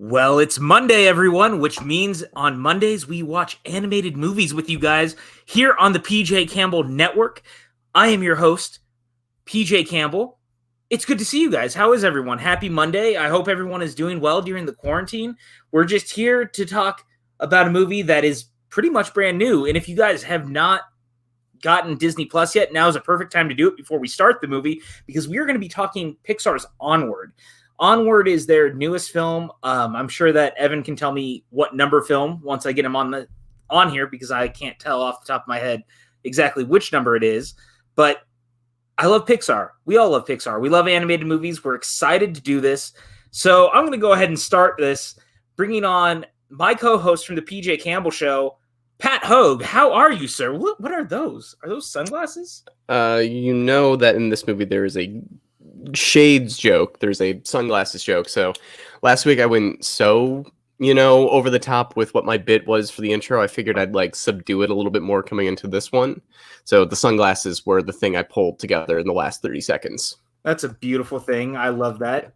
Well, it's Monday, everyone, which means on Mondays we watch animated movies with you guys here on the PJ Campbell Network. I am your host, PJ Campbell. It's good to see you guys. How is everyone? Happy Monday. I hope everyone is doing well during the quarantine. We're just here to talk about a movie that is pretty much brand new. And if you guys have not gotten Disney Plus yet, now is a perfect time to do it before we start the movie, because we are going to be talking Pixar's Onward. Onward is their newest film. I'm sure that Evan can tell me what number film once I get him on here, because I can't tell off the top of my head exactly which number it is. But I love Pixar. We all love Pixar. We love animated movies. We're excited to do this. So I'm going to go ahead and start this, bringing on my co-host from the PJ Campbell Show, Pat Hogue. How are you, sir? What are those? Are those sunglasses? You know that in this movie there is a shades joke. There's a sunglasses joke. So last week I went over the top with what my bit was for the intro. I figured I'd subdue it a little bit more coming into this one. So the sunglasses were the thing I pulled together in the last 30 seconds. That's a beautiful thing. I love that.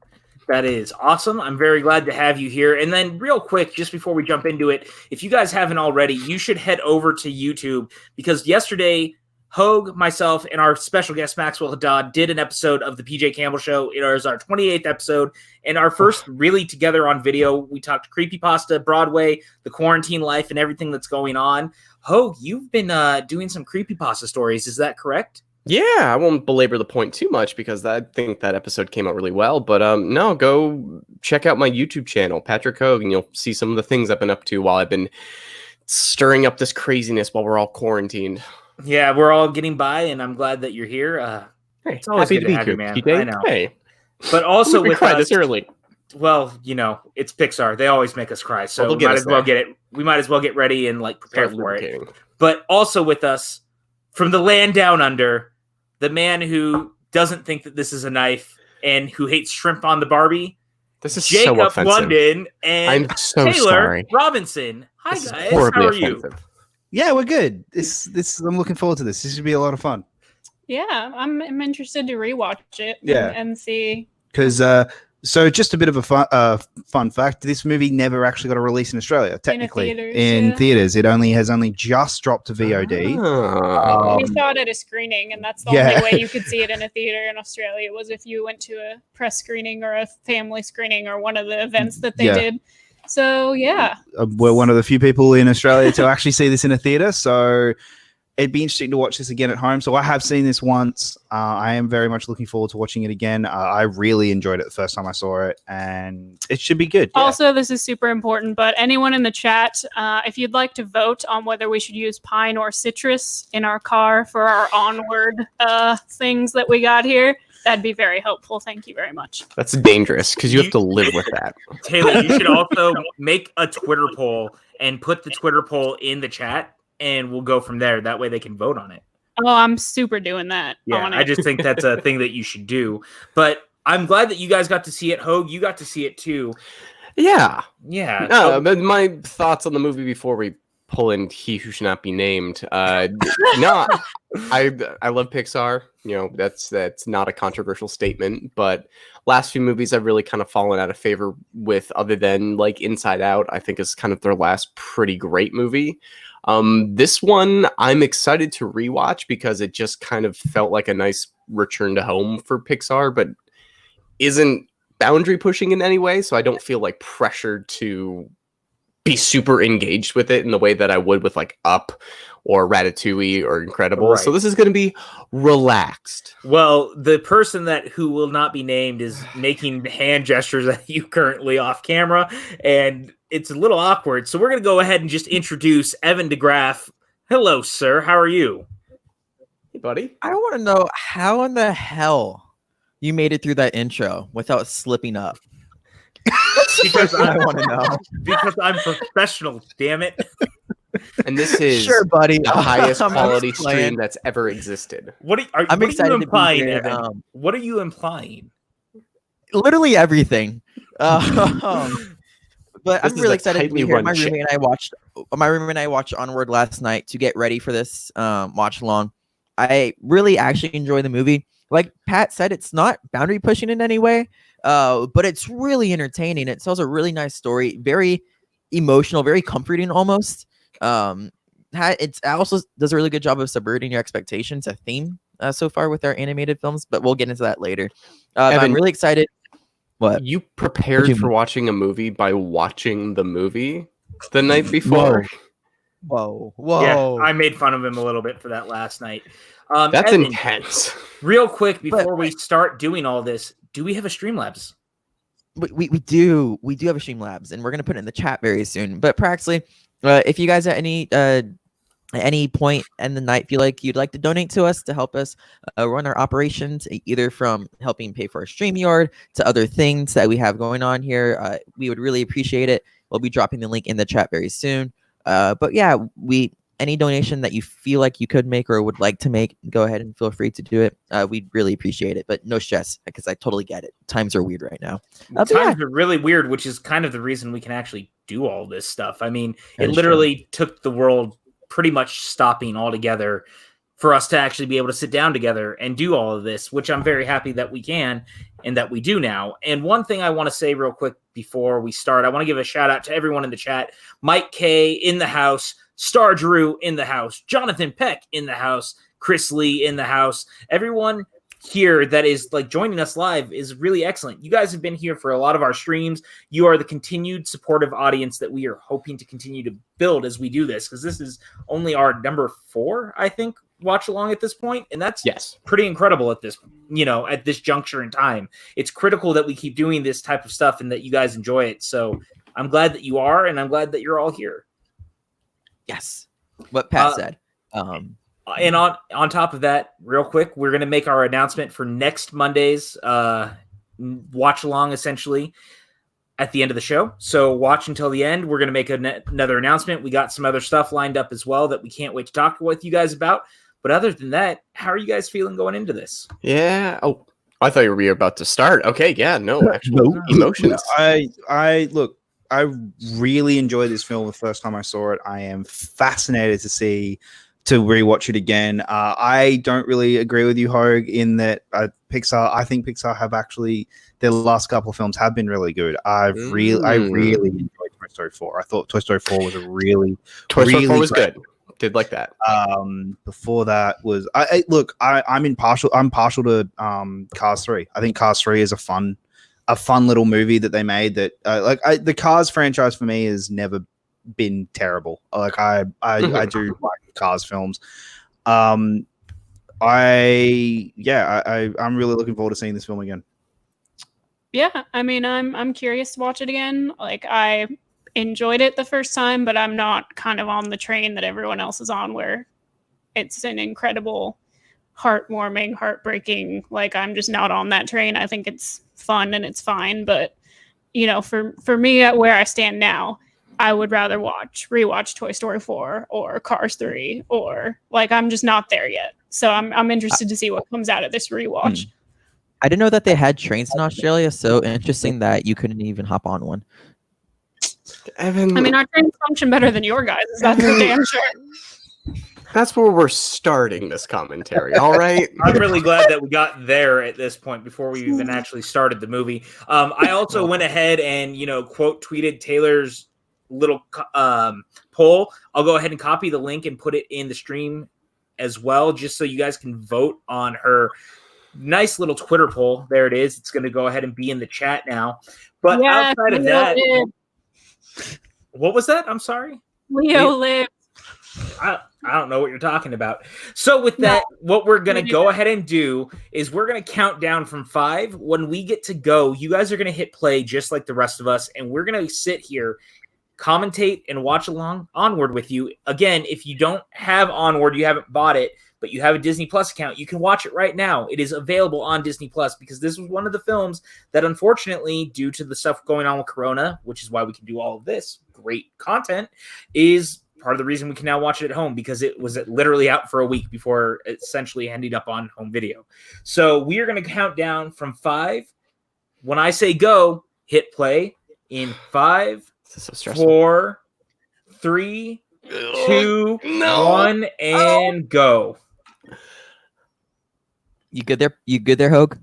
That is awesome. I'm very glad to have you here. And then real quick, just before we jump into it, if you guys haven't already, you should head over to YouTube, because yesterday Hogue, myself, and our special guest Maxwell Haddad did an episode of the PJ Campbell Show. It was our 28th episode and our first really together on video. We talked creepypasta, Broadway, the quarantine life, and everything that's going on. Hogue, you've been doing some creepypasta stories. Is that correct? Yeah, I won't belabor the point too much because I think that episode came out really well. But no, go check out my YouTube channel, Patrick Hogue, and you'll see some of the things I've been up to while I've been stirring up this craziness while we're all quarantined. Yeah, we're all getting by, and I'm glad that you're here. Hey, it's always happy good to to have be you, man. here. I know. Hey. But also we with cried us, this early. Well, it's Pixar. They always make us cry, so Well, we might as well get it. We might as well get ready and prepare for it. But also with us, from the land down under, the man who doesn't think that this is a knife and who hates shrimp on the Barbie. This is Jacob so offensive. Blunden and I'm so Taylor sorry. Robinson. Hi This guys, is horribly how are offensive. you? Yeah, we're good. I'm looking forward to this. This should be a lot of fun. Yeah, I'm interested to rewatch it. Yeah. and see. Because so just a bit of a fun fact: this movie never actually got a release in Australia. Technically, in theaters, it has only just dropped to VOD. We saw it at a screening, and that's the only way you could see it in a theater in Australia was if you went to a press screening or a family screening or one of the events that they did. So yeah, we're one of the few people in Australia to actually see this in a theater. So it'd be interesting to watch this again at home. So I have seen this once. I am very much looking forward to watching it again. I really enjoyed it the first time I saw it, and it should be good. Also, this is super important, but anyone in the chat, if you'd like to vote on whether we should use pine or citrus in our car for our Onward things that we got here, that'd be very helpful. Thank you very much. That's dangerous because you have to live with that. Taylor, you should also make a Twitter poll and put the Twitter poll in the chat, and we'll go from there. That way they can vote on it. Oh, I'm super doing that. Yeah, I just think that's a thing that you should do. But I'm glad that you guys got to see it. Hogue, you got to see it too. Yeah. Yeah. No, but my thoughts on the movie before we pull in He Who Should Not Be Named. I love Pixar. That's not a controversial statement, but last few movies I've really kind of fallen out of favor with, other than Inside Out, I think is kind of their last pretty great movie. This one I'm excited to rewatch because it just kind of felt like a nice return to home for Pixar, but isn't boundary pushing in any way. So I don't feel pressured to be super engaged with it in the way that I would with Up or Ratatouille or Incredible. Right. So this is going to be relaxed. Well, the person who will not be named is making hand gestures at you currently off camera, and it's a little awkward. So we're going to go ahead and just introduce Evan Degraff. Hello, sir. How are you? Hey, buddy. I want to know how in the hell you made it through that intro without slipping up. Because I want to know. Because I'm professional, damn it. And this is sure, buddy. the highest quality stream that's ever existed. I'm excited to be here, Evan? What are you implying? Literally everything. But I'm really excited to be here. My roommate and I watched Onward last night to get ready for this watch along. I really actually enjoy the movie. like Pat said, it's not boundary pushing in any way, but it's really entertaining. It tells a really nice story, very emotional, very comforting almost. It also does a really good job of subverting your expectations, a theme so far with our animated films, but we'll get into that later. Evan, I'm really excited. What? You prepared for watching a movie by watching the movie the night before? Whoa. Yeah, I made fun of him a little bit for that last night. That's Evan, intense. Real quick, before we start doing all this, do we have a Streamlabs? We do have a Streamlabs, and we're gonna put it in the chat very soon. But Praxley, if you guys at any point in the night feel like you'd like to donate to us to help us run our operations, either from helping pay for our StreamYard to other things that we have going on here, we would really appreciate it. We'll be dropping the link in the chat very soon. But yeah, any donation that you feel like you could make or would like to make, go ahead and feel free to do it. We'd really appreciate it, but no stress, because I totally get it. Times are weird right now. Times are really weird, which is kind of the reason we can actually do all this stuff. I mean, it literally took the world pretty much stopping altogether for us to actually be able to sit down together and do all of this, which I'm very happy that we can and that we do now. And one thing I want to say real quick before we start, I want to give a shout out to everyone in the chat. Mike K in the house, Star Drew in the house, Jonathan Peck in the house, Chris Lee in the house. Everyone here that is like joining us live is really excellent. You guys have been here for a lot of our streams. You are the continued supportive audience that we are hoping to continue to build as we do this, because this is only our number 4, I think, watch along at this point, and that's pretty incredible at this, at this juncture in time. It's critical that we keep doing this type of stuff and that you guys enjoy it. So I'm glad that you are, and I'm glad that you're all here. Yes, what Pat said. And on top of that, real quick, we're going to make our announcement for next Monday's watch along, essentially, at the end of the show. So watch until the end. We're going to make another announcement. We got some other stuff lined up as well that we can't wait to talk with you guys about. But other than that, how are you guys feeling going into this? Yeah. Oh, I thought you were about to start. Okay. Yeah. No, actual emotions. I really enjoyed this film the first time I saw it. I am fascinated to rewatch it again. I don't really agree with you, Hogue, in that Pixar. I think Pixar have actually, their last couple of films have been really good. I really enjoyed Toy Story 4. I thought Toy Story 4 was a really Toy Story 4 was great. good. Did like that. Before that was I'm partial to Cars 3. I think Cars 3 is a fun little movie that they made that the Cars franchise for me has never been terrible. Like I do like Cars films. I'm really looking forward to seeing this film again. Yeah, I mean, I'm curious to watch it again. Like, I enjoyed it the first time, but I'm not kind of on the train that everyone else is on, where it's an incredible, heartwarming, heartbreaking. Like, I'm just not on that train. I think it's fun and it's fine, but for me, at where I stand now, I would rather rewatch Toy Story 4 or Cars 3, or I'm just not there yet. So I'm interested to see what comes out of this rewatch. I didn't know that they had trains in Australia. So interesting that you couldn't even hop on one. Evan, I mean, our trains function better than your guys'. That's for damn sure. That's where we're starting this commentary. All right. I'm really glad that we got there at this point before we even actually started the movie. I also went ahead and, quote tweeted Taylor's little poll. I'll go ahead and copy the link and put it in the stream as well, just so you guys can vote on her nice little Twitter poll. There it is. It's going to go ahead and be in the chat now. But outside of that, what was that? I'm sorry. Leo lived. I don't know what you're talking about. So with that, what we're going to go ahead and do is we're going to count down from 5. When we get to go, you guys are going to hit play just like the rest of us, and we're going to sit here, commentate, and watch along Onward with you. Again, if you don't have Onward, you haven't bought it, but you have a Disney Plus account, you can watch it right now. It is available on Disney Plus, because this was one of the films that, unfortunately, due to the stuff going on with Corona, which is why we can do all of this great content, is part of the reason we can now watch it at home, because it was literally out for a week before essentially ending up on home video. So we are going to count down from 5. When I say go, hit play in 5, 4, 3, 2, 1, and go. You good there? You good there, Hogue?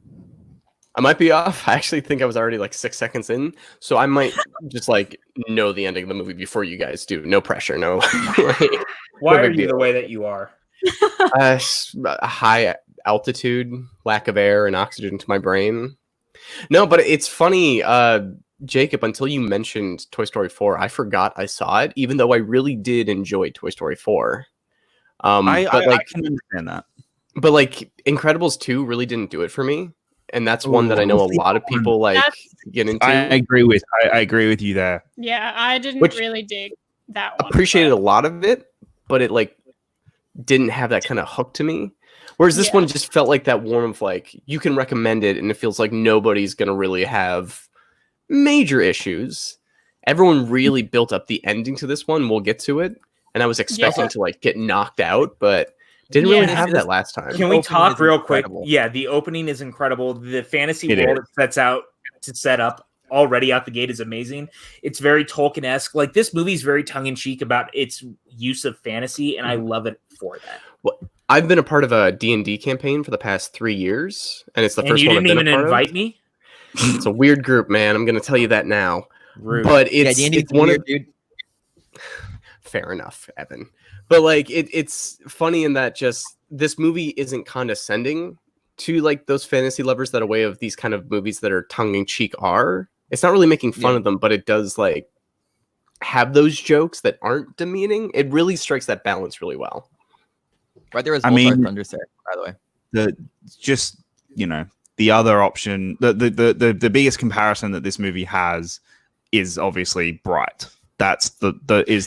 I might be off. I actually think I was already like 6 seconds in, so I might just like know the ending of the movie before you guys do. No pressure, no. Why No are big you the deal. way that you are? High altitude, lack of air and oxygen to my brain. No, but it's funny, Jacob, until you mentioned Toy Story 4, I forgot I saw it, even though I really did enjoy Toy Story 4. I Like, can understand that. but like Incredibles 2 really didn't do it for me. And that's one that I know a lot of people like That's- get into. I agree with you there. Yeah, I didn't Which- really dig that one. Appreciated a but- lot of it, but it like didn't have that kind of hook to me. Whereas this Yeah. one just felt like that warm of like you can recommend it, and it feels like nobody's gonna really have major issues. Everyone really built up the ending to this one. We'll get to it, and I was expecting Yeah. to like get knocked out, but didn't really Yeah. have that last time. Can we opening talk is real quick? incredible. Yeah, the opening is incredible. The fantasy It world it sets out to set up already out the gate is amazing. It's very Tolkien-esque. Like this movie's very tongue-in-cheek about its use of fantasy, and I love it for that. I've been a part of a D&D campaign for the past 3 years, and it's the And first you one I've didn't been even a part invite of. me? It's a weird group, man. I'm going to tell you that now. Rude. But it's, D&D it's one weird, of dude. fair enough, Evan. But like it's funny in that just this movie isn't condescending to like those fantasy lovers that a way of these kind of movies that are tongue-in-cheek are. It's not really making fun Yeah. of them, but it does like have those jokes that aren't demeaning. It really strikes that balance really well. Right there was I Voltar mean- Thunder Set, by the way. The other option, the biggest comparison that this movie has is obviously Bright. That's the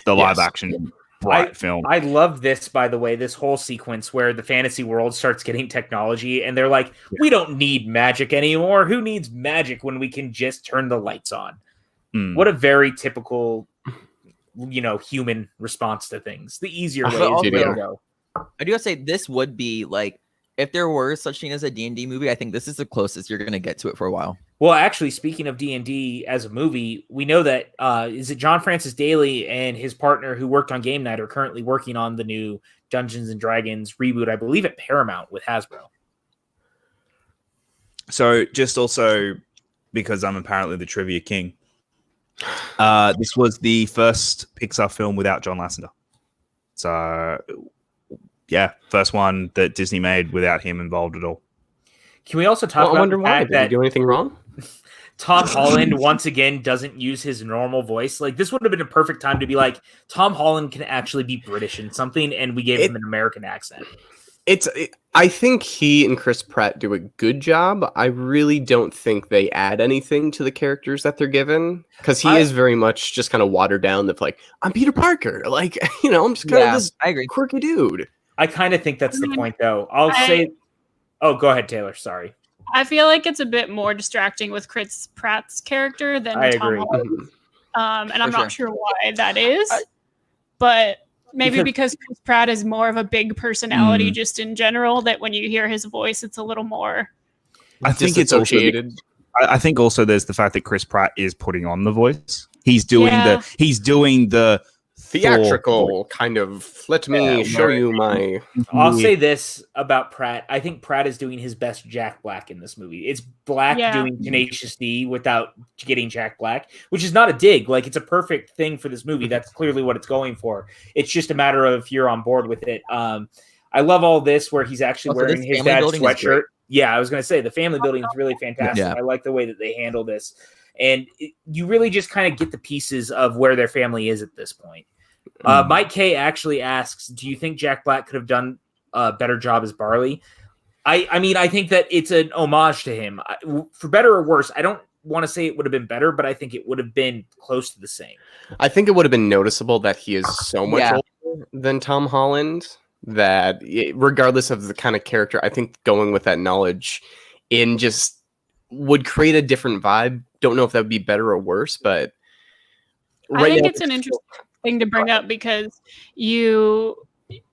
live action Bright film. I love this, by the way, this whole sequence where the fantasy world starts getting technology and they're like, we don't need magic anymore. Who needs magic when we can just turn the lights on? Mm. What a very typical, human response to things. The easier way But is also- the way to go. I do gotta say, this would be like, if there were such thing as a D&D movie, I think this is the closest you're gonna get to it for a while. Well, actually, speaking of D&D as a movie, we know that is it John Francis Daley and his partner who worked on Game Night are currently working on the new Dungeons and Dragons reboot, I believe at Paramount with Hasbro. So just also because I'm apparently the trivia king, this was the first Pixar film without John Lasseter. So yeah, first one that Disney made without him involved at all. Can we also talk Well, I about wonder the why. fact Did he that do anything wrong? Tom Holland once again doesn't use his normal voice? Like this would have been a perfect time to be like, Tom Holland can actually be British in something, and we gave him an American accent. I think he and Chris Pratt do a good job. I really don't think they add anything to the characters that they're given, because he is very much just kind of watered down. That's like, I'm Peter Parker. Like, I'm just kind of this I agree. quirky dude. I kind of think that's the point, though. I'll say. Oh, go ahead, Taylor. Sorry. I feel like it's a bit more distracting with Chris Pratt's character than I Tom agree. Holland. And I'm For not sure why that is, but maybe because Chris Pratt is more of a big personality just in general, that when you hear his voice, it's a little more. I think it's also associated. I think also there's the fact that Chris Pratt is putting on the voice. He's doing the theatrical kind of. Let me show you my. I'll say this about Pratt. I think Pratt is doing his best Jack Black in this movie. It's Black doing Tenacious D without getting Jack Black, which is not a dig. Like, it's a perfect thing for this movie. That's clearly what it's going for. It's just a matter of if you're on board with it. I love all this where he's actually wearing his dad's sweatshirt. Yeah, I was going to say the family building is really fantastic. Yeah. I like the way that they handle this. And you really just kind of get the pieces of where their family is at this point. Mike K actually asks, do you think Jack Black could have done a better job as Barley? I mean, I think that it's an homage to him. For better or worse, I don't want to say it would have been better, but I think it would have been close to the same. I think it would have been noticeable that he is so much older than Tom Holland that regardless of the kind of character, I think going with that knowledge in just would create a different vibe. Don't know if that would be better or worse, but I think it's an interesting thing to bring up because you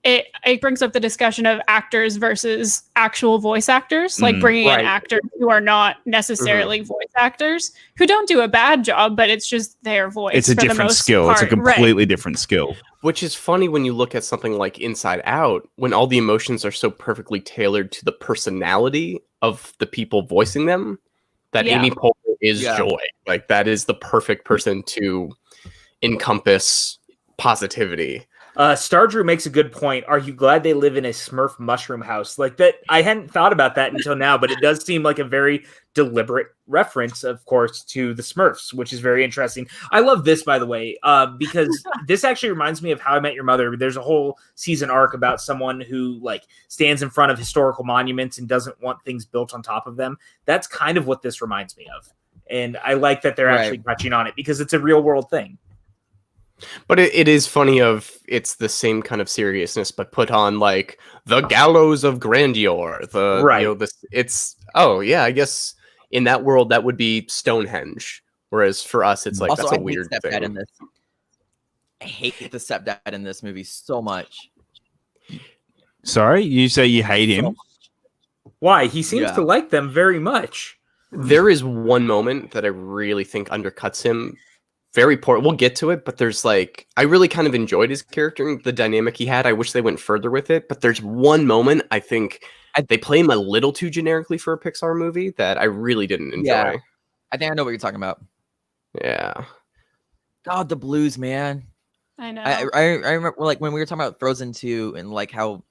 it brings up the discussion of actors versus actual voice actors, like bringing in actors who are not necessarily voice actors, who don't do a bad job, but it's just their voice. It's a for the different most skill. part. It's a completely different skill. Which is funny when you look at something like Inside Out, when all the emotions are so perfectly tailored to the personality of the people voicing them, that Amy Poehler is joy. Like, that is the perfect person to encompass positivity. Star Drew makes a good point. Are you glad they live in a Smurf mushroom house? Like that, I hadn't thought about that until now, but it does seem like a very deliberate reference, of course, to the Smurfs, which is very interesting. I love this, by the way, because this actually reminds me of How I Met Your Mother. There's a whole season arc about someone who like stands in front of historical monuments and doesn't want things built on top of them. That's kind of what this reminds me of. And I like that they're actually touching on it because it's a real world thing. But it is funny it's the same kind of seriousness, but put on like the gallows of grandeur. I guess in that world that would be Stonehenge. Whereas for us, it's like, also, that's a weird thing. In this. I hate the stepdad in this movie so much. Sorry, you say you hate him? Why? He seems to like them very much. There is one moment that I really think undercuts him. Very poor. We'll get to it, but there's like, I really kind of enjoyed his character and the dynamic he had. I wish they went further with it, but there's one moment I think they play him a little too generically for a Pixar movie that I really didn't enjoy. Yeah. I think I know what you're talking about. Yeah. God, the blues, man. I know. I remember like when we were talking about Frozen 2 and like how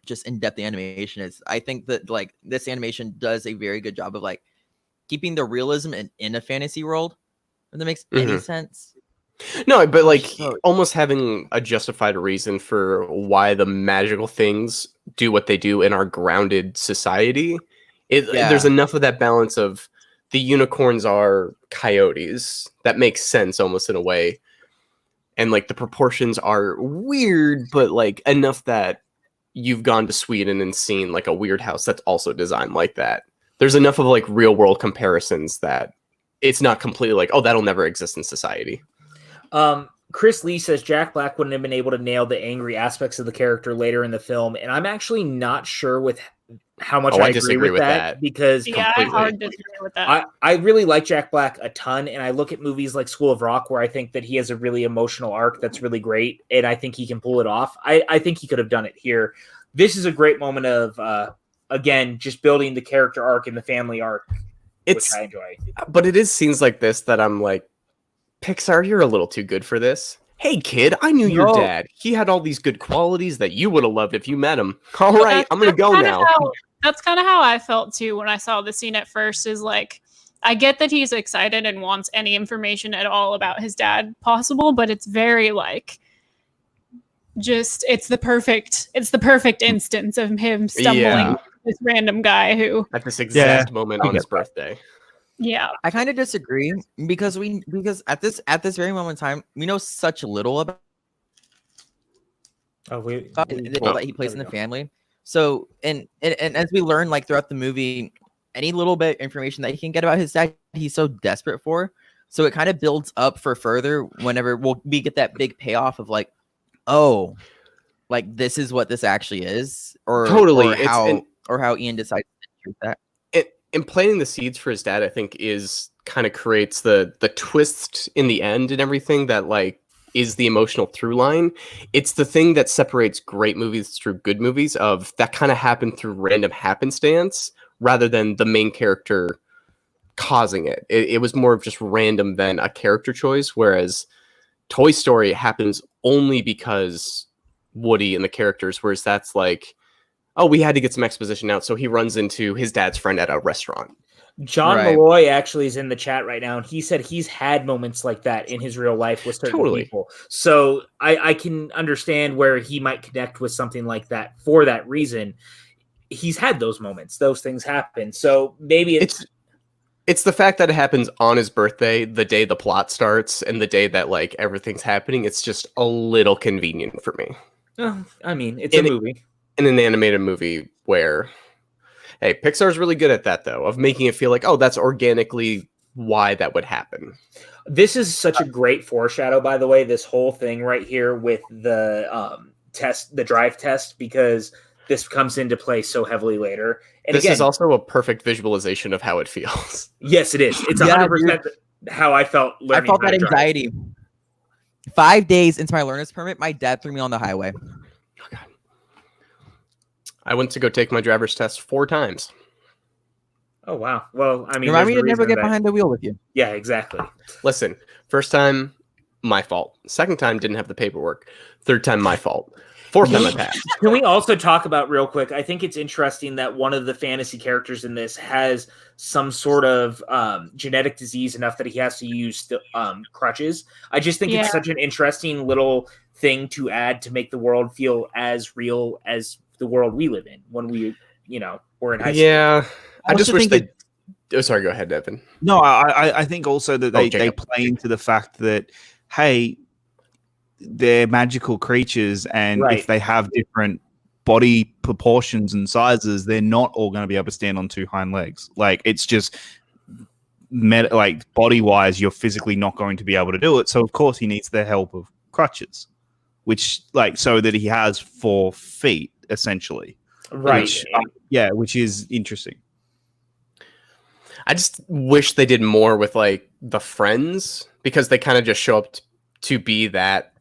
just in-depth the animation is. I think that like this animation does a very good job of like keeping the realism in a fantasy world. If that makes any sense. No, but like almost having a justified reason for why the magical things do what they do in our grounded society. There's enough of that balance of the unicorns are coyotes. That makes sense almost in a way. And like the proportions are weird, but like enough that you've gone to Sweden and seen like a weird house that's also designed like that. There's enough of like real world comparisons that it's not completely like, oh, that'll never exist in society. Chris Lee says Jack Black wouldn't have been able to nail the angry aspects of the character later in the film, and I'm actually not sure with how much I agree with that because I hard disagree with that. I really like Jack Black a ton, and I look at movies like School of Rock where I think that he has a really emotional arc that's really great, and I think he can pull it off. I think he could have done it here. This is a great moment of again just building the character arc and the family arc. Which I enjoy. But it is scenes like this that I'm like, Pixar, you're a little too good for this. Hey, kid, I knew your dad. He had all these good qualities that you would have loved if you met him. All right, I'm going to go now. That's kind of how I felt, too, when I saw the scene at first, is like, I get that he's excited and wants any information at all about his dad possible, but it's very, like, just, it's the perfect instance of him stumbling this random guy who at this exact moment on his birthday. Yeah, I kind of disagree because at this very moment in time we know such little about that he plays in the family. So and as we learn like throughout the movie, any little bit of information that he can get about his dad, he's so desperate for. So it kind of builds up for further whenever we get that big payoff of like, oh, like this is what this actually is, or totally or how Ian decides to treat that. And planting the seeds for his dad, I think, is kind of creates the twist in the end and everything that like is the emotional through line. It's the thing that separates great movies through good movies of that kind of happened through random happenstance rather than the main character causing it. It was more of just random than a character choice. Whereas Toy Story happens only because Woody and the characters, whereas that's like, oh, we had to get some exposition out, so he runs into his dad's friend at a restaurant. John Malloy actually is in the chat right now, and he said he's had moments like that in his real life with certain people. So I can understand where he might connect with something like that for that reason. He's had those moments. Those things happen. So maybe it's the fact that it happens on his birthday, the day the plot starts, and the day that like everything's happening. It's just a little convenient for me. I mean, it's a movie. In an animated movie where, hey, Pixar's really good at that though, of making it feel like, oh, that's organically why that would happen. This is such a great foreshadow, by the way, this whole thing right here with the the drive test, because this comes into play so heavily later. And This again, is also a perfect visualization of how it feels. yes, it is. It's Yeah, 100% how I felt I learning felt how that to drive. anxiety. 5 days into my learner's permit, my dad threw me on the highway. I went to go take my driver's test 4 times. Oh, wow. Well, I mean, Remind me there's to a never reason get that- behind the wheel with you. Yeah, exactly. Listen, first time, my fault. Second time, didn't have the paperwork. Third time, my fault. Fourth time, I passed. Can we also talk about real quick? I think it's interesting that one of the fantasy characters in this has some sort of genetic disease enough that he has to use crutches. I just think it's such an interesting little thing to add to make the world feel as real as the world we live in when we, were in high school. Yeah, I just also wish think they. Oh, sorry. Go ahead, Evan. No, I think also that they Jacob. play into the fact that, hey, they're magical creatures, and Right. if they have different body proportions and sizes, they're not all going to be able to stand on 2 hind legs. Like, it's just like body wise, you're physically not going to be able to do it. So of course he needs the help of crutches, which so that he has 4 feet essentially. Right. Which is interesting. I just wish they did more with like the friends, because they kind of just show up to be that.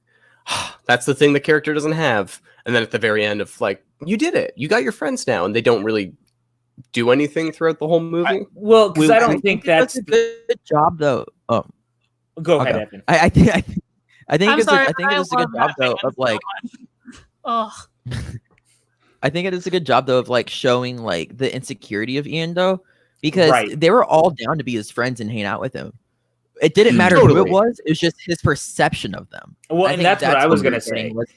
That's the thing the character doesn't have, and then at the very end of like, you did it, you got your friends now, and they don't really do anything throughout the whole movie. Because I don't think that's a good job though. Oh, Go ahead, okay. Evan. I think I'm it's sorry, I think I it's a good love that job though man of like. Oh, I think it is a good job though of like showing like the insecurity of Ian though, because Right. they were all down to be his friends and hang out with him. It didn't matter who Totally. it was; it was just his perception of them. Well, I and think that's what I was we going were to getting say. was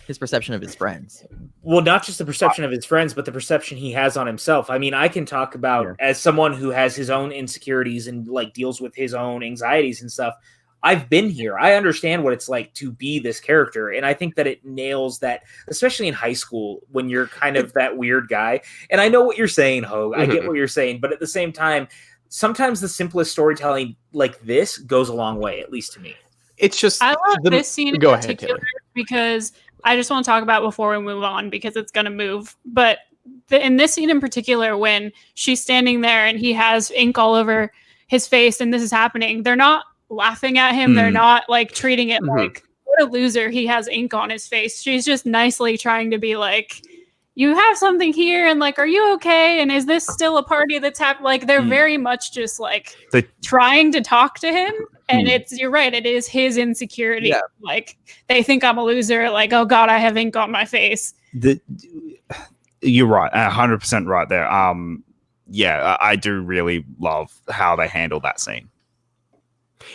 his perception of his friends. Well, not just the perception of his friends, but the perception he has on himself. I mean, I can talk about as someone who has his own insecurities and like deals with his own anxieties and stuff. I've been here. I understand what it's like to be this character. And I think that it nails that, especially in high school when you're kind of that weird guy. And I know what you're saying, Hogue. I get what you're saying. But at the same time, sometimes the simplest storytelling like this goes a long way, at least to me. It's just I love this scene in Go ahead, particular Taylor. because I just want to talk about before we move on because it's going to move. But in this scene in particular, when she's standing there and he has ink all over his face and this is happening, they're not laughing at him. They're not like treating it like, what a loser, he has ink on his face. She's just nicely trying to be like, you have something here, and like, are you okay? And is this still a party that's happening? Like, they're very much just like trying to talk to him. And you're right, it is his insecurity. Yeah. Like, they think I'm a loser. Like, oh God, I have ink on my face. You're right, 100% right there. I do really love how they handle that scene.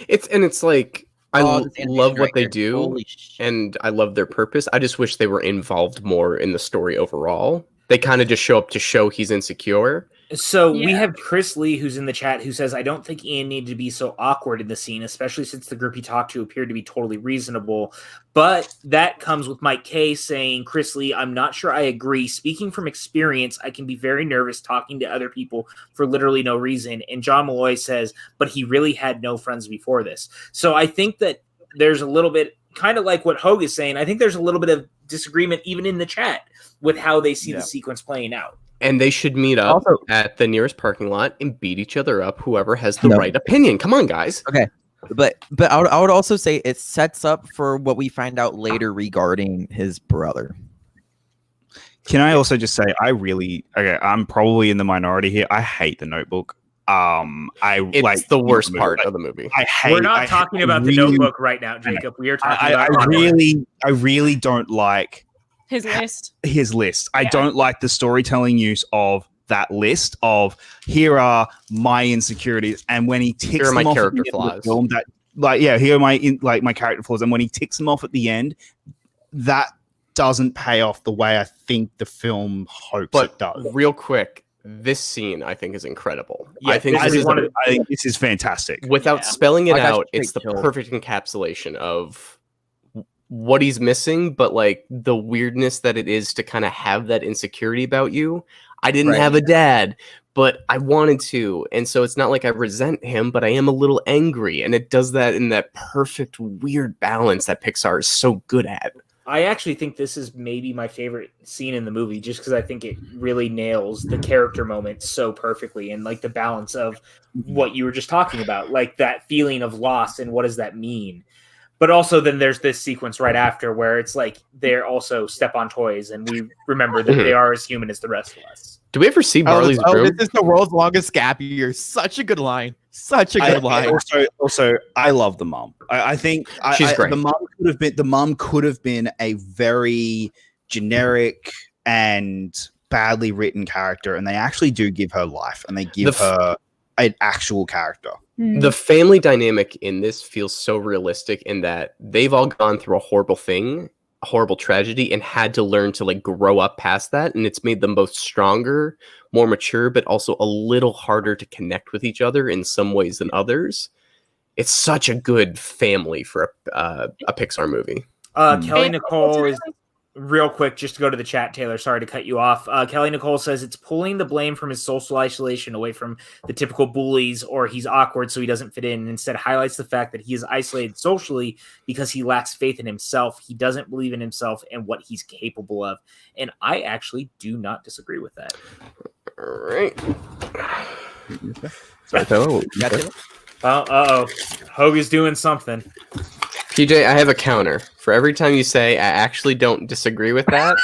It's like I this animation love what right they here. do, Holy shit. and I love their purpose. I just wish they were involved more in the story overall. They kind of just show up to show he's insecure. So we Yeah. have Chris Lee, who's in the chat, who says, I don't think Ian needed to be so awkward in the scene, especially since the group he talked to appeared to be totally reasonable. But that comes with Mike K saying, Chris Lee, I'm not sure I agree. Speaking from experience, I can be very nervous talking to other people for literally no reason. And John Malloy says, but he really had no friends before this. So I think that there's a little bit, kind of like what Hogue is saying, I think there's a little bit of disagreement even in the chat with how they see the sequence playing out. And they should meet up Also- at the nearest parking lot and beat each other up, whoever has the right opinion. Come on, guys. Okay. But I would also say it sets up for what we find out later regarding his brother. Can I also just say I'm probably in the minority here. I hate The Notebook. It's like the worst movie. part of the movie. We're not talking about the Notebook right now, Jacob. We are talking about I really don't like His list. his list. I don't like the storytelling use of that list of here are my insecurities, and when he ticks Here are them my off at character the end of the flaws. film, here are my character flaws, and when he ticks them off at the end, that doesn't pay off the way I think the film hopes But it does. real quick, this scene I think is incredible. Yeah, I think this is one of I think this is fantastic. without Yeah. spelling it I got out, straight it's the chills. perfect encapsulation of what he's missing, but like the weirdness that it is to kind of have that insecurity about you. I didn't Right. have a dad, but I wanted to. And so it's not like I resent him, but I am a little angry. And it does that in that perfect, weird balance that Pixar is so good at. I actually think this is maybe my favorite scene in the movie, just because I think it really nails the character moment so perfectly, and like the balance of what you were just talking about, like that feeling of loss and what does that mean. But also then there's this sequence right after where it's like they're also step on toys, and we remember that they are as human as the rest of us. Do we ever see Barley's room? This is the world's longest gap year. Such a good line. Such a good line. Also, I love the mom. I think She's great. The mom could have been a very generic and badly written character, and they actually do give her life, and they give her an actual character. The family dynamic in this feels so realistic in that they've all gone through a horrible thing, a horrible tragedy, and had to learn to like grow up past that. And it's made them both stronger, more mature, but also a little harder to connect with each other in some ways than others. It's such a good family for a Pixar movie. Kelly Nicole is real quick, just to go to the chat, Taylor, sorry to cut you off. Kelly Nicole says it's pulling the blame from his social isolation away from the typical bullies, or he's awkward so he doesn't fit in, and instead highlights the fact that he is isolated socially because he lacks faith in himself. He doesn't believe in himself and what he's capable of. And I actually do not disagree with that. All right. Uh-oh. Hogue is doing something. PJ, I have a counter. For every time you say, I actually don't disagree with that,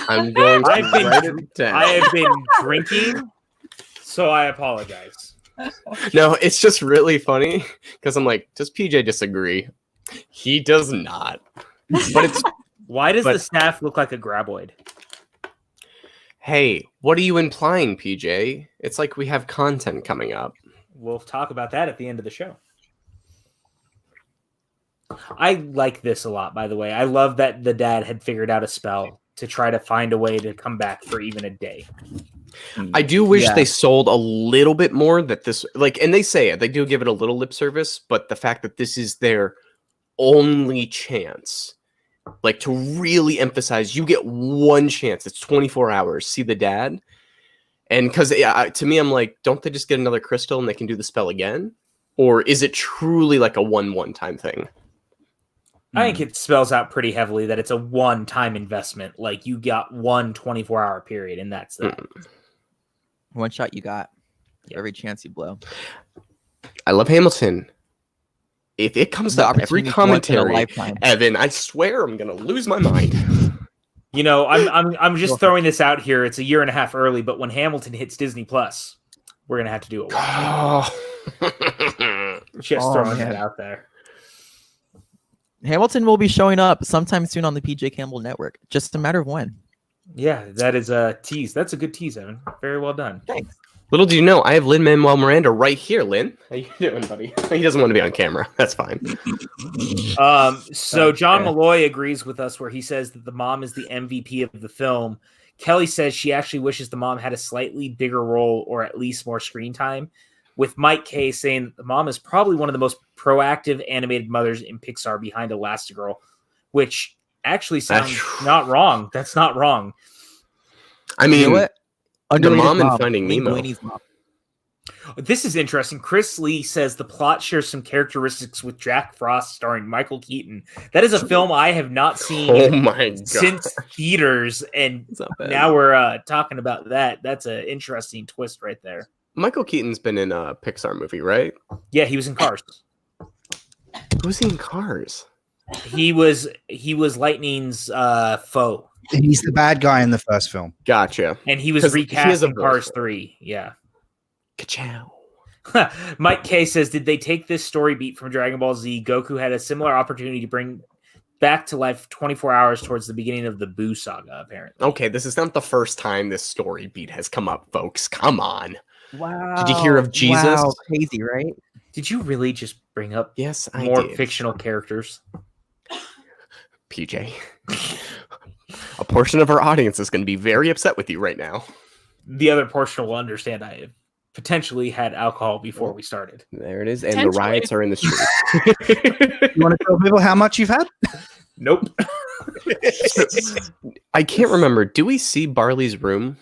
I'm going to write it down. I have been drinking, so I apologize. No, it's just really funny because I'm like, does PJ disagree? He does not. But it's Why does the staff look like a graboid? Hey, what are you implying, PJ? It's like we have content coming up. We'll talk about that at the end of the show. I like this a lot, by the way. I love that the dad had figured out a spell to try to find a way to come back for even a day. I do wish they sold a little bit more that this, like, and they say it, they do give it a little lip service, but the fact that this is their only chance, like to really emphasize, you get one chance, it's 24 hours, see the dad. And because to me, I'm like, don't they just get another crystal and they can do the spell again? Or is it truly like a one-time thing? I think it spells out pretty heavily that it's a one-time investment. Like, you got one 24-hour period, and that's that. One shot you got. Every chance you blow. I love Hamilton. If it comes up every commentary, Evan, I swear I'm gonna lose my mind. You know, I'm just throwing this out here. It's a year and a half early, but when Hamilton hits Disney Plus, we're gonna have to do it. Just throwing that out there. Hamilton will be showing up sometime soon on the PJ Campbell network. Just a matter of when. Yeah, that is a tease. That's a good tease, Evan. Very well done. Thanks. Little do you know, I have Lin-Manuel Miranda right here, Lin. How you doing, buddy? He doesn't want to be on camera. That's fine. So John Malloy agrees with us where he says that the mom is the MVP of the film. Kelly says she actually wishes the mom had a slightly bigger role or at least more screen time, with Mike K saying that the mom is probably one of the most proactive animated mothers in Pixar behind Elastigirl, which actually sounds not wrong. That's not wrong. I mean, you know what? The mom in Finding Nemo. This is interesting. Chris Lee says the plot shares some characteristics with Jack Frost starring Michael Keaton. That is a film I have not seen since theaters, and now we're talking about that. That's an interesting twist right there. Michael Keaton's been in a Pixar movie, right? Yeah, he was in Cars. Who's he in Cars? He was Lightning's foe. He's the bad guy in the first film. Gotcha. And he was recast in Cars 3. Yeah. Ka-chow. Mike K says, did they take this story beat from Dragon Ball Z? Goku had a similar opportunity to bring back to life 24 hours towards the beginning of the Boo saga, apparently. Okay, this is not the first time this story beat has come up, folks. Come on. Wow. Did you hear of Jesus? Wow, crazy, right? Did you really just bring up I more did. fictional characters? PJ. A portion of our audience is going to be very upset with you right now. The other portion will understand I have potentially had alcohol before we started. There it is. And the riots are in the streets. You want to tell people how much you've had? Nope. I can't remember. Do we see Barley's room?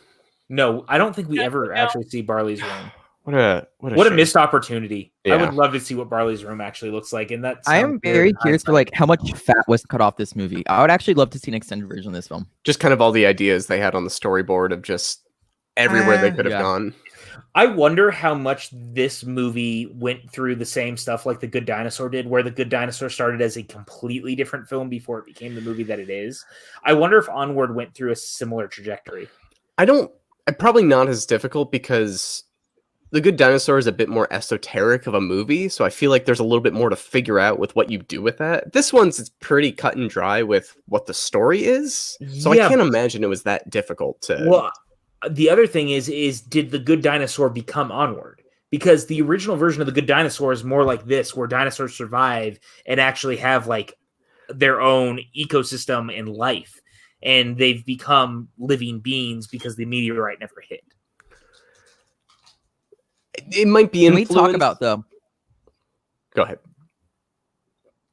No, I don't think we Yeah, ever no. actually see Barley's room. What a What a shame. missed opportunity. I Yeah. would love to see what Barley's room actually looks like. And that I am sounds weird very in curious for hindsight. like how much fat was cut off this movie. I would actually love to see an extended version of this film. Just kind of all the ideas they had on the storyboard of just everywhere they could have Yeah. gone. I wonder how much this movie went through the same stuff like The Good Dinosaur did, where The Good Dinosaur started as a completely different film before it became the movie that it is. I wonder if Onward went through a similar trajectory. Probably not as difficult because The Good Dinosaur is a bit more esoteric of a movie, so I feel like there's a little bit more to figure out with what you do with that. This one's pretty cut and dry with what the story is, so Yeah. I can't imagine it was that difficult to... Well, the other thing is did The Good Dinosaur become Onward? Because the original version of The Good Dinosaur is more like this, where dinosaurs survive and actually have like their own ecosystem and life. And they've become living beings because the meteorite never hit. It might be Can we influenced... talk about though Go ahead.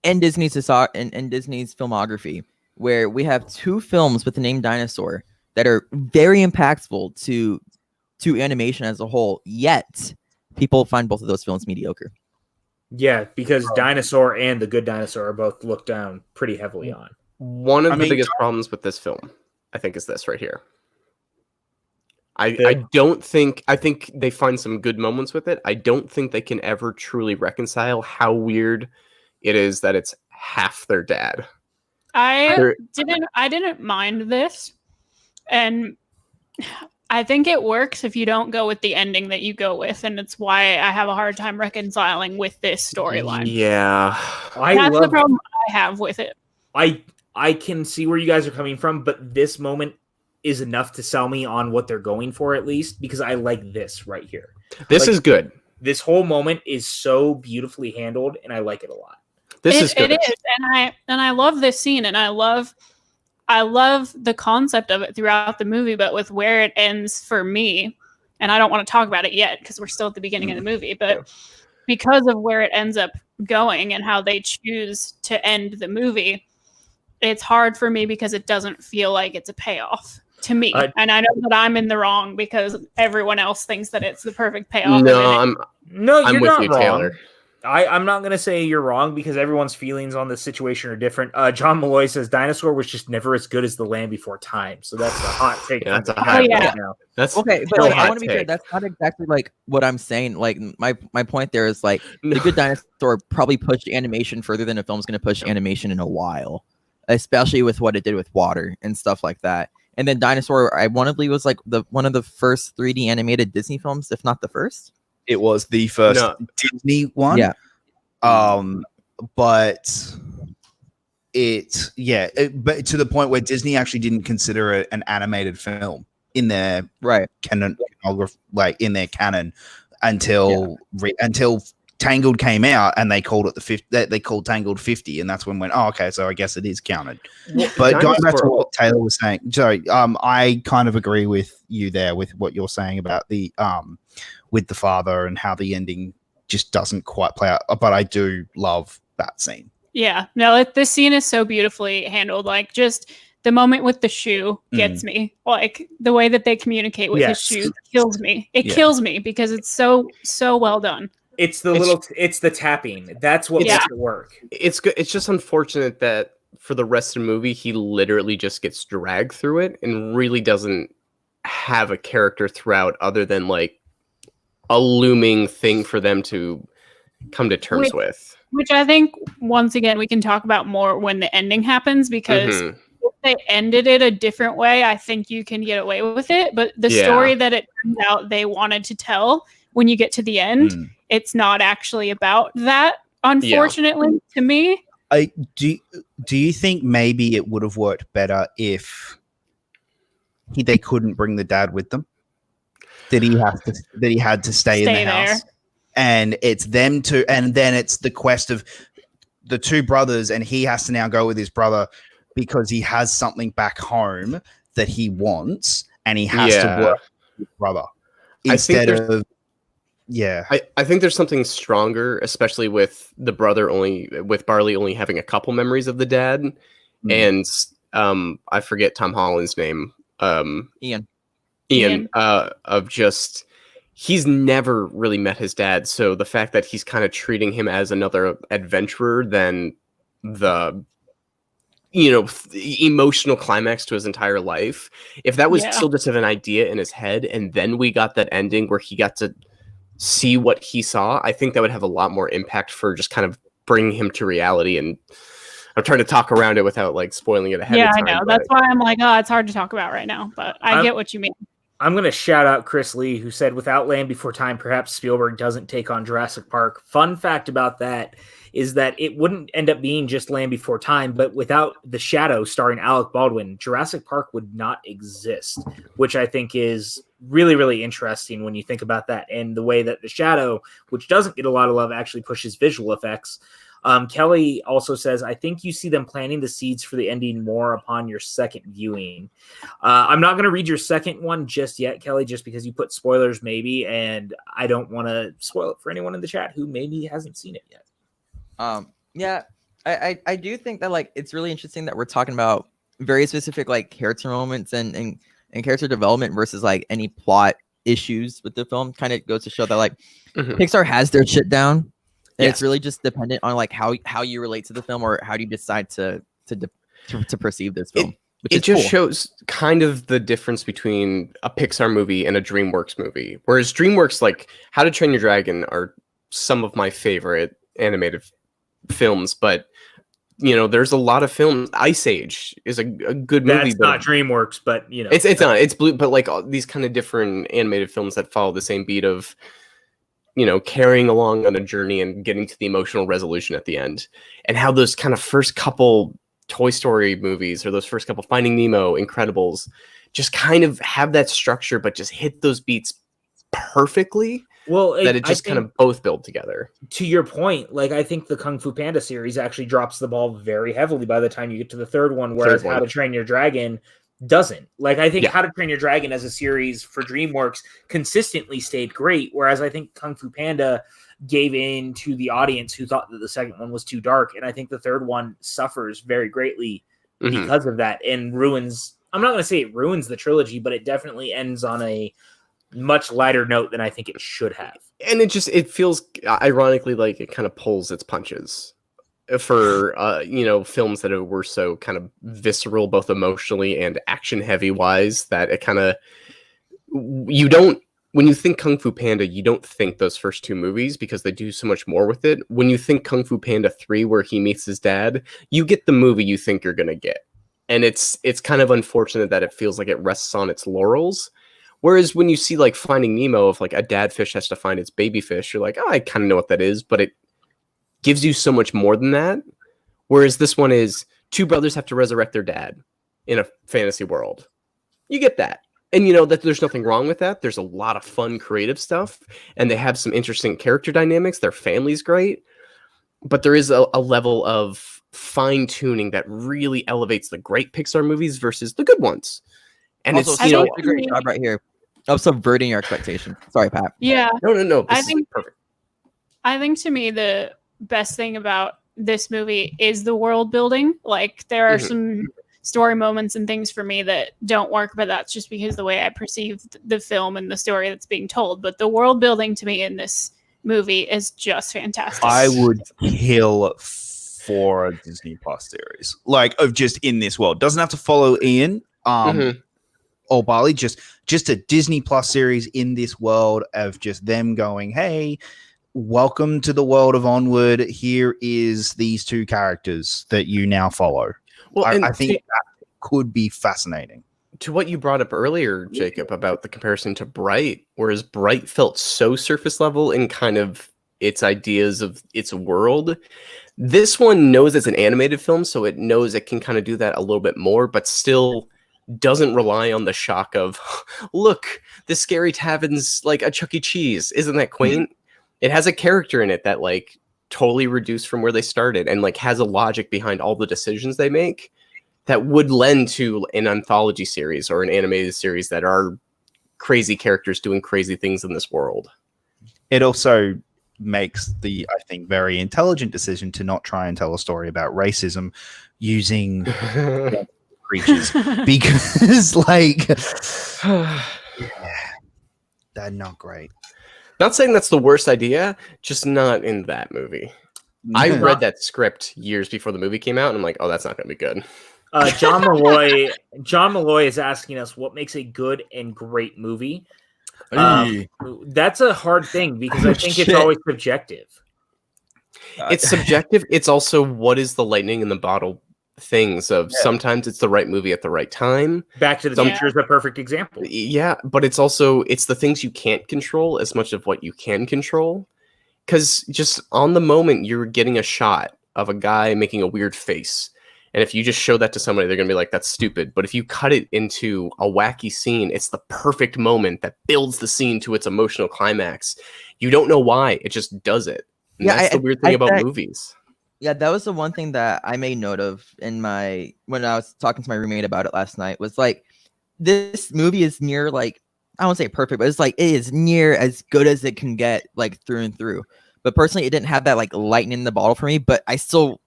in Disney's filmography, where we have two films with the name dinosaur that are very impactful to animation as a whole, yet people find both of those films mediocre. Yeah, because Dinosaur and The Good Dinosaur are both looked down pretty heavily on. One of I the mean, biggest problems with this film, I think, is this right here. I think they find some good moments with it. I don't think they can ever truly reconcile how weird it is that it's half their dad. I didn't mind this, and I think it works if you don't go with the ending that you go with, and it's why I have a hard time reconciling with this storyline. Yeah. That's the problem I have with it. I can see where you guys are coming from, but this moment is enough to sell me on what they're going for, at least, because I like this right here. This is good. This whole moment is so beautifully handled, and I like it a lot. This is good. It is, and I love this scene, and I love the concept of it throughout the movie, but with where it ends for me, and I don't want to talk about it yet because we're still at the beginning of the movie, but because of where it ends up going and how they choose to end the movie, it's hard for me because it doesn't feel like it's a payoff to me. And I know that I'm in the wrong because everyone else thinks that it's the perfect payoff. No, You're I'm with not you, wrong. Taylor. I'm not going to say you're wrong because everyone's feelings on this situation are different. John Malloy says Dinosaur was just never as good as The Land Before Time. So that's a hot take. Yeah, that's a from hot me take. right now. That's Okay, but no like, I hot want to be clear. take. That's not exactly like what I'm saying. Like my point there is like The Good Dinosaur probably pushed animation further than a film's going to push animation in a while, especially with what it did with water and stuff like that. And then Dinosaur, I want to believe, was like one of the first 3D animated Disney films, if not the first. It was the first Disney one. Yeah. But but to the point where Disney actually didn't consider it an animated film in their canon, like in their canon, until Tangled came out, and they called it they called Tangled 50, and that's when went, oh, okay, so I guess it is counted. But going back to what Taylor was saying, sorry, I kind of agree with you there with what you're saying about the with the father and how the ending just doesn't quite play out. But I do love that scene. Yeah, no, this scene is so beautifully handled. Like, just the moment with the shoe gets me. Like, the way that they communicate with his shoe kills me. It kills me because it's so well done. It's the tapping. That's what makes it work. It's good. It's just unfortunate that for the rest of the movie, he literally just gets dragged through it and really doesn't have a character throughout other than like a looming thing for them to come to terms with. Which I think, once again, we can talk about more when the ending happens, because if they ended it a different way, I think you can get away with it. But the story that it turns out they wanted to tell when you get to the end, it's not actually about that, unfortunately, to me. Do you think maybe it would have worked better if they couldn't bring the dad with them? That he had to stay in the house, and it's them two, and then it's the quest of the two brothers, and he has to now go with his brother because he has something back home that he wants, and he has to work with his brother instead of. Yeah, I think there's something stronger, especially with the brother with Barley only having a couple memories of the dad, and I forget Tom Holland's name. Ian, of just he's never really met his dad, so the fact that he's kind of treating him as another adventurer than the emotional climax to his entire life. If that was still just an idea in his head, and then we got that ending where he got to see what he saw, I think that would have a lot more impact for just kind of bringing him to reality. And I'm trying to talk around it without like spoiling it ahead of time. Yeah, I know. That's why I'm like, it's hard to talk about right now, but I get what you mean. I'm going to shout out Chris Lee, who said, without Land Before Time, perhaps Spielberg doesn't take on Jurassic Park. Fun fact about that is that it wouldn't end up being just Land Before Time, but without The Shadow starring Alec Baldwin, Jurassic Park would not exist, which I think is really, really interesting when you think about that. And the way that The Shadow, which doesn't get a lot of love, actually pushes visual effects. Kelly also says, I think you see them planting the seeds for the ending more upon your second viewing. I'm not going to read your second one just yet, Kelly, just because you put spoilers maybe, and I don't want to spoil it for anyone in the chat who maybe hasn't seen it yet. Yeah, I do think that like it's really interesting that we're talking about very specific like character moments and character development versus like any plot issues with the film. Kind of goes to show that like Pixar has their shit down. And it's really just dependent on like how you relate to the film or how do you decide to perceive this film. It just shows kind of the difference between a Pixar movie and a DreamWorks movie. Whereas DreamWorks, like How to Train Your Dragon, are some of my favorite animated films, but there's a lot of films. Ice Age is a good movie. That's not DreamWorks, but it's not. It's blue, but like all these kind of different animated films that follow the same beat of carrying along on a journey and getting to the emotional resolution at the end, and how those kind of first couple Toy Story movies or those first couple Finding Nemo, Incredibles, just kind of have that structure, but just hit those beats perfectly. Well, that it just kind of both build together. To your point, like I think the Kung Fu Panda series actually drops the ball very heavily by the time you get to the third one, whereas How to Train Your Dragon doesn't. Like I think How to Train Your Dragon as a series for DreamWorks consistently stayed great, whereas I think Kung Fu Panda gave in to the audience who thought that the second one was too dark, and I think the third one suffers very greatly because of that and ruins. I'm not going to say it ruins the trilogy, but it definitely ends on a much lighter note than I think it should have. And it feels ironically like it kind of pulls its punches for films that were so kind of visceral, both emotionally and action heavy wise, that it kind of when you think Kung Fu Panda, you don't think those first two movies because they do so much more with it. When you think Kung Fu Panda 3, where he meets his dad, you get the movie you think you're gonna get. And it's kind of unfortunate that it feels like it rests on its laurels. Whereas when you see like Finding Nemo, if like a dad fish has to find its baby fish, you're like, oh, I kind of know what that is, but it gives you so much more than that. Whereas this one is two brothers have to resurrect their dad in a fantasy world. You get that. And that there's nothing wrong with that. There's a lot of fun, creative stuff, and they have some interesting character dynamics. Their family's great, but there is a level of fine tuning that really elevates the great Pixar movies versus the good ones. And also, it's a great job right here of subverting your expectation. Sorry, Pat. Yeah. No. This is perfect. I think to me the best thing about this movie is the world building. Like there are some story moments and things for me that don't work, but that's just because the way I perceive the film and the story that's being told. But the world building to me in this movie is just fantastic. I would kill for a Disney Plus series, like of just in this world. Doesn't have to follow Ian. Or Bali, just a Disney Plus series in this world of just them going, hey, welcome to the world of Onward. Here is these two characters that you now follow. Well, I think that could be fascinating. To what you brought up earlier, Jacob, about the comparison to Bright, whereas Bright felt so surface level in kind of its ideas of its world. This one knows it's an animated film, so it knows it can kind of do that a little bit more, but still doesn't rely on the shock of, look, this scary tavern's like a Chuck E. Cheese. Isn't that quaint? It has a character in it that like totally reduced from where they started and like has a logic behind all the decisions they make that would lend to an anthology series or an animated series that are crazy characters doing crazy things in this world. It also makes the, I think, very intelligent decision to not try and tell a story about racism using creatures, because like They're not great. Not saying that's the worst idea, just not in that movie. I read that script years before the movie came out, and I'm like, oh, that's not going to be good. John Malloy is asking us what makes a good and great movie. That's a hard thing because I think it's always subjective. It's subjective. It's also what is the lightning in the bottle things of sometimes it's the right movie at the right time. Back to the Future is a perfect example. Yeah, but it's also it's the things you can't control as much of what you can control. Because just on the moment you're getting a shot of a guy making a weird face. And if you just show that to somebody, they're going to be like, that's stupid. But if you cut it into a wacky scene, it's the perfect moment that builds the scene to its emotional climax. You don't know why. It just does it. And that's the weird thing about movies. Yeah, that was the one thing that I made note of when I was talking to my roommate about it last night was like, this movie is near like, I won't say perfect, but it's like, it is near as good as it can get like through and through. But personally, it didn't have that like lightning in the bottle for me, but I still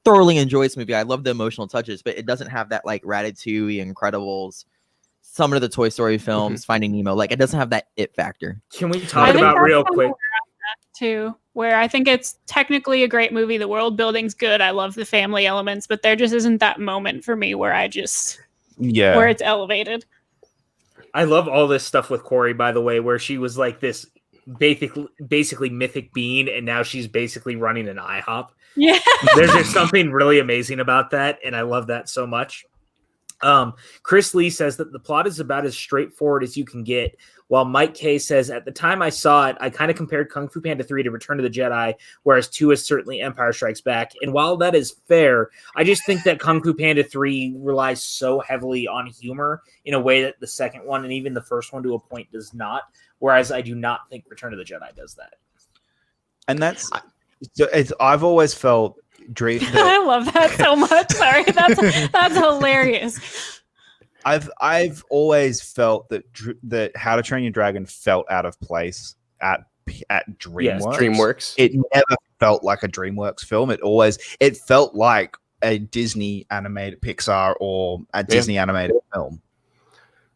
thoroughly enjoy this movie. I love the emotional touches, but it doesn't have that like Ratatouille, Incredibles, some of the Toy Story films, Finding Nemo. Like it doesn't have that it factor. Can we talk about real quick? Too, where I think it's technically a great movie. The world building's good. I love the family elements, but there just isn't that moment for me where I just where it's elevated. I love all this stuff with Corey, by the way, where she was like this basically mythic being, and now she's basically running an IHOP. Yeah, there's just something really amazing about that, and I love that so much. Chris Lee says that the plot is about as straightforward as you can get, while Mike K says, at the time I saw it, I kind of compared Kung Fu Panda 3 to Return of the Jedi, whereas 2 is certainly Empire Strikes Back. And while that is fair, I just think that Kung Fu Panda 3 relies so heavily on humor in a way that the second one and even the first one to a point does not, whereas I do not think Return of the Jedi does that. And that's I've always felt I love that so much. Sorry, that's hilarious. I've always felt that How to Train Your Dragon felt out of place at DreamWorks. Yes, DreamWorks. It never felt like a DreamWorks film. It felt like a Disney animated Pixar or a Disney animated film.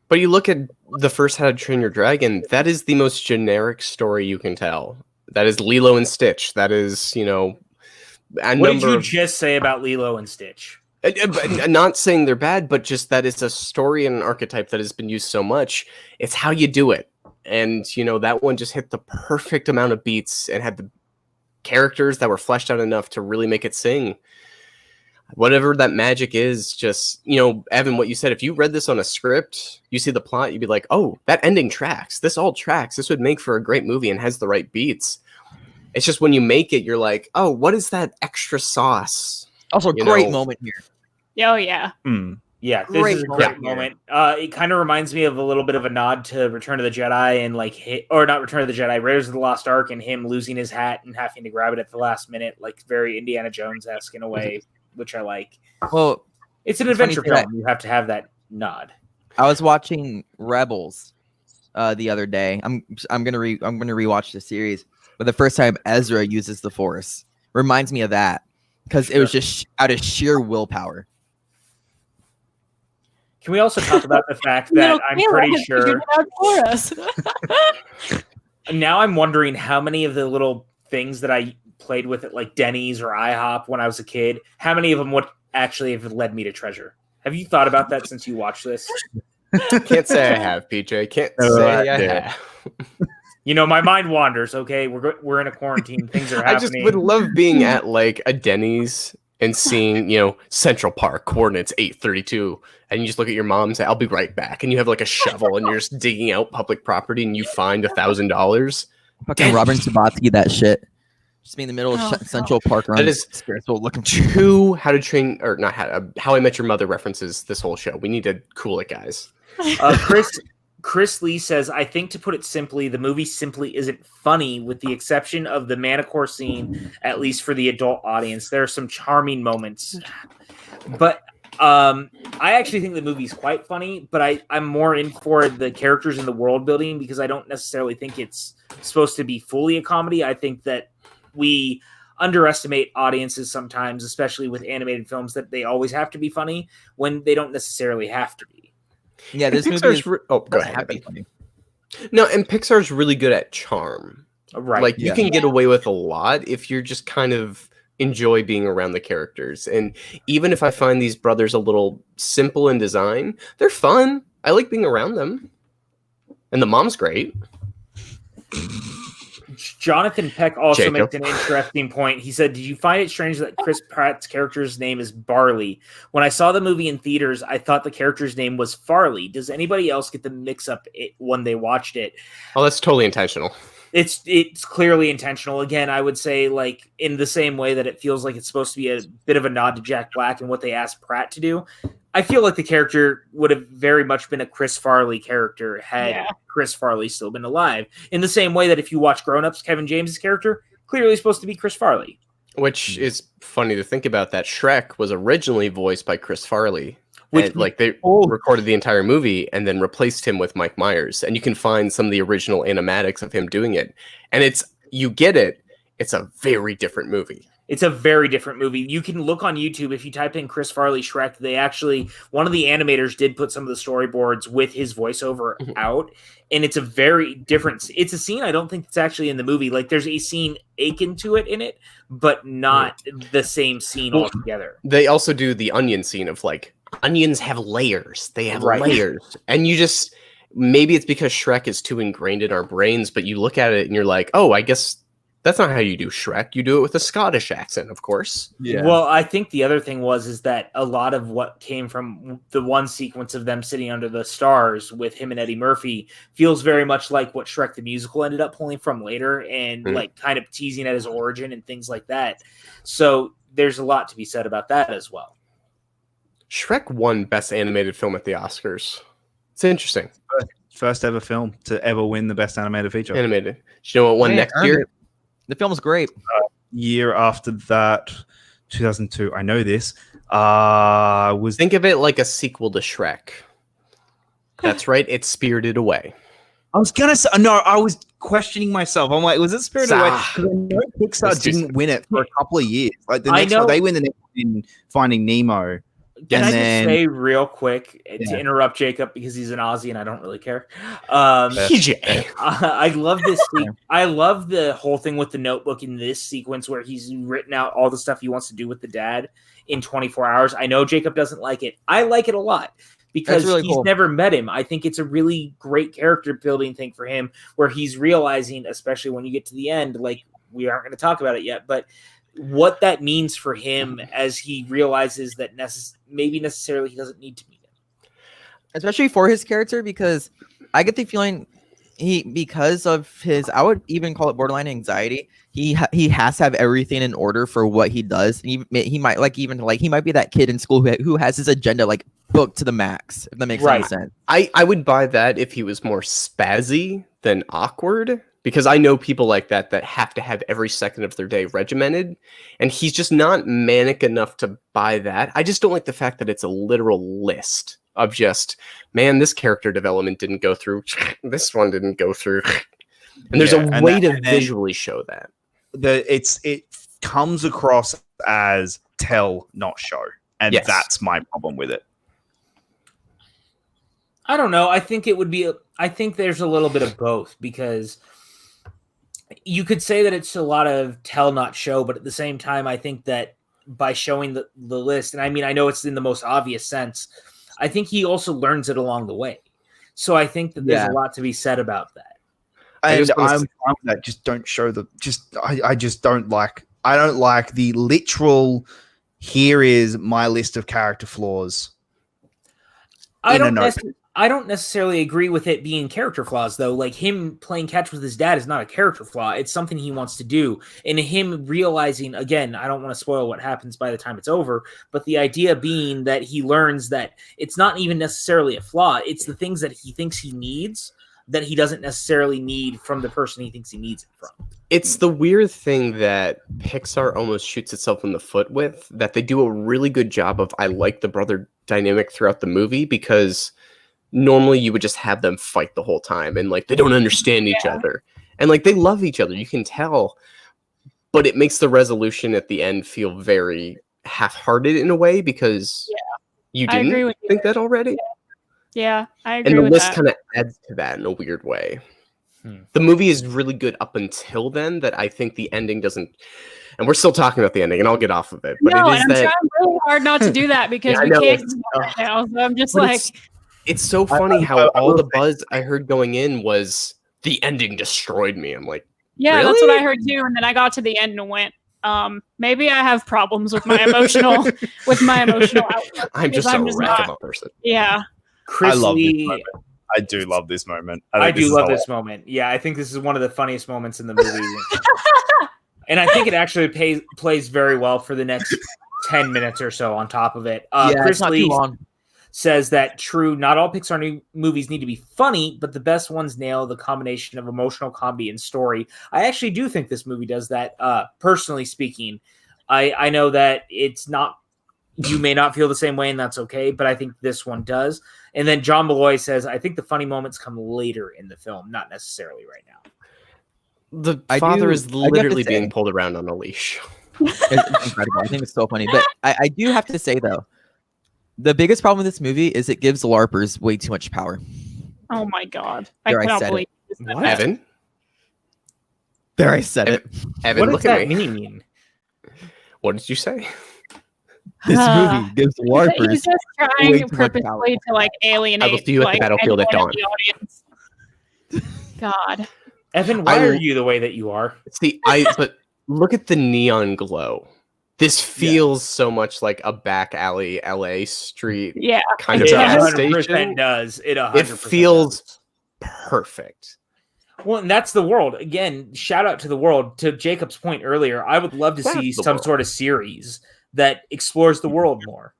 But you look at the first How to Train Your Dragon, that is the most generic story you can tell. That is Lilo and Stitch. That is, what did you just say about Lilo and Stitch? Not saying they're bad, but just that it's a story and an archetype that has been used so much. It's how you do it. And, that one just hit the perfect amount of beats and had the characters that were fleshed out enough to really make it sing. Whatever that magic is, just, Evan, what you said, if you read this on a script, you see the plot, you'd be like, oh, that ending tracks. This all tracks. This would make for a great movie and has the right beats. It's just when you make it, you're like, oh, what is that extra sauce? Also, great moment here. Oh, yeah. Yeah, this is a great moment. It kind of reminds me of a little bit of a nod to Return of the Jedi and not Return of the Jedi, Raiders of the Lost Ark and him losing his hat and having to grab it at the last minute, like very Indiana Jones-esque in a way, which I like. Well, it's an adventure film. You have to have that nod. I was watching Rebels the other day. I'm gonna rewatch the series, but the first time Ezra uses the Force reminds me of that because it was just out of sheer willpower. Can we also talk about the fact that I'm pretty sure now I'm wondering how many of the little things that I played with at like Denny's or IHOP when I was a kid, how many of them would actually have led me to treasure? Have you thought about that since you watched this? Can't say I have, PJ. Can't say I have. My mind wanders. Okay, we're in a quarantine. Things are happening. I just would love being at like a Denny's and seeing, Central Park coordinates 832, and you just look at your mom and say, "I'll be right back," and you have like a shovel and you're just digging out public property and you find $1,000. Fucking Robert Sabatsky, that shit. Just be in the middle of Central Park around. That is spiritual looking. Two How to Train or not How I Met Your Mother references this whole show. We need to cool it, guys. Chris Lee says, I think to put it simply, the movie simply isn't funny with the exception of the Manticore scene, at least for the adult audience. There are some charming moments. But I actually think the movie's quite funny, but I'm more in for the characters and the world building because I don't necessarily think it's supposed to be fully a comedy. I think that we underestimate audiences sometimes, especially with animated films, that they always have to be funny when they don't necessarily have to be. Yeah, this movie is go ahead. No, and Pixar's really good at charm. Right. Like you Yeah. can get away with a lot if you're just kind of enjoy being around the characters. And even if I find these brothers a little simple in design, they're fun. I like being around them. And the mom's great. Jonathan Peck also Jacob. makes an interesting point. He said, "Did you find it strange that Chris Pratt's character's name is Barley? When I saw the movie in theaters, I thought the character's name was Farley. Does anybody else get the mix up when they watched it?" Oh, that's totally intentional. It's clearly intentional. Again, I would say, like, in the same way that it feels like it's supposed to be a bit of a nod to Jack Black and what they asked Pratt to do. I feel like the character would have very much been a Chris Farley character had Chris Farley still been alive. In the same way that if you watch Grown Ups, Kevin James' character clearly supposed to be Chris Farley. Which is funny to think about that Shrek was originally voiced by Chris Farley. Which like they recorded the entire movie and then replaced him with Mike Myers. And you can find some of the original animatics of him doing it. And you get it. It's a very different movie. It's a very different movie. You can look on YouTube. If you type in Chris Farley Shrek, they actually, one of the animators did put some of the storyboards with his voiceover out. And it's a very different, it's a scene I don't think it's actually in the movie. Like there's a scene akin to it in it, but not the same scene altogether. They also do the onion scene of like, onions have layers. They have layers. And you just, maybe it's because Shrek is too ingrained in our brains, but you look at it and you're like, oh, I guess that's not how you do Shrek. You do it with a Scottish accent, of course. Yeah. Well, I think the other thing is that a lot of what came from the one sequence of them sitting under the stars with him and Eddie Murphy feels very much like what Shrek the Musical ended up pulling from later and like kind of teasing at his origin and things like that. So there's a lot to be said about that as well. Shrek won Best Animated Film at the Oscars. It's interesting. First ever film to ever win the Best Animated Feature. Animated. Do you know what won next year? The film's great. Year after that, 2002. I know this. Think of it like a sequel to Shrek. That's right. It's Spirited Away. I was gonna say no. I was questioning myself. I'm like, was it Spirited Away? 'Cause I know Pixar didn't win it for a couple of years. Like the next one, they win the next one in Finding Nemo. Can I just say real quick to interrupt Jacob because he's an Aussie and I don't really care. PJ. I love this. I love the whole thing with the notebook in this sequence where he's written out all the stuff he wants to do with the dad in 24 hours. I know Jacob doesn't like it. I like it a lot because he's never met him. I think it's a really great character building thing for him where he's realizing, especially when you get to the end, like we aren't going to talk about it yet, but what that means for him as he realizes that maybe necessarily he doesn't need to meet him. Especially for his character, because I get the feeling because of his, I would even call it borderline anxiety. He has to have everything in order for what he does. And he might he might be that kid in school who has his agenda like booked to the max, if that makes any sense. I would buy that if he was more spazzy than awkward. Because I know people like that have to have every second of their day regimented. And he's just not manic enough to buy that. I just don't like the fact that it's a literal list of just, man, this character development didn't go through. This one didn't go through. And there's a way to visually show that. It comes across as tell, not show. And that's my problem with it. I don't know. I think it would be, I think there's a little bit of both because you could say that it's a lot of tell, not show, but at the same time, I think that by showing the list, and I mean, I know it's in the most obvious sense, I think he also learns it along the way. So I think that there's a lot to be said about that. And I'm that just don't show I just don't like, I don't like the literal, here is my list of character flaws. I don't necessarily agree with it being character flaws, though. Like him playing catch with his dad is not a character flaw. It's something he wants to do. And him realizing, again, I don't want to spoil what happens by the time it's over, but the idea being that he learns that it's not even necessarily a flaw. It's the things that he thinks he needs that he doesn't necessarily need from the person he thinks he needs it from. It's the weird thing that Pixar almost shoots itself in the foot with, that they do a really good job of, I like the brother dynamic throughout the movie because normally you would just have them fight the whole time and like they don't understand each other and like they love each other, you can tell, but it makes the resolution at the end feel very half-hearted in a way because you didn't think that already. Yeah, I agree And the with list that. kind of adds to that in a weird way. Hmm. The movie is really good up until then, that I think the ending doesn't. And we're still talking about the ending, and I'll get off of it. But No, it is and I'm that trying really hard not to do that because Yeah, I we know, can't it's- do that right now. So I'm just but like, it's so funny how all the buzz I heard going in was the ending destroyed me. I'm like, yeah, that's what really? I heard too. And then I got to the end and went, maybe I have problems with my emotional outlook. I'm just because a I'm just wreck not- of a person. Yeah. Chris I love this Lee, moment. I do love this moment. I think this do is love hilarious. this moment. Yeah, I think this is one of the funniest moments in the movie. And I think it actually plays very well for the next 10 minutes or so on top of it. Yeah, Chris it's not Lee too long. says that true, not all Pixar movies need to be funny, but the best ones nail the combination of emotional comedy and story. I actually do think this movie does that, personally speaking. I know that it's not, you may not feel the same way, and that's okay, but I think this one does. And then John Malloy says, I think the funny moments come later in the film, not necessarily right now. The I father do- is I have to literally say- being pulled around on a leash. It's incredible. I think it's so funny. But I do have to say though, the biggest problem with this movie is it gives LARPers way too much power. Oh my God. There, I cannot said it. believe you said What? that. Evan, There, I said it. Evan, What does look that at me. mean? What did you say? This Ah. movie gives He's LARPers just way trying too much purposely to like alienate. I will see you at the like, battlefield at anyone in dawn. the audience. God. Evan, why I- are you the way that you are? See, but look at the neon glow. This feels so much like a back alley LA street Yeah. kind It of gas 100% station. does. It 100% It feels does. perfect. Well, and that's the world. Again, shout out to the world. To Jacob's point earlier, I would love to That's see the some world. sort of series that explores the world more.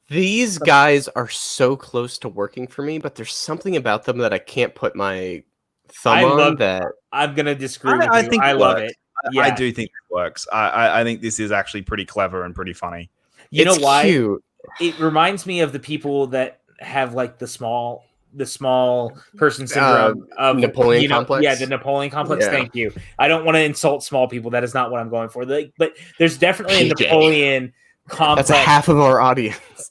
These guys are so close to working for me, but there's something about them that I can't put my thumb I on. love- That I'm going to disagree with I you. think I it love works. it. Yeah. I do think it works. I think this is actually pretty clever and pretty funny. You know it's why? cute. It reminds me of the people that have like the small person syndrome of Napoleon you know, complex? Yeah, the Napoleon complex. Yeah. Thank you. I don't want to insult small people. That is not what I'm going for. But there's definitely a PJ. Napoleon complex. That's half of our audience.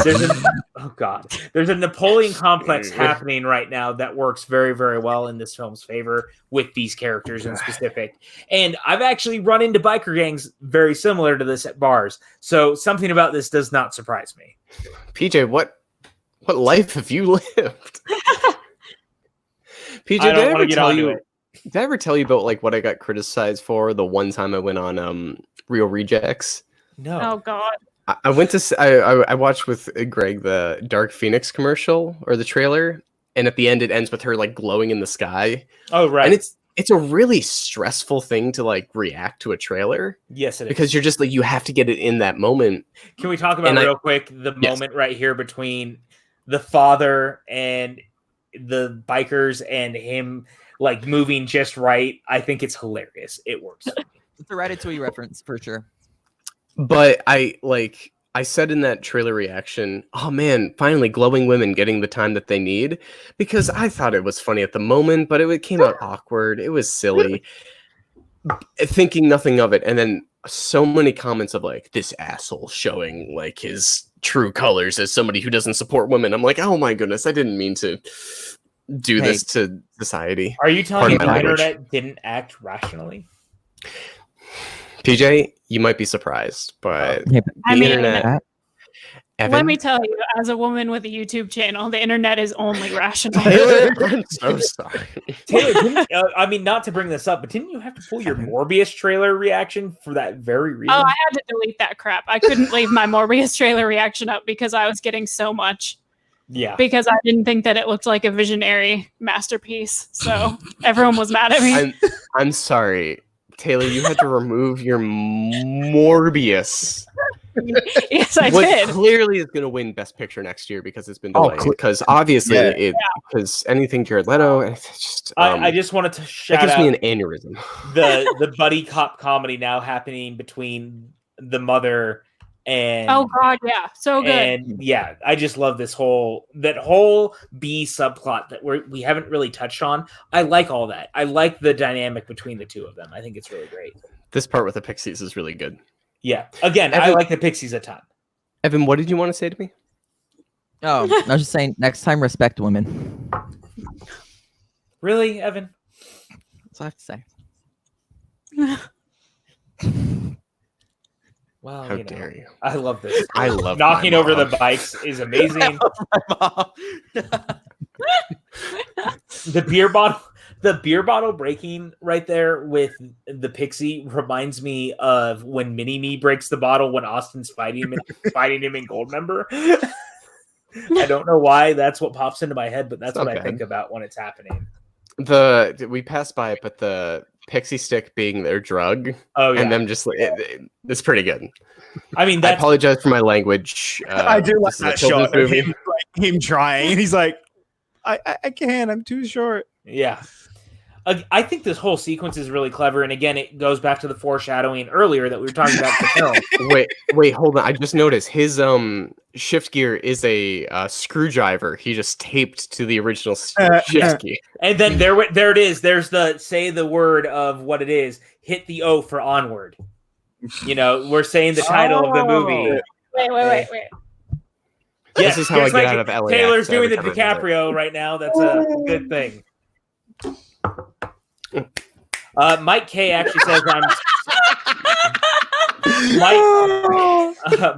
There's a Napoleon complex happening right now that works very, very well in this film's favor with these characters in specific. And I've actually run into biker gangs very similar to this at bars. So something about this does not surprise me. PJ, what life have you lived? PJ, I don't want to get onto you? it. Did I ever tell you about like what I got criticized for the one time I went on Real Rejects? No. Oh God. I went to I watched with Greg the Dark Phoenix commercial or the trailer, and at the end it ends with her like glowing in the sky, Oh, right. and it's a really stressful thing to like react to a trailer yes, it is. because you're just like you have to get it in that moment. Can we talk about and real quick the Yes. moment right here between the father and the bikers and him like moving just right? I think it's hilarious. It works. It's a Ratatouille reference for sure. But I said in that trailer reaction, oh man, finally glowing women getting the time that they need, because I thought it was funny at the moment, but it came out awkward. It was silly. Thinking nothing of it. And then so many comments of like this asshole showing like his true colors as somebody who doesn't support women. I'm like, oh my goodness, I didn't mean to do Hey. this to society. Are you telling me Pardon the my language. internet didn't act rationally? PJ, you might be surprised, but Hey, I the mean, internet. Evan, let me tell you, as a woman with a YouTube channel, the internet is only rational. Taylor, I'm so sorry. Taylor, I mean, not to bring this up, but didn't you have to pull your Morbius trailer reaction for that very reason? Oh, I had to delete that crap. I couldn't leave my Morbius trailer reaction up because I was getting so much. Yeah. Because I didn't think that it looked like a visionary masterpiece. So everyone was mad at me. I'm sorry, Taylor. You had to remove your Morbius, Yes, I which did. clearly is going to win Best Picture next year because it's been Oh, delayed. Because obviously, Yeah. because anything Jared Leto, it's just I just wanted to that shout gives out me an aneurysm. the buddy cop comedy now happening between the mother and Oh God, yeah, so good. and yeah, I just love that whole B subplot that we haven't really touched on. I like all that. I like the dynamic between the two of them. I think it's really great. This part with the Pixies is really good. Yeah. Again, I Evan- like the Pixies a ton. Evan, what did you want to say to me? Oh, I was just saying. Next time, respect women. Really, Evan? That's all I have to say. Well, How dare you? I love this. I love knocking my over the mom. bikes is amazing. The beer bottle breaking right there with the pixie reminds me of when Mini Me breaks the bottle when Austin's fighting him in Goldmember. I don't know why that's what pops into my head, but that's what I think about when it's happening. We passed by it, but the pixie stick being their drug, and them just like it's pretty good. I mean, I apologize for my language. I do like that shot of movie. him trying, and he's like, I can't. I'm too short. Yeah. I think this whole sequence is really clever, and again, it goes back to the foreshadowing earlier that we were talking about the film. Wait, hold on. I just noticed his shift gear is a screwdriver. He just taped to the original shift gear. And then there it is. There's the say the word of what it is. Hit the O for Onward. We're saying the title of the movie. Wait. This is how I get out of LA. Taylor's doing the DiCaprio right now. That's a good thing. Mike K actually says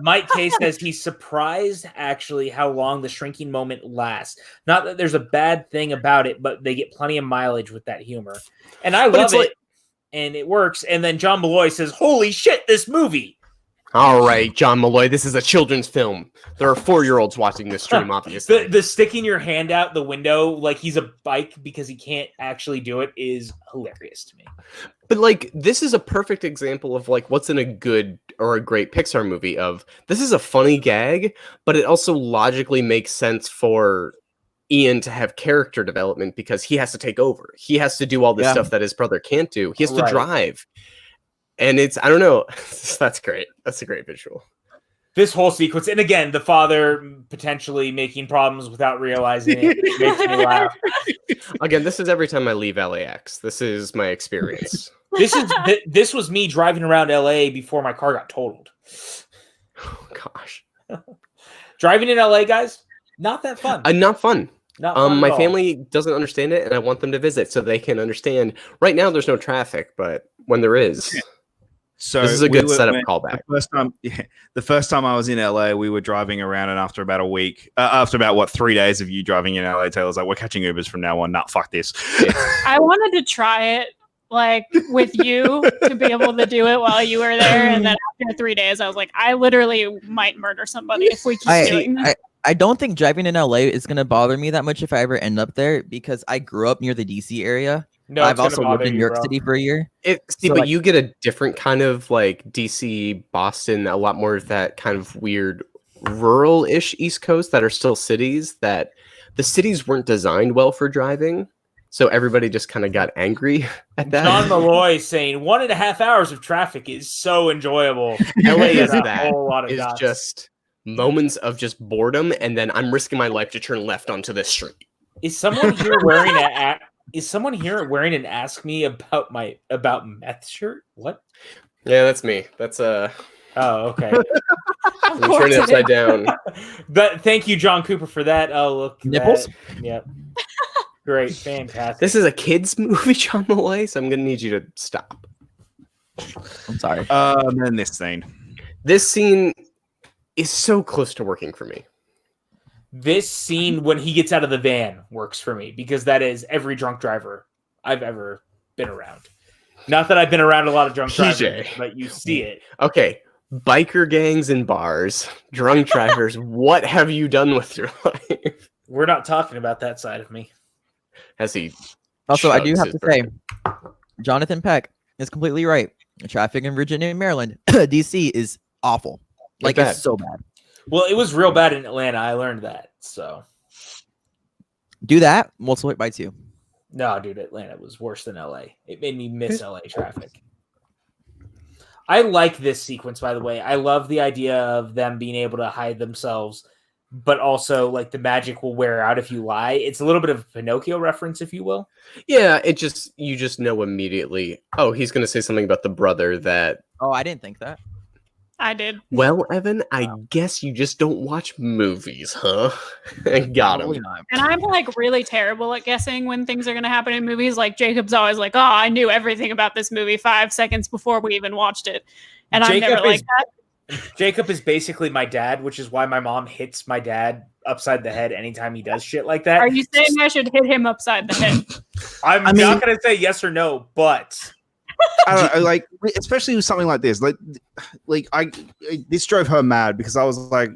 Mike K says he's surprised actually how long the shrinking moment lasts. Not that there's a bad thing about it, but they get plenty of mileage with that humor. And I love it. And it works. And then John Malloy says, "Holy shit, this movie." All right, John Malloy, this is a children's film. There are 4-year-olds watching this stream, obviously. The sticking your hand out the window like he's a bike because he can't actually do it is hilarious to me. But this is a perfect example of what's in a good or a great Pixar movie of this is a funny gag, but it also logically makes sense for Ian to have character development because he has to take over. He has to do all this stuff that his brother can't do. He has to drive. And I don't know. That's great. That's a great visual. This whole sequence, and again, the father potentially making problems without realizing it makes me laugh. Again, this is every time I leave LAX. This is my experience. This was me driving around LA before my car got totaled. Oh, gosh. Driving in LA, guys, not that fun. Not fun. Not fun my at all. family doesn't understand it, and I want them to visit so they can understand. Right now, there's no traffic, but when there is... So this is a good setup callback. The first time I was in LA, we were driving around, and after about a week, after about 3 days of you driving in LA, Taylor's like, "We're catching Ubers from now on." Nah, fuck this. Yeah. I wanted to try it with you to be able to do it while you were there, and then after 3 days, I was like, I literally might murder somebody if we keep doing this. I don't think driving in LA is gonna bother me that much if I ever end up there because I grew up near the DC area. No, I've also lived in New York City for a year. But you get a different kind of DC, Boston, a lot more of that kind of weird rural-ish East Coast that are still cities that the cities weren't designed well for driving. So everybody just kind of got angry at that. John Malloy saying 1.5 hours of traffic is so enjoyable. LA is a that. whole lot of It's dots. just moments of just boredom, and then I'm risking my life to turn left onto this street. Is someone here wearing an Ask Me about meth shirt? What? Yeah, that's me. That's Oh, okay. I'm turning it upside down. But thank you, John Cooper, for that. Oh, look. Nipples? Yep. Great. Fantastic. This is a kids movie, John Malloy, so I'm gonna need you to stop. I'm sorry. And then this scene. This scene is so close to working for me. This scene when he gets out of the van works for me because that is every drunk driver I've ever been around. Not that I've been around a lot of drunk drivers, but you see it. Okay, biker gangs in bars, drunk drivers. What have you done with your life? We're not talking about that side of me. As he Also, I do chugs have his to say, burger. Jonathan Peck is completely right. Traffic in Virginia and Maryland, DC is awful. It's so bad. Well, it was real bad in Atlanta. I learned that. So Do that. We'll split by 2. no, dude, Atlanta was worse than LA. It made me miss LA traffic. I like this sequence, by the way. I love the idea of them being able to hide themselves, but also the magic will wear out if you lie. It's a little bit of a Pinocchio reference, if you will. Yeah, you just know immediately. Oh, he's gonna say something about the brother that. Oh, I didn't think that. I did. Well, Evan, I guess you just don't watch movies, huh? Got him. And I'm like really terrible at guessing when things are going to happen in movies. Like Jacob's always like, "Oh, I knew everything about this movie 5 seconds before we even watched it," and I'm never like that. Jacob is basically my dad, which is why my mom hits my dad upside the head anytime he does shit like that. Are you saying I should hit him upside the head? I'm not going to say yes or no, but I don't know, like especially with something like this, this drove her mad because I was like,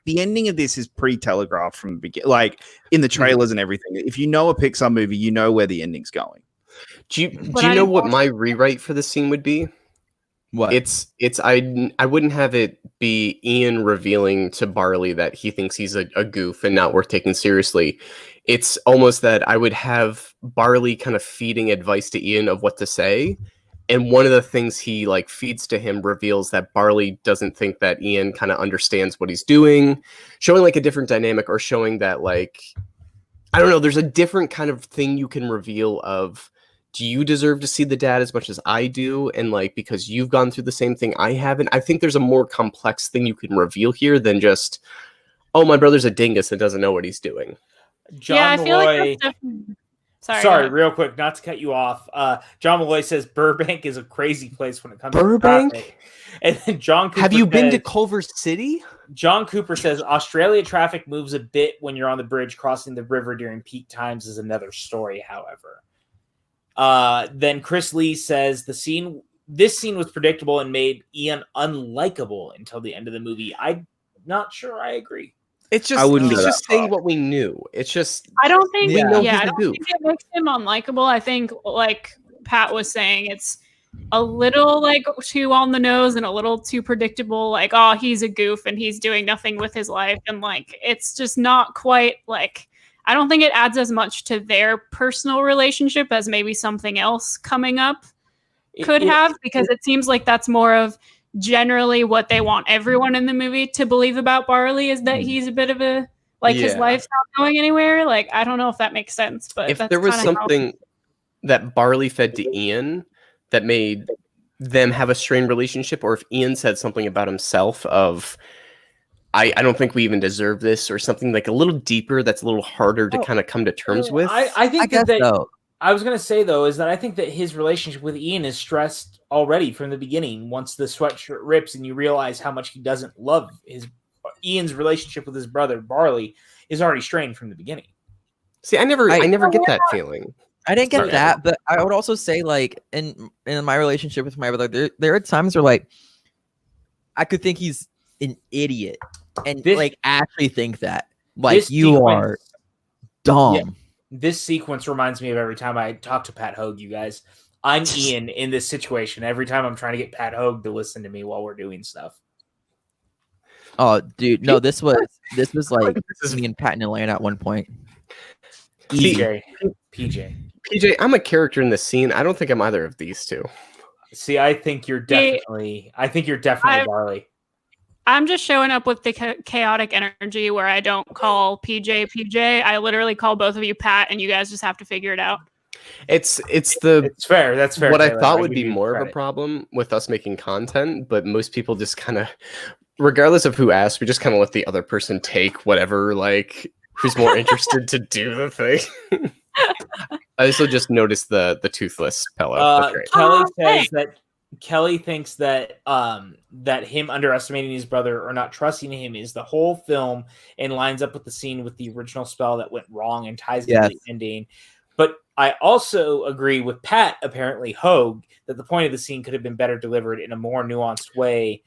the ending of this is pretty telegraphed from the beginning, like in the trailers and everything. If you know a Pixar movie, you know where the ending's going. Do you know what my rewrite for this scene would be? What? I wouldn't have it be Ian revealing to Barley that he thinks he's a goof and not worth taking seriously. It's almost that I would have Barley kind of feeding advice to Ian of what to say. And one of the things he like feeds to him reveals that Barley doesn't think that Ian kind of understands what he's doing, showing like a different dynamic, or showing that like, I don't know, there's a different kind of thing you can reveal of, do you deserve to see the dad as much as I do? And like, because you've gone through the same thing I haven't. I think there's a more complex thing you can reveal here than just, oh, my brother's a dingus and doesn't know what he's doing. John I feel Malloy, like that's definitely... Sorry, real quick, not to cut you off. John Malloy says Burbank is a crazy place when it comes Burbank? to traffic. And then John Cooper Have you been to says- Culver City? John Cooper says Australia traffic moves a bit when you're on the bridge. Crossing the river during peak times is another story, however. Then Chris Lee says this scene was predictable and made Ian unlikable until the end of the movie. I'm not sure I agree. It's just, I wouldn't he's go just that saying far. what we knew. It's just, I don't think, we know I he's a don't goof. think it makes him unlikable. I think, like Pat was saying, it's a little like too on the nose and a little too predictable. Like, oh, he's a goof and he's doing nothing with his life, and like it's just not quite like. I don't think it adds as much to their personal relationship as maybe something else coming up could have, because it seems like that's more of generally what they want everyone in the movie to believe about Barley, is that he's a bit of a, like, his life's not going anywhere. Like, I don't know if that makes sense, but if that's there was kinda something that Barley fed to Ian that made them have a strained relationship, or if Ian said something about himself of, I don't think we even deserve this, or something like a little deeper that's a little harder to kind of come to terms with. I think guess so. I was going to say, though, is that I think that his relationship with Ian is stressed already from the beginning. Once the sweatshirt rips and you realize how much he doesn't love Ian's relationship with his brother Barley is already strained from the beginning. See, I never get that feeling. I didn't get Sorry, that, but I would also say, like, in my relationship with my brother, there are times where, like, I could think he's an idiot and actually think that, like, you are dumb. Yeah, this sequence reminds me of every time I talk to Pat Hogue, you guys. I'm Ian in this situation every time I'm trying to get Pat Hogue to listen to me while we're doing stuff. Oh, dude, no, this was like me and Pat in Atlanta at one point. PJ, I'm a character in this scene. I don't think I'm either of these two. See, I think you're definitely Barley. I'm just showing up with the chaotic energy where I don't call PJ. I literally call both of you Pat, and you guys just have to figure it out. It's fair. That's fair. What Taylor. I thought would be more of a problem with us making content, but most people just kind of, regardless of who asks, we just kind of let the other person take whatever, like, who's more interested to do the thing. I also just noticed the toothless pillow. Kelly says that Kelly thinks that that him underestimating his brother or not trusting him is the whole film, and lines up with the scene with the original spell that went wrong and ties into the ending. But I also agree with Pat, apparently Hogue, that the point of the scene could have been better delivered in a more nuanced way.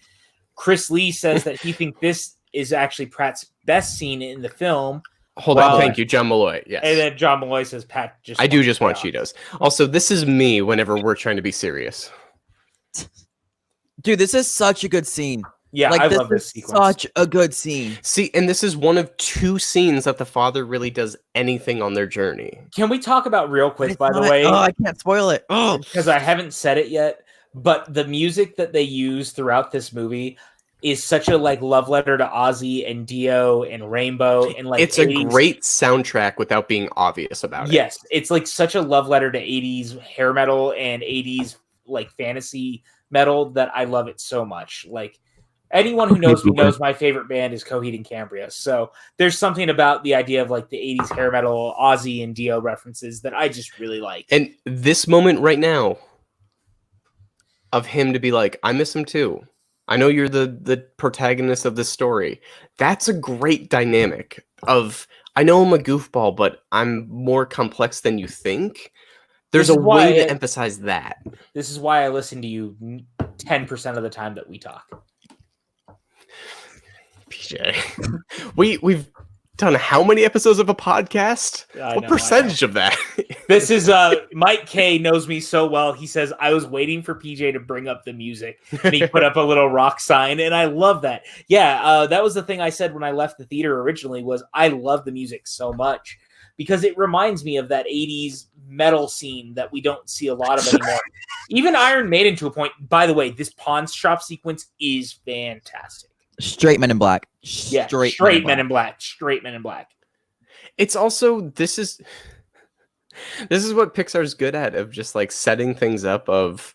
Chris Lee says that he thinks this is actually Pratt's best scene in the film. Hold on, thank you, John Malloy. Yes. And then John Malloy says Pat I do just want Cheetos. Also, this is me whenever we're trying to be serious. Dude, this is such a good scene. Yeah, like, I love this sequence. Such a good scene. See, and this is one of two scenes that the father really does anything on their journey. Can we talk about real quick, by the way? Oh, I can't spoil it. Oh, because I haven't said it yet. But the music that they use throughout this movie is such a like love letter to Ozzy and Dio and Rainbow, and like it's 80s. A great soundtrack without being obvious about it. Yes, it's like such a love letter to 80s hair metal and 80s like fantasy metal that I love it so much. Like Anyone who knows me knows my favorite band is Coheed and Cambria. So there's something about the idea of like the 80s hair metal, Ozzy and Dio references that I just really like. And this moment right now of him to be like, I miss him too. I know you're the protagonist of this story. That's a great dynamic of, I know I'm a goofball, but I'm more complex than you think. There's a way to emphasize that. This is why I listen to you 10% of the time that we talk. PJ, we've done how many episodes of a podcast? What percentage of that? This is Mike K knows me so well. He says I was waiting for PJ to bring up the music, and he put up a little rock sign, and I love that. Yeah, that was the thing I said when I left the theater originally. Was I love the music so much because it reminds me of that 80s metal scene that we don't see a lot of anymore. Even Iron Maiden to a point. By the way, this pawn shop sequence is fantastic. Straight Men in Black. Yeah, straight Men in Black. Straight Men in Black. It's also this is what Pixar's good at, of just like setting things up of,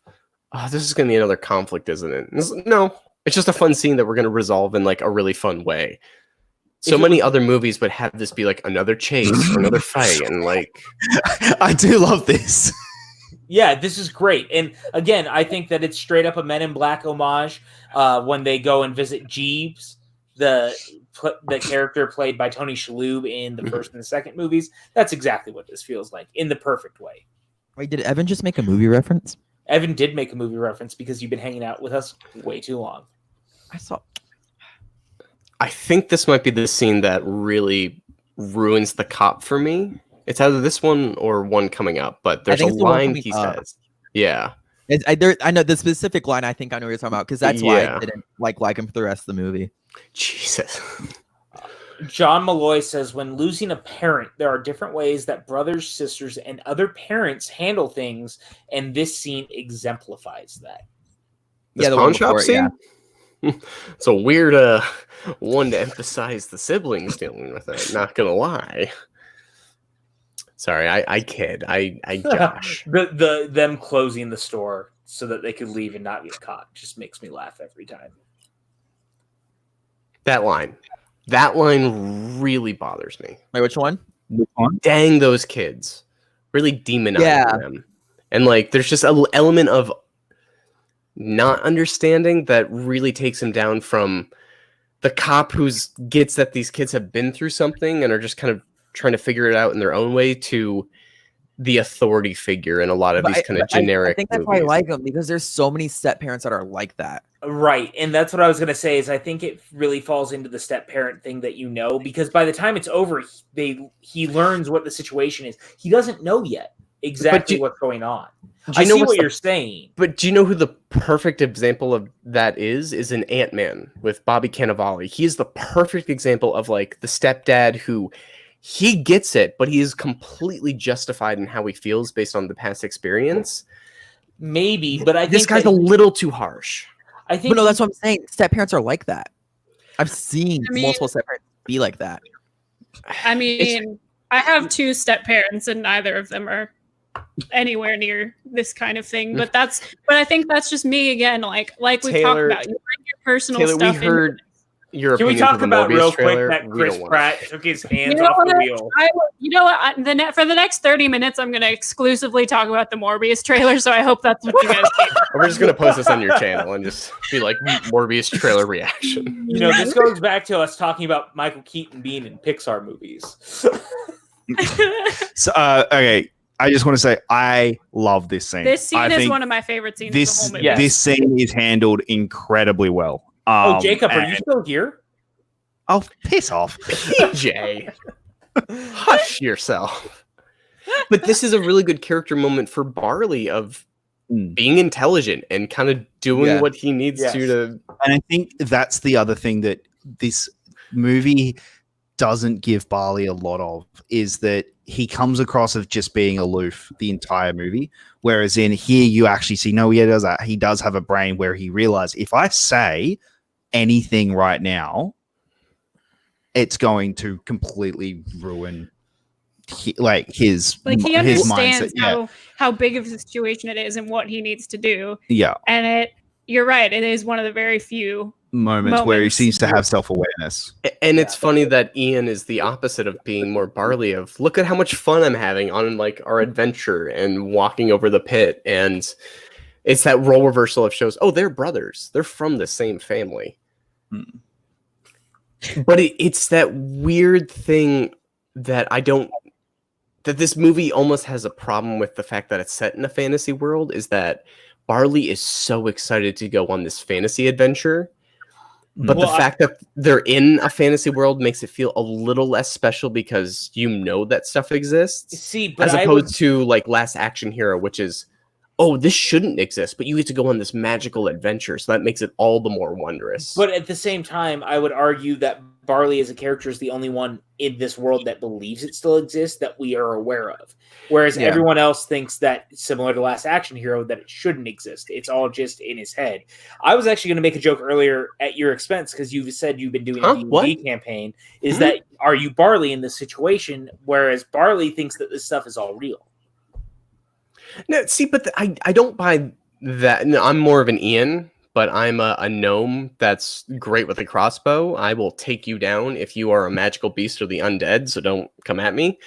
oh, this is gonna be another conflict, isn't it? No, it's just a fun scene that we're gonna resolve in like a really fun way. So many other movies would have this be like another chase or another fight, and like I do love this. Yeah, this is great. And again, I think that it's straight up a Men in Black homage when they go and visit Jeeves, the character played by Tony Shalhoub in the first and the second movies. That's exactly what this feels like in the perfect way. Wait, did Evan just make a movie reference? Evan did make a movie reference because you've been hanging out with us way too long. I think this might be the scene that really ruins the cop for me. It's either this one or one coming up, but there's a line he says. Yeah. I know the specific line. I think I know what you're talking about, because that's why I didn't like him for the rest of the movie. Jesus. John Malloy says, when losing a parent, there are different ways that brothers, sisters, and other parents handle things, and this scene exemplifies that. The pawn shop scene? Yeah. It's a weird one to emphasize the siblings dealing with it, not gonna lie. Sorry, I kid. I Josh. them closing the store so that they could leave and not get caught just makes me laugh every time. That line really bothers me. Wait, which one? Dang those kids. Really demonizing them. And like there's just an element of not understanding that really takes him down from the cop who gets that these kids have been through something and are just kind of trying to figure it out in their own way, to the authority figure in a lot of these kind of generic I think that's why I like them, because there's so many step parents that are like that. Right. And that's what I was going to say, is I think it really falls into the step parent thing that, because by the time it's over, he learns what the situation is. He doesn't know yet exactly what's going on. I see what you're saying. But do you know who the perfect example of that is in Ant-Man with Bobby Cannavale? He is the perfect example of like the stepdad who he gets it, but he is completely justified in how he feels based on the past experience. Maybe, but I think this guy's a little too harsh. I think, but no, that's what I'm saying. Step parents are like that. I've seen multiple step parents be like that. I mean, I have 2 step parents, and neither of them are anywhere near this kind of thing. But I think that's just me again. Like we've talked about, you bring your personal stuff. We heard your Can we talk about real quick that Chris Pratt took his hands off the wheel? For the next 30 minutes, I'm going to exclusively talk about the Morbius trailer, so I hope that's what you guys think. We're just going to post this on your channel and just be like Morbius trailer reaction. This goes back to us talking about Michael Keaton being in Pixar movies. So, okay. I just want to say I love this scene. This scene is one of my favorite scenes of the whole movie. Yes. This scene is handled incredibly well. Jacob, are you still here? Oh, piss off. PJ. Hush yourself. But this is a really good character moment for Barley of being intelligent and kind of doing what he needs to. And I think that's the other thing that this movie doesn't give Barley a lot of, is that he comes across as just being aloof the entire movie. Whereas in here, you actually see, he does have a brain where he realized, if I say anything right now, it's going to completely ruin his understands mindset. how big of a situation it is and what he needs to do. Yeah. And you're right, it is one of the very few moments where he seems to have self-awareness. And it's funny that Ian is the opposite of being more Barley. Of look at how much fun I'm having on like our adventure and walking over the pit, and it's that role reversal of shows. Oh, they're brothers. They're from the same family. But it's that weird thing that that this movie almost has a problem with the fact that it's set in a fantasy world, is that Barley is so excited to go on this fantasy adventure. But the fact that they're in a fantasy world makes it feel a little less special because you know that stuff exists. See, but as opposed to like Last Action Hero, which is, oh, this shouldn't exist, but you get to go on this magical adventure, so that makes it all the more wondrous. But at the same time, I would argue that Barley as a character is the only one in this world that believes it still exists that we are aware of. Whereas everyone else thinks that, similar to Last Action Hero, that it shouldn't exist. It's all just in his head. I was actually going to make a joke earlier at your expense because you said you've been doing a D&D campaign. Is that, are you Barley in this situation, whereas Barley thinks that this stuff is all real? No, see, but I don't buy that. No, I'm more of an Ian, but I'm a gnome that's great with a crossbow. I will take you down if you are a magical beast or the undead, so don't come at me.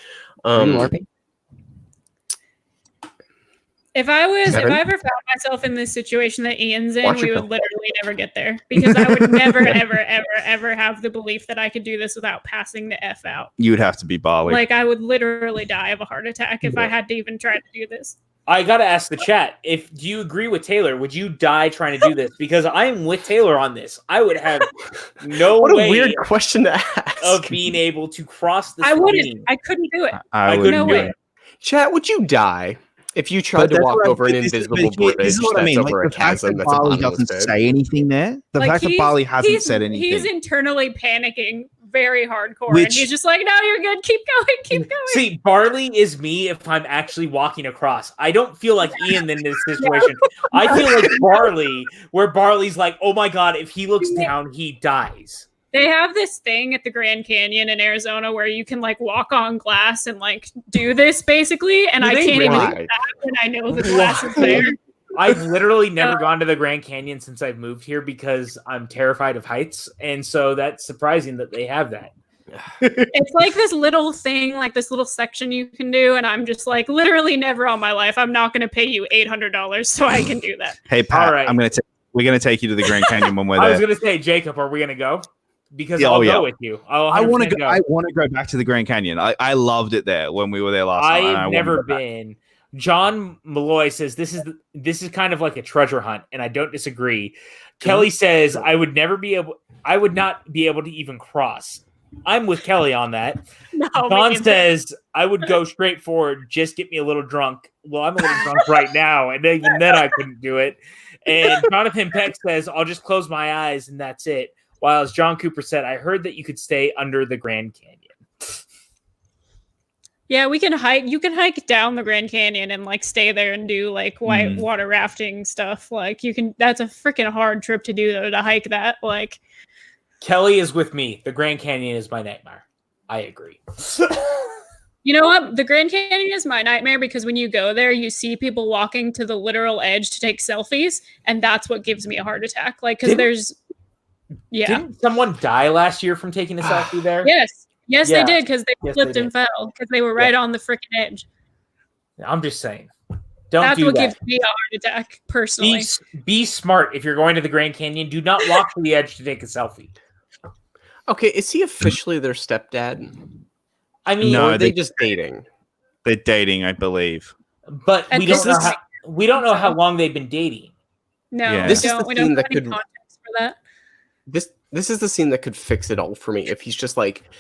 If I ever found myself in this situation that Ian's in, we would literally never get there because I would never, ever, ever, ever have the belief that I could do this without passing the F out. You would have to be Barley. Like, I would literally die of a heart attack if I had to even try to do this. I got to ask the chat, do you agree with Taylor? Would you die trying to do this? Because I'm with Taylor on this. I would have no what a way weird question to ask. of being able to cross the I wouldn't. I couldn't do it. I couldn't do it. Chat, would you die if you tried to walk over an invisible bridge that's over a chasm that's a Barley doesn't say anything there. The fact that Barley hasn't said anything. He's internally panicking very hardcore, and he's just like, "No, you're good. Keep going. Keep going." See, Barley is me if I'm actually walking across. I don't feel like Ian in this situation. I feel like Barley, where Barley's like, "Oh my god, if he looks down, he dies." They have this thing at the Grand Canyon in Arizona where you can like walk on glass and like do this basically, and I can't even do that when I know the glass is there. I've literally never gone to the Grand Canyon since I've moved here because I'm terrified of heights, and so that's surprising that they have that. It's like this little thing, like this little section you can do, and I'm just like, literally never on my life. I'm not going to pay you $800 so I can do that. Hey Pat, all right. We're going to take you to the Grand Canyon when we're there. I was going to say, Jacob, are we going to go? Because I'll go with you. I want to go. I want to go back to the Grand Canyon. I loved it there when we were there last time. I've never been. John Malloy says this is kind of like a treasure hunt, and I don't disagree. Kelly says I would not be able to even cross. I'm with Kelly on that. No, John says I would go straight forward, just get me a little drunk. Well, I'm a little drunk right now, and even then I couldn't do it. And Jonathan Peck says I'll just close my eyes and that's it. While as John Cooper said, I heard that you could stay under the Grand Canyon. Yeah, we can hike. You can hike down the Grand Canyon and like stay there and do like white water rafting stuff. Like you can. That's a freaking hard trip to do though, to hike that. Like Kelly is with me. The Grand Canyon is my nightmare. I agree. You know what? The Grand Canyon is my nightmare because when you go there, you see people walking to the literal edge to take selfies, and that's what gives me a heart attack. Like because Didn't someone die last year from taking a selfie there? Yes, they did because they slipped and fell because they were right on the freaking edge. I'm just saying. That's what gives me a heart attack, personally. Be smart. If you're going to the Grand Canyon, do not walk to the edge to take a selfie. Okay, is he officially their stepdad? I mean, or are they just dating? They're dating, I believe. But we don't know how long they've been dating. No, this is the we scene don't that have any could context for that. This is the scene that could fix it all for me. If he's just like,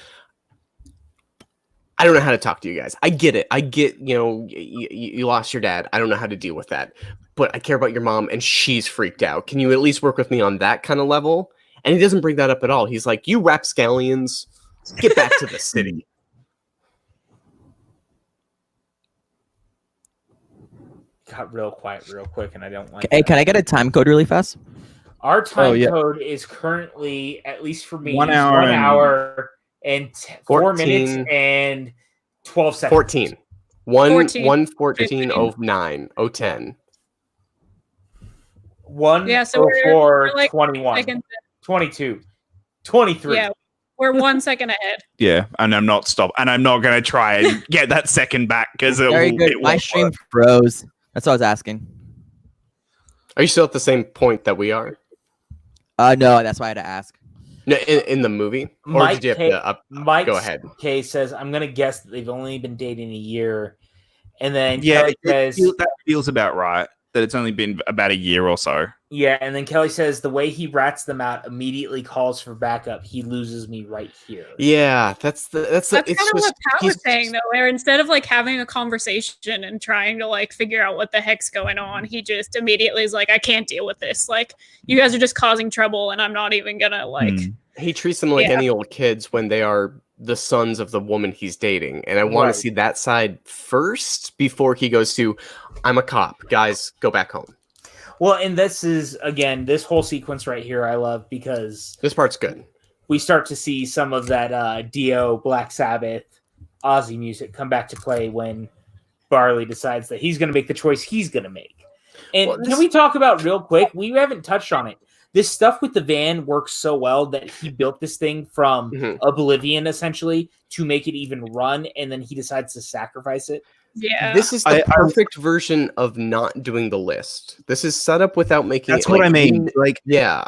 I don't know how to talk to you guys. I get it. I get, you lost your dad. I don't know how to deal with that. But I care about your mom, and she's freaked out. Can you at least work with me on that kind of level? And he doesn't bring that up at all. He's like, you rapscallions, get back to the city. Got real quiet real quick, and I don't like Hey, can I get a time code really fast? Our time code is currently, at least for me, 1 hour, 1 hour and 4 minutes and 12 seconds. 14. 1:14:09 0:10. 1 so we're 04 like 21. 22, 23. Yeah, we're 1 second ahead. Yeah, and I'm not going to try and get that second back because Very good. My stream froze. That's what I was asking. Are you still at the same point that we are? No, that's why I had to ask. No, in the movie? Or Mike did you have to Mike go ahead? K says, I'm going to guess that they've only been dating a year. And then Yeah, Kelly says, that feels about right. That it's only been about a year or so. yeah, and then Kelly says the way he rats them out immediately calls for backup. He loses me right here. Yeah, that's kind of what Pat was saying, though, where instead of like having a conversation and trying to like figure out what the heck's going on, he just immediately is like, I can't deal with this. Like, you guys are just causing trouble, and I'm not even gonna like. He treats them like any old kids when they are the sons of the woman he's dating. And I want to see that side first before he goes to, I'm a cop. Guys, go back home. Well, and this is, again, this whole sequence right here I love because this part's good. We start to see some of that Dio, Black Sabbath, Ozzy music come back to play when Barley decides that he's going to make the choice he's going to make. And can we talk about real quick? We haven't touched on it. This stuff with the van works so well that he built this thing from oblivion, essentially, to make it even run, and then he decides to sacrifice it. Yeah, this is the perfect version of not doing the list. This is set up without making. That's what I mean. Like, yeah,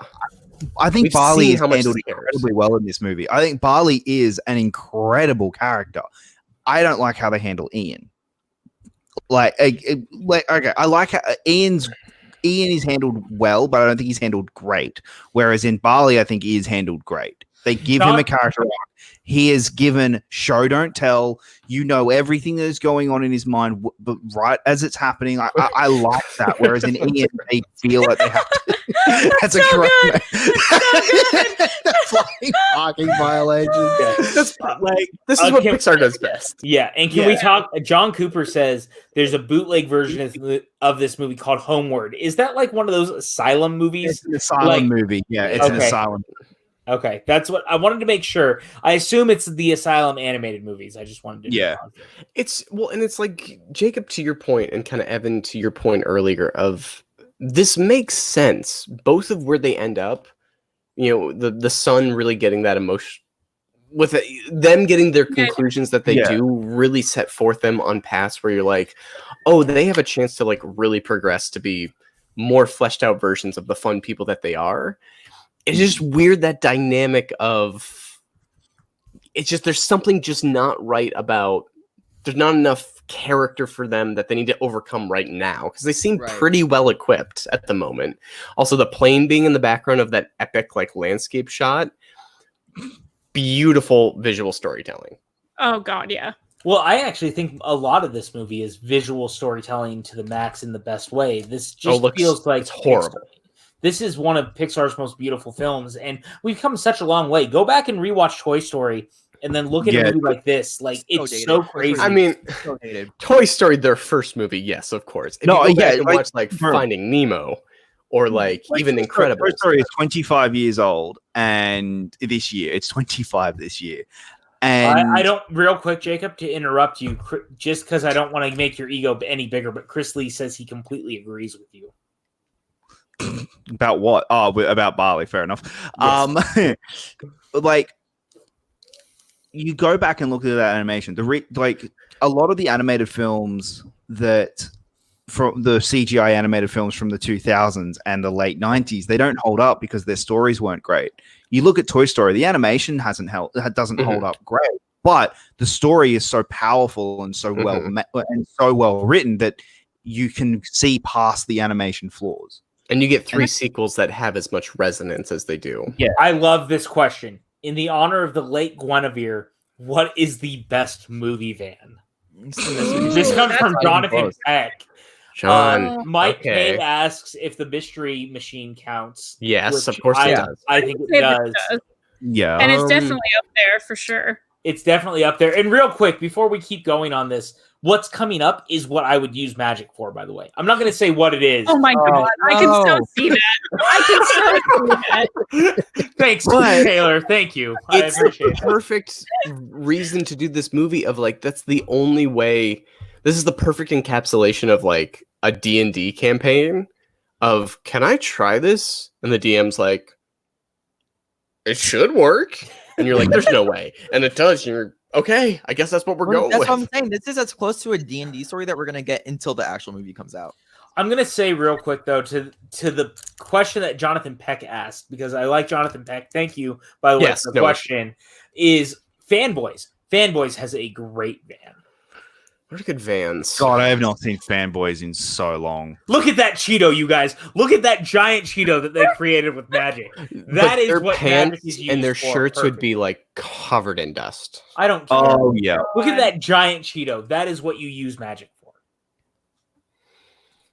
I think Barley is handled incredibly well in this movie. I think Barley is an incredible character. I don't like how they handle Ian. Okay, I like how Ian is handled well, but I don't think he's handled great. Whereas in Barley, I think he is handled great. They give him a character arc. He is given show, don't tell. You know everything that is going on in his mind, but right as it's happening, I like that. Whereas in Ian, they feel like they have to. That's so a great flying parking violation. Yeah. This is what Pixar does best. Yeah, and can we talk? John Cooper says there's a bootleg version of this movie called Homeward. Is that like one of those asylum movies? It's an asylum movie. Yeah, it's an asylum movie. Okay, that's what I wanted to make sure. I assume it's the Asylum animated movies. I just wanted to. Yeah, it's and it's like Jacob, to your point, and kind of Evan, to your point earlier. Of this makes sense. Both of where they end up, the son really getting that emotion with them getting their conclusions that they do really set forth them on paths where you're like, oh, they have a chance to like really progress to be more fleshed out versions of the fun people that they are. It's just weird, that dynamic of it's just there's something just not right about there's not enough character for them that they need to overcome right now because they seem pretty well equipped at the moment. Also, the plane being in the background of that epic like landscape shot, beautiful visual storytelling. Oh God, yeah. Well, I actually think a lot of this movie is visual storytelling to the max in the best way. This just feels like it's horrible. This is one of Pixar's most beautiful films, and we've come such a long way. Go back and rewatch Toy Story, and then look at a movie like this. Like it's so crazy. I mean, Toy Story, their first movie, yes, of course. If you go back and watch like Finding Nemo, or like even Incredibles. Toy Story is 25 years old, and this year it's 25 this year. And I don't, real quick, Jacob, to interrupt you, just because I don't want to make your ego any bigger, but Chris Lee says he completely agrees with you. About what? Oh, about Barley. Fair enough. Yes. Like, you go back and look at that animation. Like a lot of the animated films that from the CGI animated films from the 2000s and the late 90s, they don't hold up because their stories weren't great. You look at Toy Story, the animation doesn't hold up great, but the story is so powerful and so well written that you can see past the animation flaws. And you get 3 sequels that have as much resonance as they do. Yeah, I love this question. In the honor of the late Guinevere, what is the best movie van? This comes from Jonathan Peck. John, Mike K asks if the Mystery Machine counts. Yes, of course it does. I think it does. Yeah, and it's definitely up there for sure. It's definitely up there. And real quick, before we keep going on this, what's coming up is what I would use magic for, by the way. I'm not going to say what it is. Oh my God. I can still see that. I can still see that. Thanks, Taylor. Thank you. It's the perfect reason to do this movie of like, that's the only way. This is the perfect encapsulation of like a D&D campaign of, can I try this? And the DM's like, it should work. And you're like, there's no way. And it does. And you're okay. I guess that's what we're going That's with. what I'm saying. This is as close to a D&D story that we're gonna get until the actual movie comes out. I'm gonna say real quick though to the question that Jonathan Peck asked, because I like Jonathan Peck. Thank you, by the way, for the question. Is Fanboys. Fanboys has a great van. What are good vans? God, I have not seen Fanboys in so long. Look at that Cheeto, you guys. Look at that giant Cheeto that they created with magic. That is their what pants magic is used and their for. shirts would Perfect. be like covered in dust. I don't care. Oh yeah. Look at that giant Cheeto. That is what you use magic for.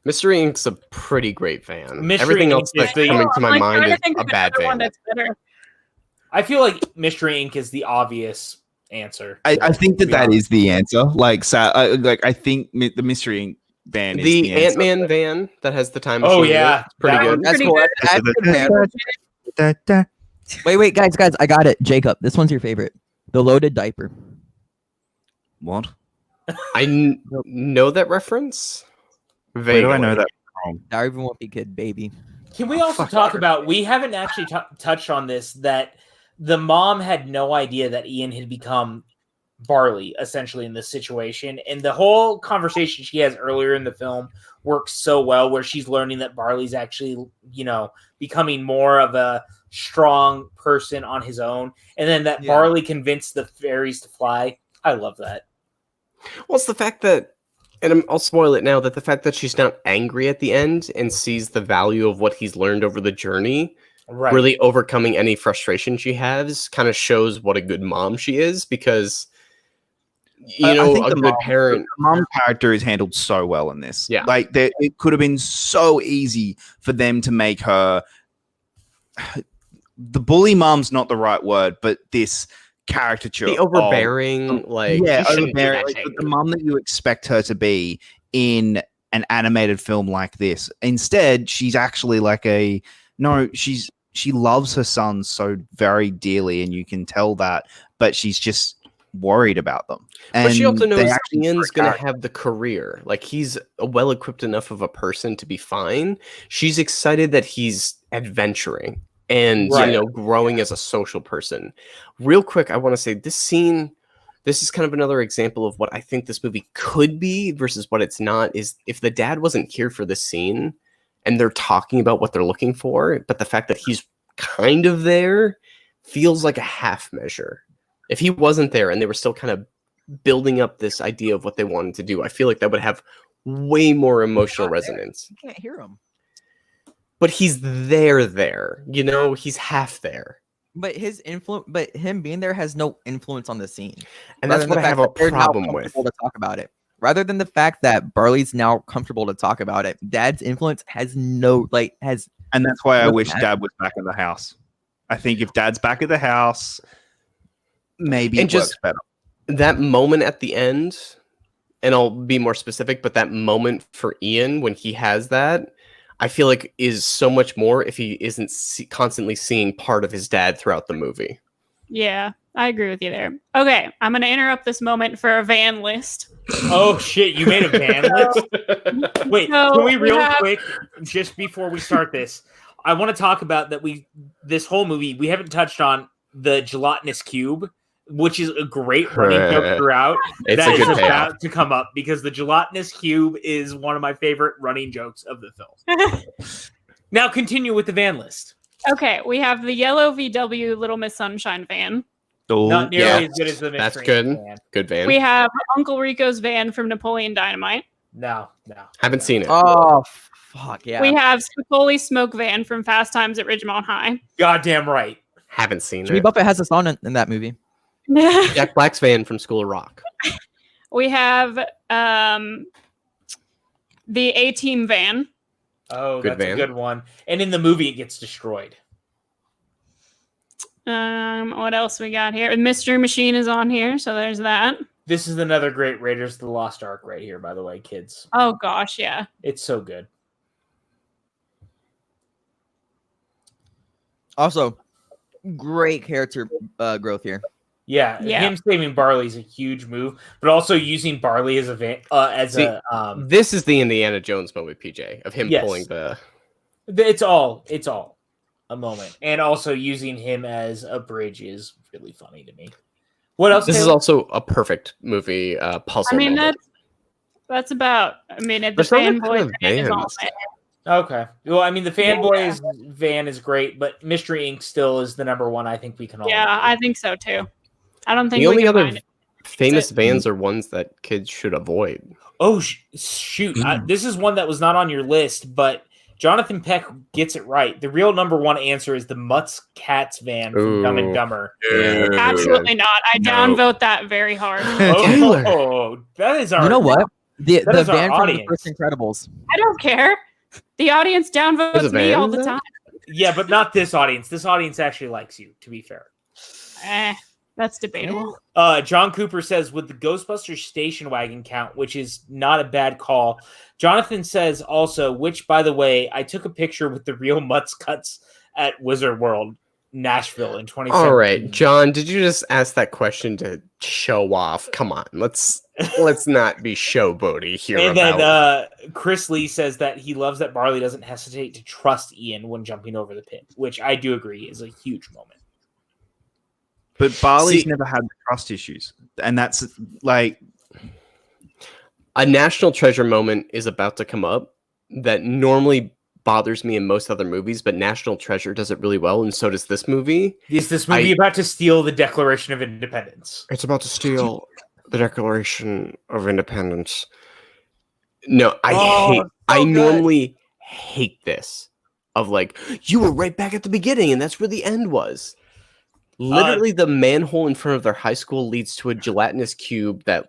Mystery Inc.'s a pretty great van. Mystery Everything Inc. else that's is the- coming to my Like, mind trying to is think a of bad another one van. that's better. I feel like Mystery Inc. is the obvious answer. I think that is the answer. Like, I think the Mystery Inc. van is the answer. Ant-Man van that has the time machine. Oh, in it, yeah. it's pretty That good. one's That's Pretty cool. good. That's good, man. Wait, guys, I got it. Jacob, this one's your favorite. The loaded diaper. What? I know that reference. Where do I know that from? Now everyone won't be kid, baby. Can we also talk about, we haven't actually touched on this, that the mom had no idea that Ian had become Barley, essentially, in this situation. And the whole conversation she has earlier in the film works so well, where she's learning that Barley's actually, becoming more of a strong person on his own. And then that Barley convinced the fairies to fly. I love that. Well, it's the fact that, and I'll spoil it now, that the fact that she's not angry at the end and sees the value of what he's learned over the journey, Right. really overcoming any frustration she has, kind of shows what a good mom she is, because, I think a the good parent. The mom character is handled so well in this. Yeah. Like, it could have been so easy for them to make her. The bully mom's not the right word, but this caricature. The overbearing, overbearing. Like, the mom that you expect her to be in an animated film like this. Instead, she's actually like she loves her son so very dearly, and you can tell that, but she's just worried about them. But she also knows actually Ian's going to have the career. Like, he's well-equipped enough of a person to be fine. She's excited that he's adventuring and, growing as a social person. Real quick, I want to say this is kind of another example of what I think this movie could be versus what it's not, is if the dad wasn't here for this scene and they're talking about what they're looking for, but the fact that he's kind of there feels like a half measure. If he wasn't there and they were still kind of building up this idea of what they wanted to do, I feel like that would have way more emotional resonance. You can't hear him. But he's there. He's half there. But him being there has no influence on the scene. And that's what I have a problem with. To talk about it. Rather than the fact that Barley's now comfortable to talk about it, Dad's influence has and that's why I wish Dad was back at the house. I think if Dad's back at the house, maybe it works better. That moment at the end, and I'll be more specific, but that moment for Ian when he has that, I feel like is so much more if he isn't constantly seeing part of his dad throughout the movie. Yeah, I agree with you there. Okay, I'm going to interrupt this moment for a van list. Oh, shit, you made a van list? Wait, can we quick, just before we start this, I want to talk about that this whole movie, we haven't touched on the gelatinous cube, which is a great running joke throughout. It's that a good is payoff. about to come up, because the gelatinous cube is one of my favorite running jokes of the film. Now continue with the van list. Okay, we have the yellow VW Little Miss Sunshine van. Not nearly as good as the That's Mystery good. van. Good van. We have Uncle Rico's van from Napoleon Dynamite. No. Haven't seen it. Oh, fuck, yeah. We have Spicoli's smoke van from Fast Times at Ridgemont High. Goddamn right. Haven't seen Jimmy it. Buffett has a song in that movie. Jack Black's van from School of Rock. We have the A-Team van. Oh, Good that's van. a good one. And in the movie, it gets destroyed. What else we got here? Mystery Machine is on here, so there's that. This is another great Raiders of the Lost Ark right here, by the way, kids. Oh gosh, yeah. It's so good. Also, great character growth here. Yeah, him saving Barley is a huge move, but also using Barley as This is the Indiana Jones moment, PJ, of him Yes. pulling the. It's all. a moment. And also using him as a bridge is really funny to me. What else? This is Taylor? also a perfect movie puzzle. I mean, moment. that's about. I mean, the There's other kind fanboy of fan is all bands. Okay. Well, I mean, the Fanboys van is great, but Mystery Inc. still is the number one. I think we can all. Yeah, agree. I think so too. I don't think The we only can other find it. famous bands are ones that kids should avoid. Oh shoot! This is one that was not on your list, but Jonathan Peck gets it right. The real number one answer is the Mutts Cats van from Dumb and Ooh. Dumber. Absolutely not. I No. downvote that very hard. Taylor. Oh, that is our. You know what? The That is our van from the audience. first Incredibles. I don't care. The audience There's a downvotes me van all in the that? time. Yeah, but not this audience. This audience actually likes you. To be fair. That's debatable. John Cooper says, would the Ghostbusters station wagon count, which is not a bad call. Jonathan says also, which, by the way, I took a picture with the real Mutts Cuts at Wizard World, Nashville in 2017. All right, John, did you just ask that question to show off? Come on, let's not be showboaty here. And about... then Chris Lee says that he loves that Barley doesn't hesitate to trust Ian when jumping over the pit, which I do agree is a huge moment. But Barley's never had the trust issues, and that's like a national treasure moment is about to come up that normally bothers me in most other movies, but National Treasure does it really well, and so does this movie. Is this movie about to steal the Declaration of Independence? It's about to steal the Declaration of Independence. No, I normally hate this. Of like, you were right back at the beginning, and that's where the end was. Literally, the manhole in front of their high school leads to a gelatinous cube that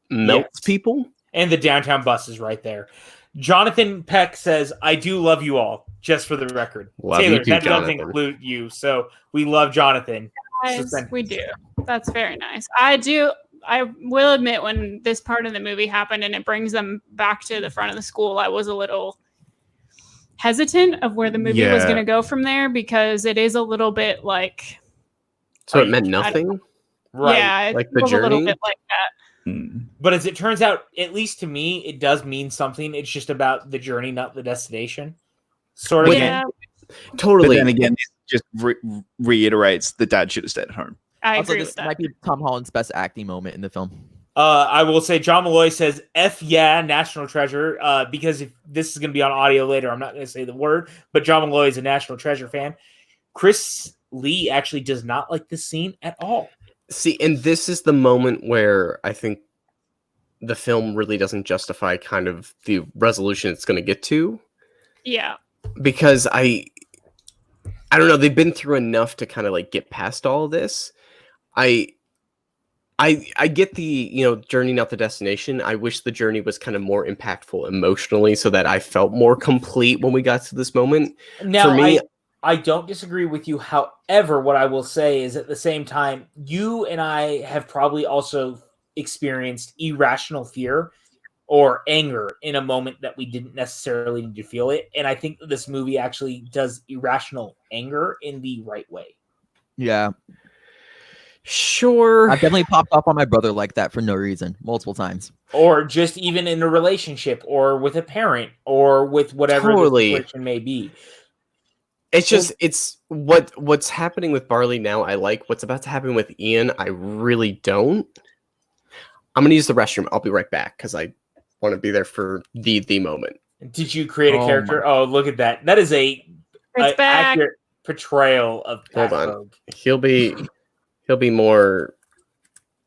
melts people. And the downtown bus is right there. Jonathan Peck says, I do love you all, just for the record. Love Taylor, you too, that Jonathan. doesn't include you, so we love Jonathan. Guys, we do. That's very nice. I will admit, when this part of the movie happened and it brings them back to the front of the school, I was a little hesitant of where the movie was going to go from there, because it is a little bit like... So it meant nothing? Right. Yeah, like it the was a little journey? bit like that. But as it turns out, at least to me, it does mean something. It's just about the journey, not the destination. Sort of. Yeah, Totally. But then again, it just reiterates the dad should have stayed at home. I Also, agree this with that. might be Tom Holland's best acting moment in the film. I will say John Malloy says, F yeah, National Treasure, because if this is going to be on audio later, I'm not going to say the word, but John Malloy is a National Treasure fan. Chris Lee actually does not like this scene at all. See, and this is the moment where I think the film really doesn't justify kind of the resolution it's going to get to. Yeah. Because I don't know, they've been through enough to kind of like get past all of this. I get the, journey, not the destination. I wish the journey was kind of more impactful emotionally so that I felt more complete when we got to this moment. Now, For me, I don't disagree with you. However, what I will say is at the same time, you and I have probably also experienced irrational fear or anger in a moment that we didn't necessarily need to feel it. And I think that this movie actually does irrational anger in the right way. Yeah. sure. I've definitely popped up on my brother like that for no reason, multiple times. Or just even in a relationship or with a parent or with whatever Totally. the situation may be. It's just what's happening with Barley now. I like what's about to happen with Ian. I really don't. I'm gonna use the restroom. I'll be right back because I want to be there for the moment. Did you create a character? Oh, look at that. That is a It's back. accurate portrayal of Hold Pat on. Hogue. He'll be more.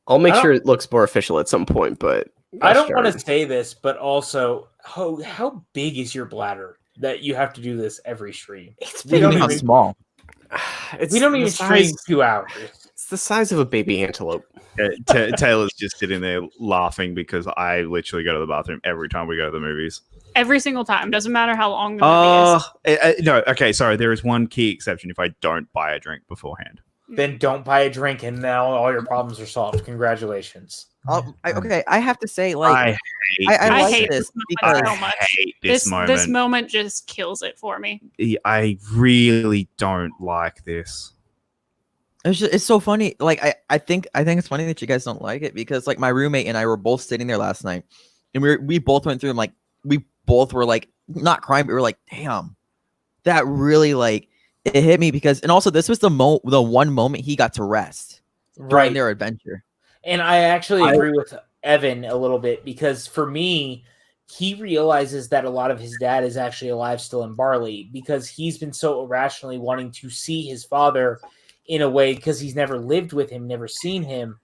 I'll make sure it looks more official at some point, but I don't want to say this, but also, how big is your bladder that you have to do this every stream? We don't even small. We don't even stream 2 hours. It's the size of a baby antelope. Taylor's just sitting there laughing because I literally go to the bathroom every time we go to the movies. Every single time. Doesn't matter how long the movie is. No, okay, sorry. There is one key exception if I don't buy a drink beforehand. Then don't buy a drink, and now all your problems are solved. Congratulations. Okay, I have to say, like, I I like hate this this because moment so much. hate this moment. This moment just kills it for me. I really don't like this. it's so funny. Like, I think it's funny that you guys don't like it because, like, my roommate and I were both sitting there last night, and we both went through and, like, we both were like not crying, but we were like, damn, that really, like, it hit me because, and also this was the one moment he got to rest during their adventure. And I actually agree with Evan a little bit, because for me, he realizes that a lot of his dad is actually alive still in Barley, because he's been so irrationally wanting to see his father in a way, because he's never lived with him, never seen him.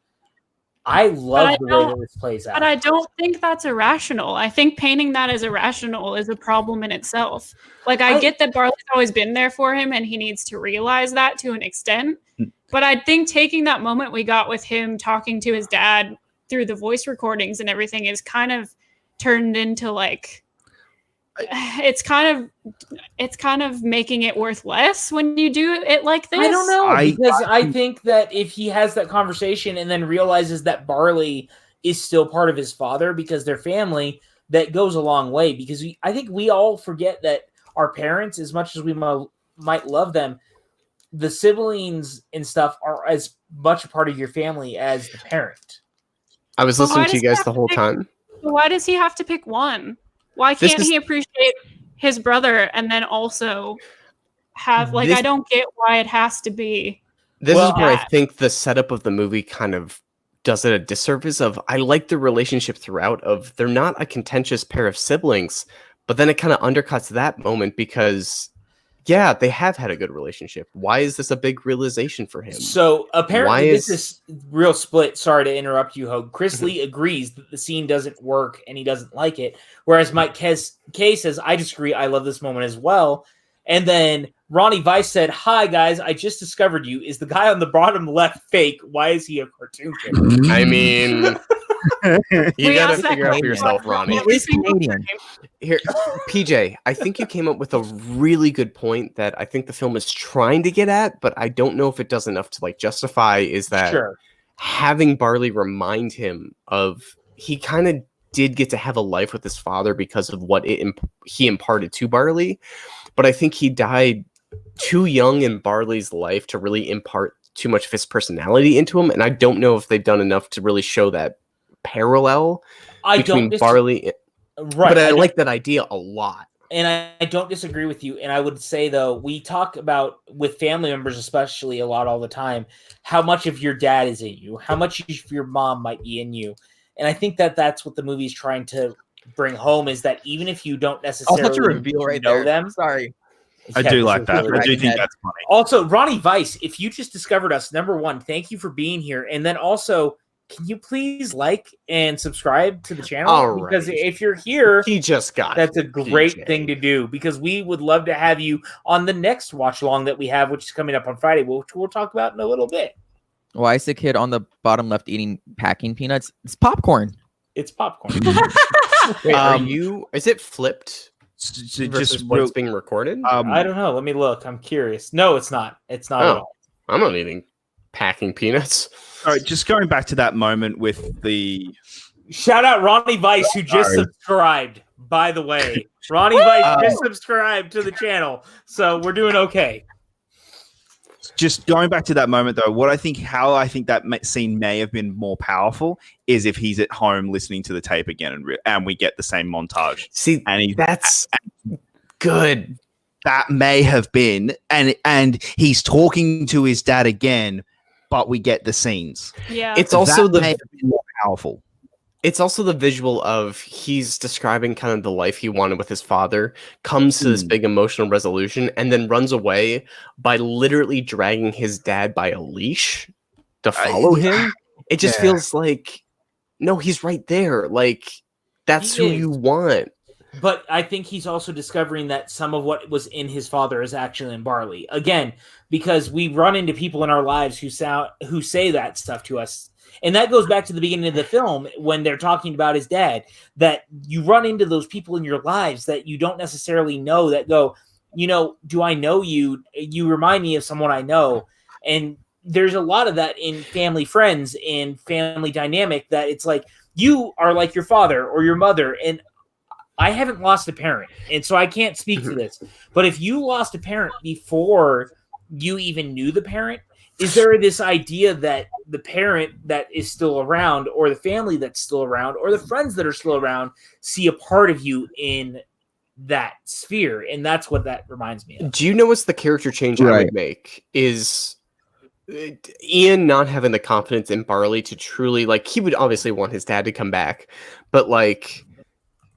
I love the way that this plays out. But I don't think that's irrational. I think painting that as irrational is a problem in itself. Like, I get that Barley's always been there for him and he needs to realize that to an extent. But I think taking that moment we got with him talking to his dad through the voice recordings and everything is kind of turned into like, it's kind of making it worth less when you do it like this. I don't know, because I think that if he has that conversation and then realizes that Barley is still part of his father because they're family, that goes a long way. Because I think we all forget that our parents, as much as we might love them, the siblings and stuff are as much a part of your family as the parent. I was listening to you guys the whole time. Why does he have to pick one? Why can't he appreciate his brother and then also have, like, I don't get why it has to be. This is where I think the setup of the movie kind of does it a disservice of, I like the relationship throughout of, they're not a contentious pair of siblings, but then it kind of undercuts that moment because, yeah, they have had a good relationship. Why is this a big realization for him? So apparently this is real split. Sorry to interrupt you, Hogue. Chris Lee agrees that the scene doesn't work and he doesn't like it. Whereas Mike K says, I disagree. I love this moment as well. And then Ronnie Weiss said, hi, guys. I just discovered you. Is the guy on the bottom left fake? Why is he a cartoon character? I mean... you gotta figure out for yourself, Ronnie. Here, PJ, I think you came up with a really good point that I think the film is trying to get at, but I don't know if it does enough to like justify. Is that having Barley remind him of, he kind of did get to have a life with his father because of what he imparted to Barley, but I think he died too young in Barley's life to really impart too much of his personality into him, and I don't know if they've done enough to really show that parallel between Barley, but I like that idea a lot, and I don't disagree with you. And I would say, though, we talk about with family members especially a lot all the time how much of your dad is in you, how much of your mom might be in you, and I think that that's what the movie's trying to bring home, is that even if you don't necessarily know them, I do like that. I do think that's funny. Also, Ronnie Weiss, if you just discovered us, number one, thank you for being here, and then also, can you please like and subscribe to the channel? Because if you're here, that's a great thing to do, because we would love to have you on the next watch along that we have, which is coming up on Friday, which we'll talk about in a little bit. Why is the kid on the bottom left eating packing peanuts? It's popcorn. It's popcorn. Wait, is it flipped? Just what's being recorded? I don't know. Let me look. I'm curious. No, it's not. It's not at all. I'm not eating packing peanuts. All right, just going back to that moment with the... Shout out Ronnie Weiss, who just subscribed, by the way. Ronnie Weiss just subscribed to the channel, so we're doing okay. Just going back to that moment, though, how I think that scene may have been more powerful is if he's at home listening to the tape again and we get the same montage. See, that's good. That may have been, and he's talking to his dad again, but we get the scenes. Yeah, it's also may have been more powerful. It's also the visual of he's describing kind of the life he wanted with his father, comes to this big emotional resolution, and then runs away by literally dragging his dad by a leash to follow him. It just feels like, no, he's right there. Like, that's who you want. But I think he's also discovering that some of what was in his father is actually in Barley. Again, because we run into people in our lives who say that stuff to us. And that goes back to the beginning of the film when they're talking about his dad, that you run into those people in your lives that you don't necessarily know, that go, do I know you? You remind me of someone I know. And there's a lot of that in family friends and family dynamic, that it's like, you are like your father or your mother. And I haven't lost a parent, and so I can't speak to this. But if you lost a parent before you even knew the parent, is there this idea that the parent that is still around, or the family that's still around, or the friends that are still around, see a part of you in that sphere, and that's what that reminds me of. Do you know what's the character change I would make is Ian not having the confidence in Barley to truly, like, he would obviously want his dad to come back, but like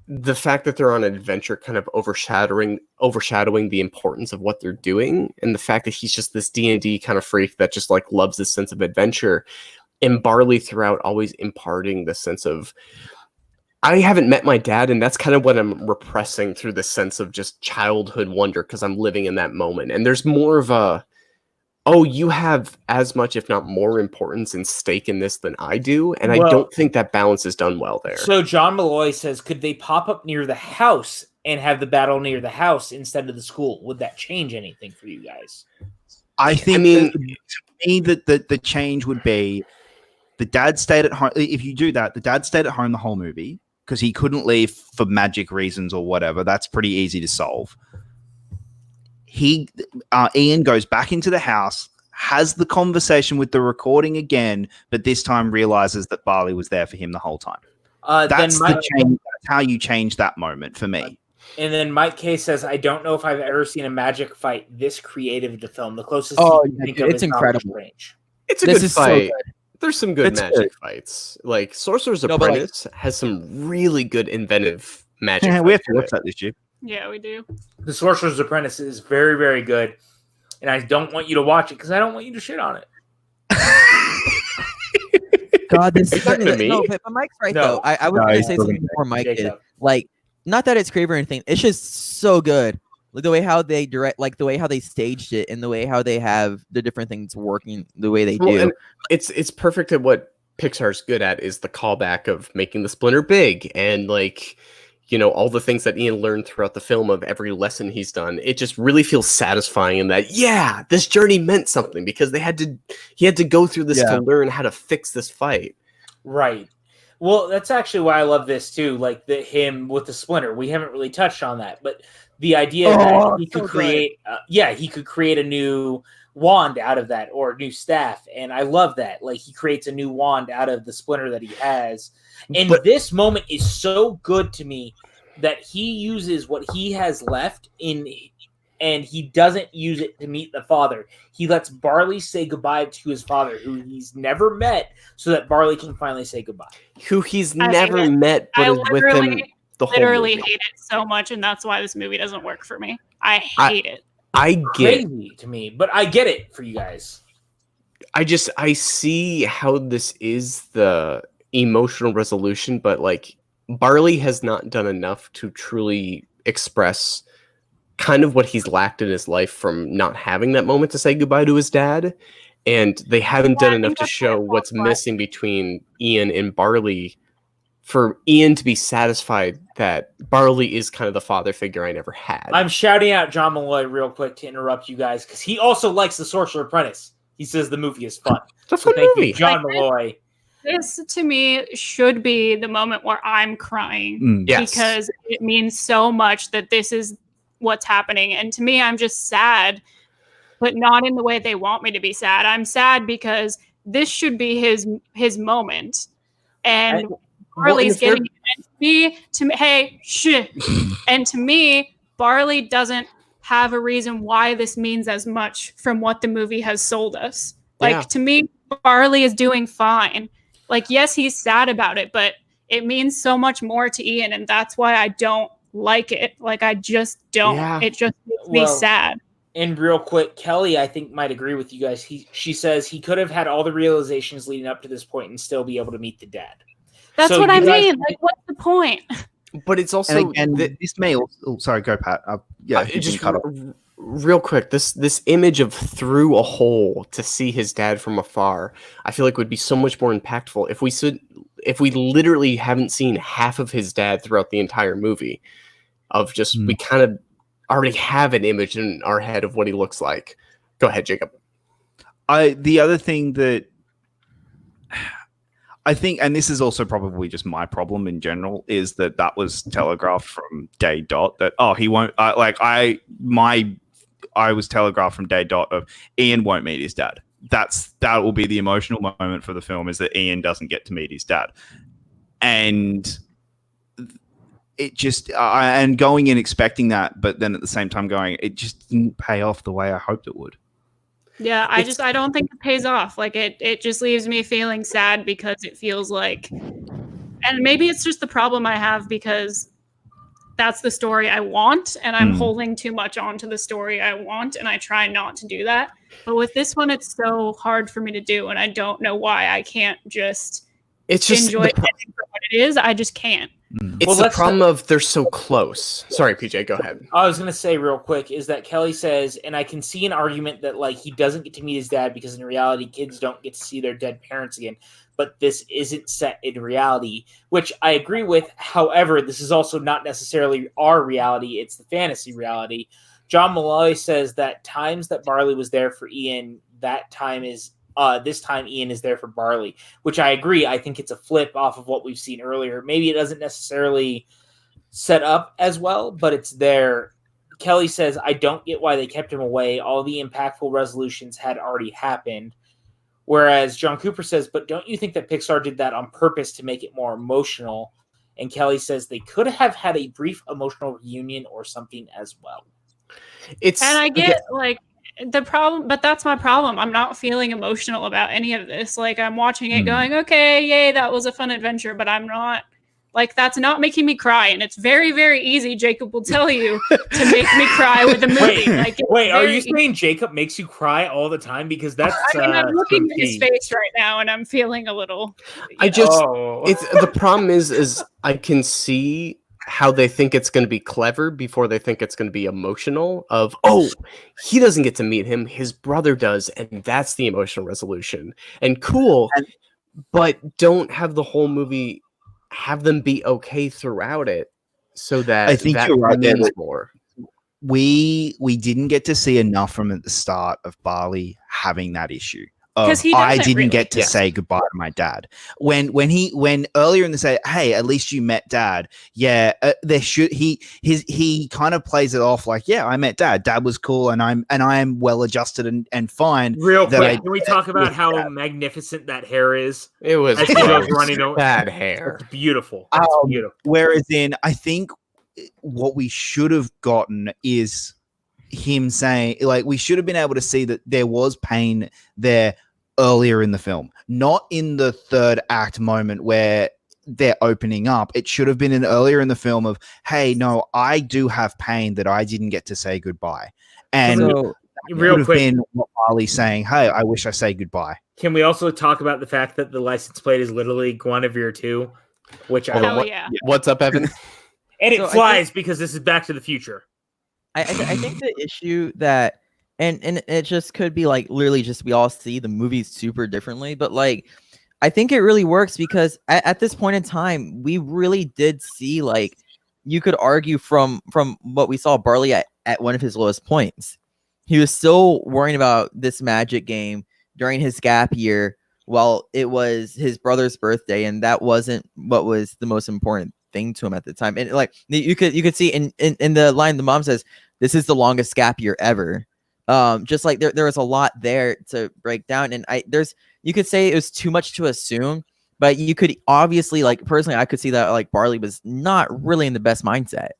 the fact that they're on an adventure kind of overshadowing the importance of what they're doing, and the fact that he's just this D&D kind of freak that just like loves this sense of adventure, and Barley throughout always imparting the sense of, I haven't met my dad, and that's kind of what I'm repressing through the sense of just childhood wonder because I'm living in that moment. And there's more of a, oh, you have as much, if not more, importance and stake in this than I do. And I don't think that balance is done well there. So John Malloy says, could they pop up near the house and have the battle near the house instead of the school? Would that change anything for you guys? I think to me that the change would be the dad stayed at home. If you do that, the dad stayed at home the whole movie because he couldn't leave for magic reasons or whatever. That's pretty easy to solve. Ian goes back into the house, has the conversation with the recording again, but this time realizes that Barley was there for him the whole time. That's the change. That's how you change that moment for me. And then Mike K says, I don't know if I've ever seen a magic fight this creative to film. The closest it's incredible. Range. It's a good fight. There's some good magic fights. Like Sorcerer's Apprentice has some really good inventive magic. We have to watch that this year. Yeah, we do. The Sorcerer's Apprentice is very, very good, and I don't want you to watch it because I don't want you to shit on it. God, this is no, but Mike's right though. I was going to say something before Mike did. Like, not that it's crave or anything. It's just so good. Like the way how they direct, like the way how they staged it, and the way how they have the different things working the way they do. And it's perfect at what Pixar's good at is the callback of making the splinter big and like, you know, all the things that Ian learned throughout the film of every lesson he's done. It just really feels satisfying in that, yeah, this journey meant something because he had to go through this to learn how to fix this fight. Right. Well, that's actually why I love this too. Like him with the splinter. We haven't really touched on that, but the idea that he could create, he could create a new wand out of that or a new staff. And I love that. Like he creates a new wand out of the splinter that he has. And this moment is so good to me that he uses what he has left and he doesn't use it to meet the father. He lets Barley say goodbye to his father, who he's never met, so that Barley can finally say goodbye. Who he's never met, but is with him the whole movie. Hate it so much, and that's why this movie doesn't work for me. I hate it. I get it to me, but I get it for you guys. I see how this is the emotional resolution, but like Barley has not done enough to truly express kind of what he's lacked in his life from not having that moment to say goodbye to his dad, and they haven't done enough to show what's missing between Ian and Barley for Ian to be satisfied that Barley is kind of the father figure I never had. I'm shouting out John Malloy real quick to interrupt you guys because he also likes The Sorcerer's Apprentice. He says the movie is fun. It's a fun movie. You, John Malloy. This, to me, should be the moment where I'm crying because it means so much that this is what's happening. And to me, I'm just sad, but not in the way they want me to be sad. I'm sad because this should be his moment. And Barley's getting it. And to me, Barley doesn't have a reason why this means as much from what the movie has sold us. Like, to me, Barley is doing fine. Like, yes, he's sad about it, but it means so much more to Ian, and that's why I don't like it. Like, I just don't. Yeah. It just makes me sad. And real quick, Kelly, I think, might agree with you guys. She says he could have had all the realizations leading up to this point and still be able to meet the dad. That's what I mean. Like, what's the point? But it's also... And this may... sorry, go, Pat. Just cut off. Real quick, this image of through a hole to see his dad from afar, I feel like would be so much more impactful if we literally haven't seen half of his dad throughout the entire movie. Of just we kind of already have an image in our head of what he looks like. Go ahead, Jacob. The other thing that I think, and this is also probably just my problem in general, is that was telegraphed from day dot that he won't I was telegraphed from day dot of Ian won't meet his dad. That will be the emotional moment for the film, is that Ian doesn't get to meet his dad. And it just and going in expecting that, but then at the same time going, it just didn't pay off the way I hoped it would. Yeah, I don't think it pays off. Like it just leaves me feeling sad because it feels like, and maybe it's just the problem I have because that's the story I want, and I'm holding too much onto the story I want, and I try not to do that. But with this one, it's so hard for me to do, and I don't know why I can't just enjoy it for what it is. I just can't. It's the problem of they're so close. Sorry, PJ, go ahead. I was going to say real quick is that Kelly says, and I can see an argument that like he doesn't get to meet his dad because in reality, kids don't get to see their dead parents again. But this isn't set in reality, which I agree with. However, this is also not necessarily our reality. It's the fantasy reality. John Malloy says that times that Barley was there for Ian, that time is this time Ian is there for Barley, which I agree. I think it's a flip off of what we've seen earlier. Maybe it doesn't necessarily set up as well, but it's there. Kelly says, I don't get why they kept him away. All the impactful resolutions had already happened. Whereas John Cooper says, but don't you think that Pixar did that on purpose to make it more emotional? And Kelly says they could have had a brief emotional reunion or something as well. And I get like the problem, but that's my problem. I'm not feeling emotional about any of this. Like I'm watching it going, okay, yay, that was a fun adventure, but I'm not like, that's not making me cry. And it's very, very easy, Jacob will tell you, to make me cry with a movie. Wait, are you saying Jacob makes you cry all the time? Because that's I'm looking at his face right now and I'm feeling a little. It's the problem is I can see how they think it's going to be clever before they think it's going to be emotional of, oh, he doesn't get to meet him, his brother does, and that's the emotional resolution. And cool, but don't have the whole movie have them be okay throughout it so that I think that you're right there. more. We didn't get to see enough from at the start of Barley having that issue. I didn't get to say goodbye to my dad. When earlier in the say, hey, at least you met dad. Yeah, he kind of plays it off like, yeah, I met dad. Dad was cool, and I am well adjusted and fine. Real quick, can we talk about how magnificent that hair is? It was running over. Bad hair. It's beautiful. Beautiful. Whereas I think what we should have gotten is him saying, like, we should have been able to see that there was pain there earlier in the film, not in the third act moment where they're opening up. It should have been earlier in the film of, hey, no, I do have pain that I didn't get to say goodbye. And real quick, been Barley saying, hey, I wish I say goodbye. Can we also talk about the fact that the license plate is literally Guinevere 2, which what's up, Evan? And it flies because this is Back to the Future. I think the issue that and it just could be like literally just we all see the movies super differently, but like I think it really works because at this point in time we really did see, like, you could argue from what we saw Barley at one of his lowest points. He was still worrying about this magic game during his gap year while it was his brother's birthday, and that wasn't what was the most important thing to him at the time. And like you could see in the line the mom says, this is the longest gap year ever. Just like there was a lot there to break down, and you could say it was too much to assume, but you could obviously, like, personally I could see that like Barley was not really in the best mindset,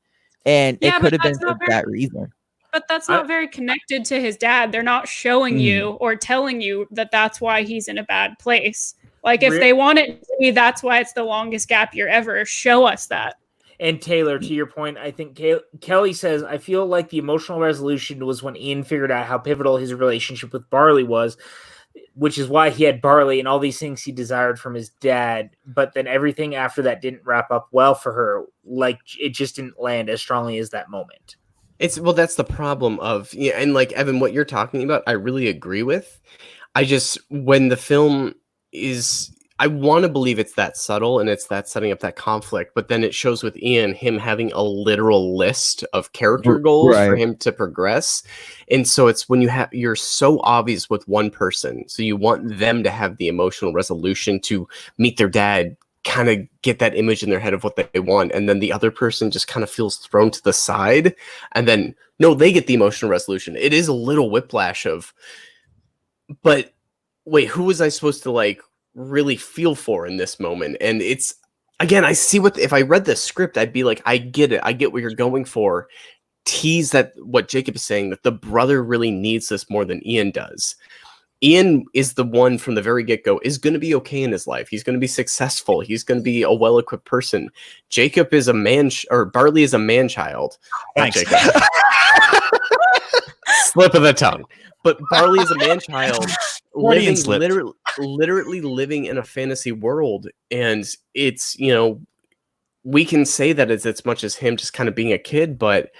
and it could have been for that reason. But that's not very connected to his dad. They're not showing you or telling you that that's why he's in a bad place. Like, if they want it to be that's why it's the longest gap year ever, show us that. And Taylor, to your point, I think Kelly says, I feel like the emotional resolution was when Ian figured out how pivotal his relationship with Barley was, which is why he had Barley and all these things he desired from his dad. But then everything after that didn't wrap up well for her. Like, it just didn't land as strongly as that moment. That's the problem of, and like, Evan, what you're talking about, I really agree with. When the film is, I want to believe it's that subtle and it's that setting up that conflict, but then it shows with Ian, him having a literal list of character goals for him to progress. And so it's when you're so obvious with one person. So you want them to have the emotional resolution to meet their dad, kind of get that image in their head of what they want. And then the other person just kind of feels thrown to the side. And then, no, they get the emotional resolution. It is a little whiplash of, but wait, who was I supposed to like really feel for in this moment? And again, I see if I read the script, I'd be like, I get it. I get what you're going for. Tease that what Jacob is saying, that the brother really needs this more than Ian does. Ian is the one from the very get-go is going to be okay in his life. He's going to be successful. He's going to be a well-equipped person. Jacob is a man, or Barley is a man-child. Thanks. Slip of the tongue. But Barley is a man-child, literally living in a fantasy world. And it's, we can say that it's as much as him just kind of being a kid, but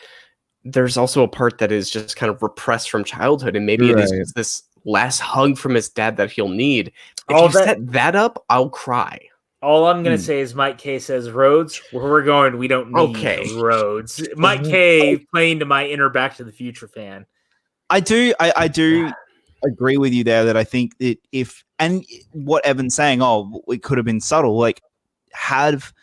there's also a part that is just kind of repressed from childhood. And maybe it is just this last hug from his dad that he'll need. If you set that up, I'll cry. All I'm going to say is Mike K says roads. Where we're going, we don't need roads. Mike K playing to my inner Back to the Future fan. I do agree with you there that I think that and what Evan's saying, it could have been subtle, like have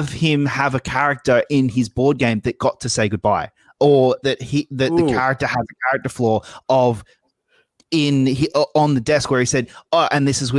him have a character in his board game that got to say goodbye, or that the character has a character flaw of on the desk where he said, and this is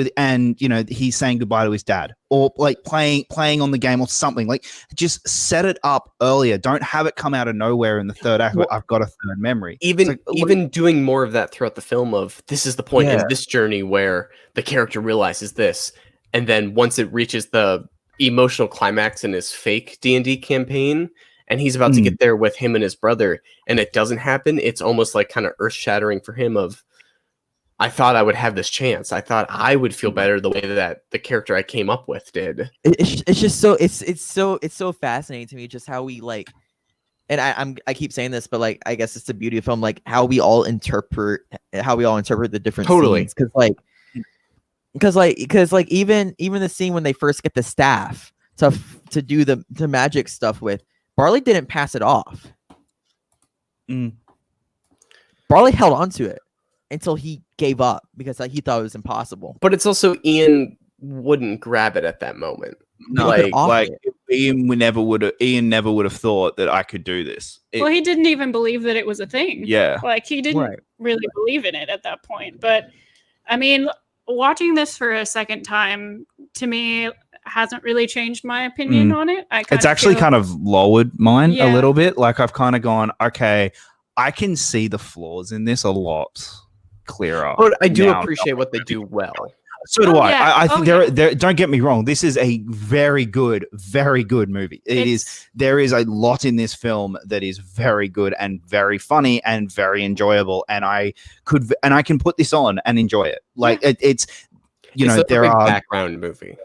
he's saying goodbye to his dad, or like playing on the game or something. Like, just set it up earlier. Don't have it come out of nowhere in the third act. I've got a third memory. Even doing more of that throughout the film of this is the point in this journey where the character realizes this, and then once it reaches the emotional climax in his fake D&D campaign, and he's about to get there with him and his brother, and it doesn't happen, it's almost like kind of earth-shattering for him of, I thought I would have this chance. I thought I would feel better the way that the character I came up with did. It's just so it's so fascinating to me just how we like, and I keep saying this, but like I guess it's the beauty of film, like how we all interpret the different scenes, because even the scene when they first get the staff to do the magic stuff with, Barley didn't pass it off. Barley held on to it until he gave up because he thought it was impossible. But it's also Ian wouldn't grab it at that moment. No, Ian never would have thought that I could do this. Well, he didn't even believe that it was a thing. Yeah, like he didn't really believe in it at that point. But I mean, watching this for a second time, to me, hasn't really changed my opinion on it. It's actually kind of lowered mine a little bit. Like I've kind of gone, okay, I can see the flaws in this a lot clearer. But I do appreciate what they do well. So do I. Yeah. I think there. Don't get me wrong. This is a very good movie. There is a lot in this film that is very good and very funny and very enjoyable. And I can put this on and enjoy it. Like it's there are background movie.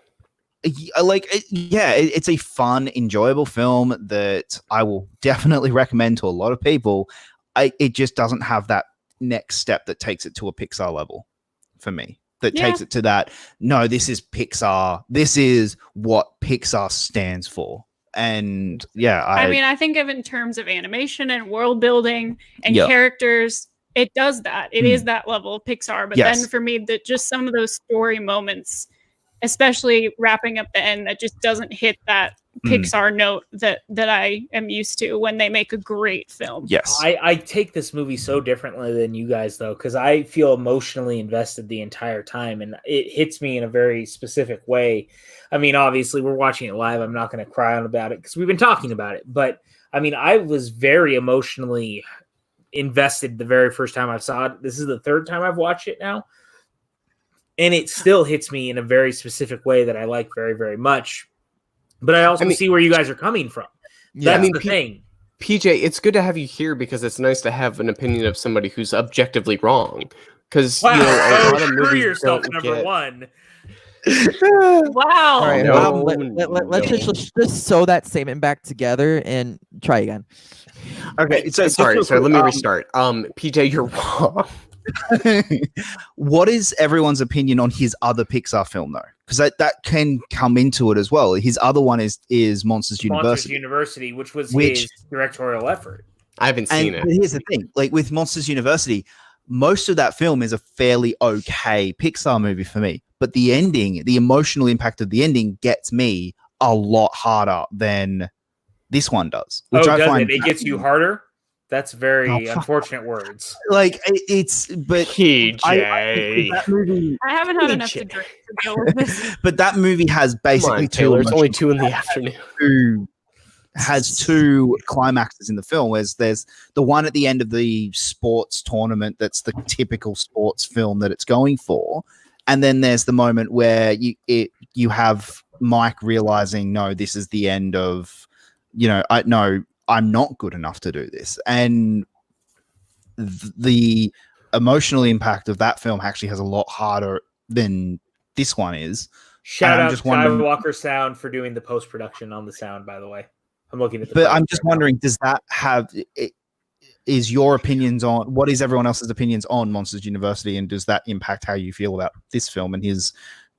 It's a fun, enjoyable film that I will definitely recommend to a lot of people. It just doesn't have that next step that takes it to a Pixar level for me. That takes it to that. No, this is Pixar. This is what Pixar stands for. And I think of in terms of animation and world building and characters, it does that. It is that level of Pixar. But then for me, that just some of those story moments, especially wrapping up the end, that just doesn't hit that Pixar note that I am used to when they make a great film. Yes. I take this movie so differently than you guys, though, because I feel emotionally invested the entire time, and it hits me in a very specific way. I mean, obviously, we're watching it live. I'm not going to cry on about it because we've been talking about it. But, I mean, I was very emotionally invested the very first time I saw it. This is the third time I've watched it now. And it still hits me in a very specific way that I like very, very much. But I also see where you guys are coming from. That's the thing. PJ, it's good to have you here because it's nice to have an opinion of somebody who's objectively wrong. Because a lot of movies yourself don't number get... one. Wow. All right, let's just sew that statement back together and try again. Okay, sorry, let me restart. PJ, you're wrong. What is everyone's opinion on his other Pixar film, though? Because that can come into it as well. His other one is Monsters University, which was his directorial effort. I haven't seen it. But here's the thing: like with Monsters University, most of that film is a fairly okay Pixar movie for me. But the ending, the emotional impact of the ending, gets me a lot harder than this one does. Which I find it gets you harder. That's very Oh, fuck. unfortunate words. Like it's, but PJ. that movie, I haven't had enough to drink to deal with this. but that movie has Come basically on, Taylor. It's only emotional- 2 in the afternoon. has two climaxes in the film. There's the one at the end of the sports tournament that's the typical sports film that it's going for, and then there's the moment where you have Mike realizing, no, this is the end of, I'm not good enough to do this, and the emotional impact of that film actually has a lot harder than this one is. Shout I'm out just wondering- Skywalker Sound for doing the post production on the sound. By the way, I'm looking at the. But photos I'm just right now. wondering, does that have? Is your opinions on what is everyone else's opinions on Monsters University, and does that impact how you feel about this film and his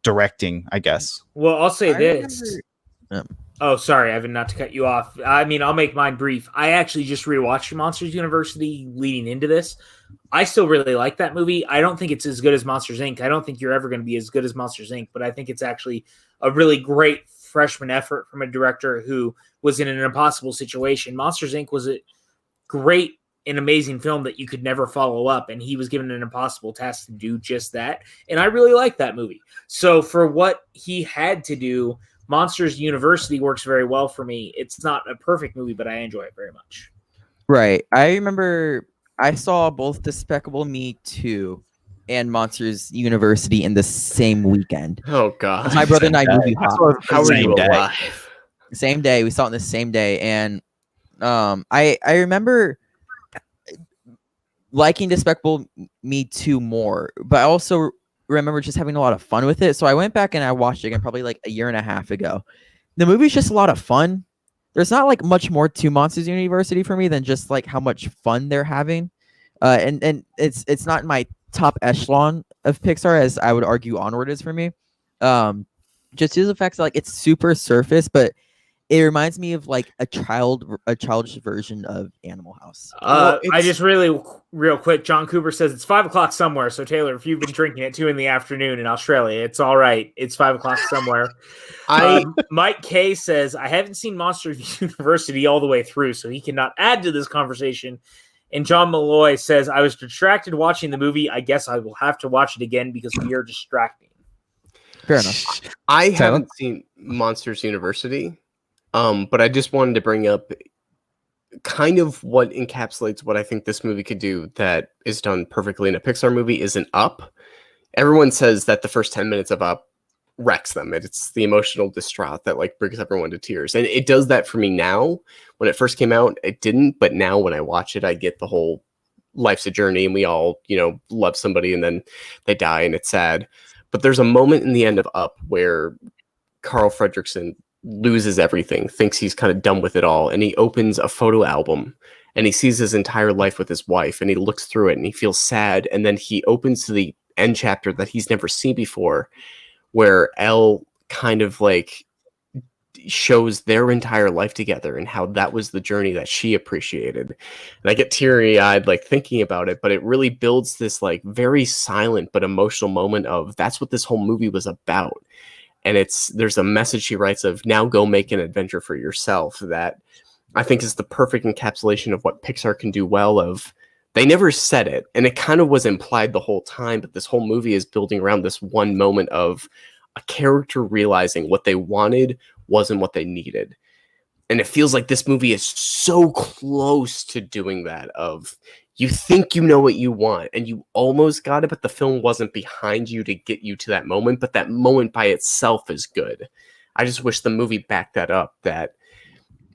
directing? I guess. Well, I'll say I this. Oh, sorry, Evan, not to cut you off. I mean, I'll make mine brief. I actually just rewatched Monsters University leading into this. I still really like that movie. I don't think it's as good as Monsters Inc. I don't think you're ever going to be as good as Monsters Inc., but I think it's actually a really great freshman effort from a director who was in an impossible situation. Monsters Inc. was a great and amazing film that you could never follow up, and he was given an impossible task to do just that. And I really like that movie. So for what he had to do, Monsters University works very well for me. It's not a perfect movie, but I enjoy it very much. Right. I remember I saw both Despicable Me 2 and Monsters University in the same weekend. Oh God. My brother and I Same movie day. hopped. How are Same you day. alive? Same day. We saw it on the same day. And I remember liking Despicable Me 2 more, but I also remember just having a lot of fun with it. So I went back and I watched it again probably like a year and a half ago. The movie's just a lot of fun. There's not like much more to Monsters University for me than just like how much fun they're having. And it's not in my top echelon of Pixar, as I would argue Onward is for me. Just due to the fact that like it's super surface, but it reminds me of like a childish version of Animal House. I just real quick, John Cooper says it's 5:00 somewhere. So Taylor, if you've been drinking at 2 PM in Australia, it's all right. It's 5:00 somewhere. Mike K says, I haven't seen Monsters University all the way through, so he cannot add to this conversation. And John Malloy says, I was distracted watching the movie. I guess I will have to watch it again because we are distracting. Fair enough. I haven't seen Monsters University, but I just wanted to bring up kind of what encapsulates what I think this movie could do that is done perfectly in a Pixar movie is an Up. Everyone says that the first 10 minutes of Up wrecks them. It's the emotional distraught that like brings everyone to tears. And it does that for me now. When it first came out, it didn't. But now when I watch it, I get the whole life's a journey and we all, love somebody and then they die and it's sad. But there's a moment in the end of Up where Carl Fredricksen loses everything, thinks he's kind of done with it all. And he opens a photo album and he sees his entire life with his wife and he looks through it and he feels sad. And then he opens to the end chapter that he's never seen before, where Elle kind of like shows their entire life together and how that was the journey that she appreciated. And I get teary-eyed like thinking about it, but it really builds this like very silent but emotional moment of that's what this whole movie was about. And there's a message she writes of now go make an adventure for yourself that I think is the perfect encapsulation of what Pixar can do well. Of they never said it, and it kind of was implied the whole time, but this whole movie is building around this one moment of a character realizing what they wanted wasn't what they needed. And it feels like this movie is so close to doing that of you think you know what you want and you almost got it, but the film wasn't behind you to get you to that moment, but that moment by itself is good. I just wish the movie backed that up, that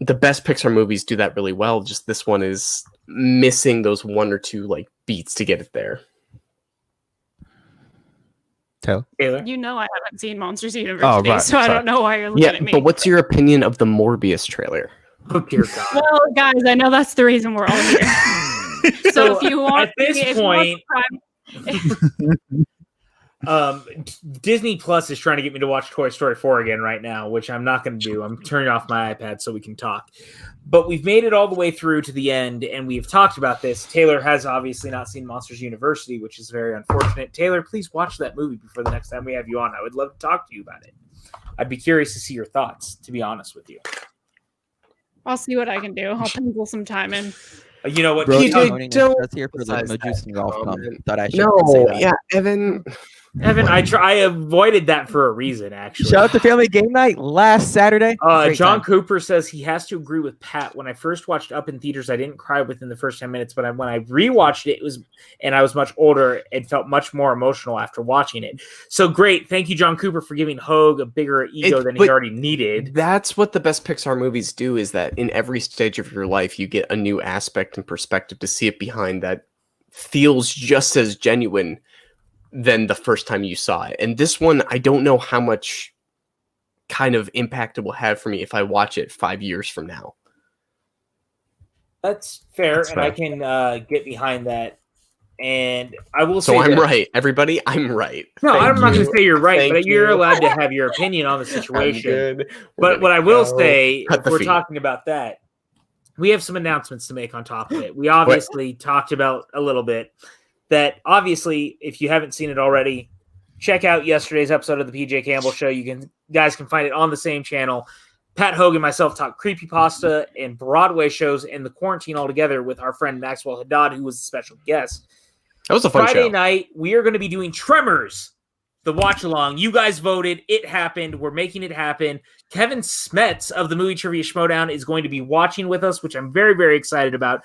the best Pixar movies do that really well. Just this one is missing those one or two like beats to get it there. Taylor? You know I haven't seen Monsters University, so I don't know why you're looking at me. But what's your opinion of the Morbius trailer? Oh dear God. Well, guys, I know that's the reason we're all here. So if you want, at this point, Disney Plus is trying to get me to watch Toy Story 4 again right now, which I'm not going to do. I'm turning off my iPad so we can talk. But we've made it all the way through to the end, and we've talked about this. Taylor has obviously not seen Monsters University, which is very unfortunate. Taylor, please watch that movie before the next time we have you on. I would love to talk to you about it. I'd be curious to see your thoughts, to be honest with you. I'll see what I can do. I'll pencil some time in. You know what? Bro, PJ, Tony don't that's here for the emphasize Mojuice and golf club. comment. Thought I should No, say that. yeah, Evan. Evan, I avoided that for a reason, actually. Shout out to Family Game Night last Saturday. Great John time. Cooper says he has to agree with Pat. When I first watched Up in theaters, I didn't cry within the first 10 minutes, but when I rewatched it, and I was much older, it felt much more emotional after watching it. So great. Thank you, John Cooper, for giving Hogue a bigger ego than he already needed. That's what the best Pixar movies do, is that in every stage of your life, you get a new aspect and perspective to see it behind that feels just as genuine than the first time you saw it. And this one, I don't know how much kind of impact it will have for me if I watch it 5 years from now. That's fair, That's and fair. I can get behind that. And I will So say I'm that- right. Everybody, I'm right. No, Thank I'm not going you. to say you're right, Thank but you're you. allowed to have your opinion on the I'm situation. good. But what I will say, Cut if the we're feed. talking about that, we have some announcements to make on top of it. We obviously talked about a little bit that obviously, if you haven't seen it already, check out yesterday's episode of the PJ Campbell Show. Guys can find it on the same channel. Pat Hogue and myself talk creepypasta and Broadway shows in the quarantine altogether with our friend Maxwell Haddad, who was a special guest. That was a fun Friday show. night, we are going to be doing Tremors, the watch along. You guys voted. It happened. We're making it happen. Kevin Smets of the Movie Trivia Schmodown is going to be watching with us, which I'm very, very excited about.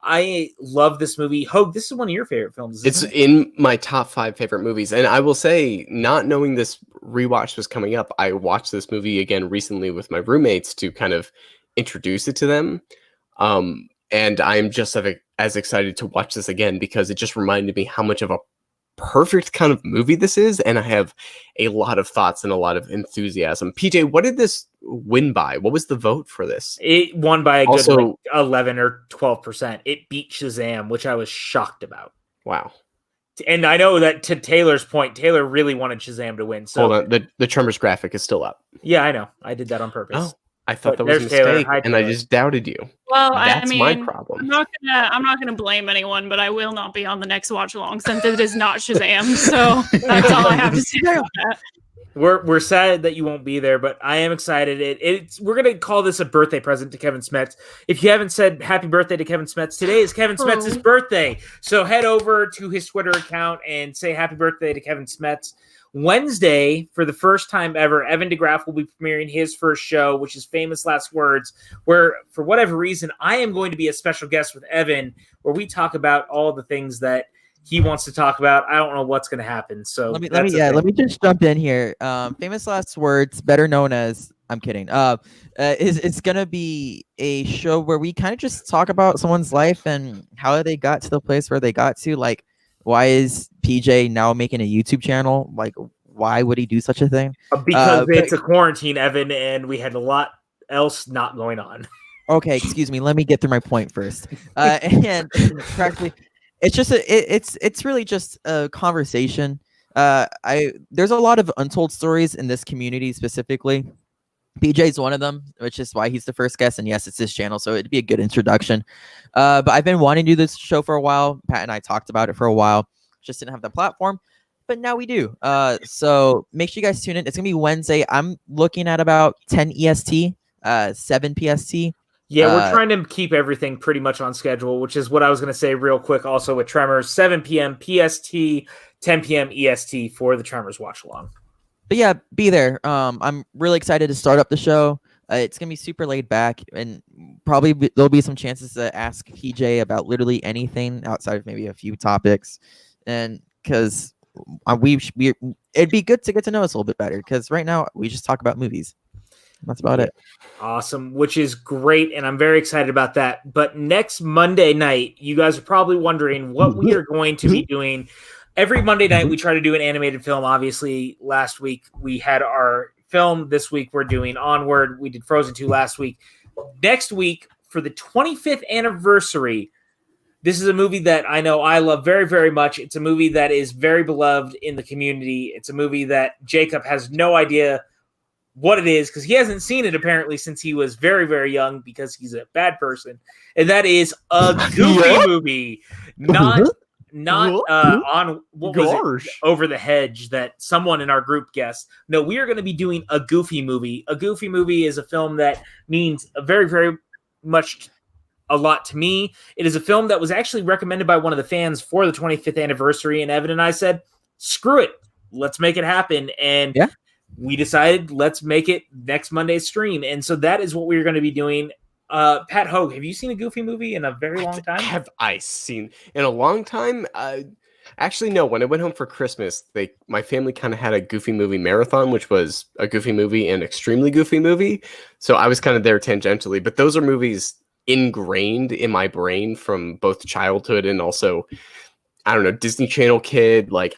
I love this movie. Hogue, this is one of your favorite films. It's Isn't it? in my top 5 favorite movies. And I will say, not knowing this rewatch was coming up, I watched this movie again recently with my roommates to kind of introduce it to them. And I'm just as excited to watch this again because it just reminded me how much of a perfect kind of movie this is. And I have a lot of thoughts and a lot of enthusiasm. PJ, what did this win by? What was the vote for this? It won by a good Also- 11 or 12%. It beat Shazam, which I was shocked about. Wow. And I know that to Taylor's point, Taylor really wanted Shazam to win. So Hold on. The Tremors graphic is still up. yeah, I know. I did that on purpose. Oh, I thought But that was a there's Taylor. mistake, Hi, and I Taylor. just doubted you. Well, That's I mean, my I'm problem. not gonna blame anyone, but I will not be on the next watch along since it is not Shazam. So that's all I have to say about that. We're sad that you won't be there, but I am excited. We're gonna call this a birthday present to Kevin Smets. If you haven't said happy birthday to Kevin Smets, today is Kevin Smets' birthday. So head over to his Twitter account and say happy birthday to Kevin Smets. Wednesday, for the first time ever, Evan Degraff will be premiering his first show, which is Famous Last Words, where, for whatever reason, I am going to be a special guest with Evan, where we talk about all the things that he wants to talk about. I don't know what's going to happen. So Let me just jump in here. Famous Last Words, better known as, I'm kidding. It's gonna be a show where we kind of just talk about someone's life and how they got to the place where they got to. Like, why is PJ now making a YouTube channel? Like, why would he do such a thing? Because but- it's a quarantine, Evan, and we had a lot else not going on. Okay, excuse me. Let me get through my point first. And practically, it's just it's really just a conversation. There's a lot of untold stories in this community specifically. PJ's one of them, which is why he's the first guest. And yes, it's his channel, so it'd be a good introduction. But I've been wanting to do this show for a while. Pat and I talked about it for a while. Just didn't have the platform, but now we do. So make sure you guys tune in. It's gonna be Wednesday. I'm looking at about 10 EST, 7 PST. Yeah, we're trying to keep everything pretty much on schedule, which is what I was going to say real quick also with Tremors, 7 p.m. PST, 10 p.m. EST for the Tremors watch along. But yeah, be there. I'm really excited to start up the show. It's gonna be super laid back, and probably there'll be some chances to ask PJ about literally anything outside of maybe a few topics, and because it'd be good to get to know us a little bit better. Because right now we just talk about movies. That's about it. Awesome, which is great, and I'm very excited about that. But next Monday night, you guys are probably wondering what we are going to be doing. Every Monday night, we try to do an animated film. Obviously, last week we had our film. This week we're doing Onward. We did Frozen 2 last week. Next week, for the 25th anniversary, this is a movie that I know I love very, very much. It's a movie that is very beloved in the community. It's a movie that Jacob has no idea what it is because he hasn't seen it apparently since he was very, very young because he's a bad person. And that is a Goofy movie, not on what was it, Over the Hedge that someone in our group guessed. No, we are going to be doing a Goofy movie. A Goofy movie is a film that means a very, very much a lot to me. It is a film that was actually recommended by one of the fans for the 25th anniversary, and Evan and I said, screw it, let's make it happen. And we decided let's make it next Monday's stream. And so that is what we're going to be doing. Pat Hogue, have you seen a Goofy movie in a very long time? Have I seen in a long time? Actually, no. When I went home for Christmas, my family kind of had a Goofy movie marathon, which was a Goofy movie and extremely Goofy movie. So I was kind of there tangentially. But those are movies ingrained in my brain from both childhood and also, I don't know, Disney Channel kid. Like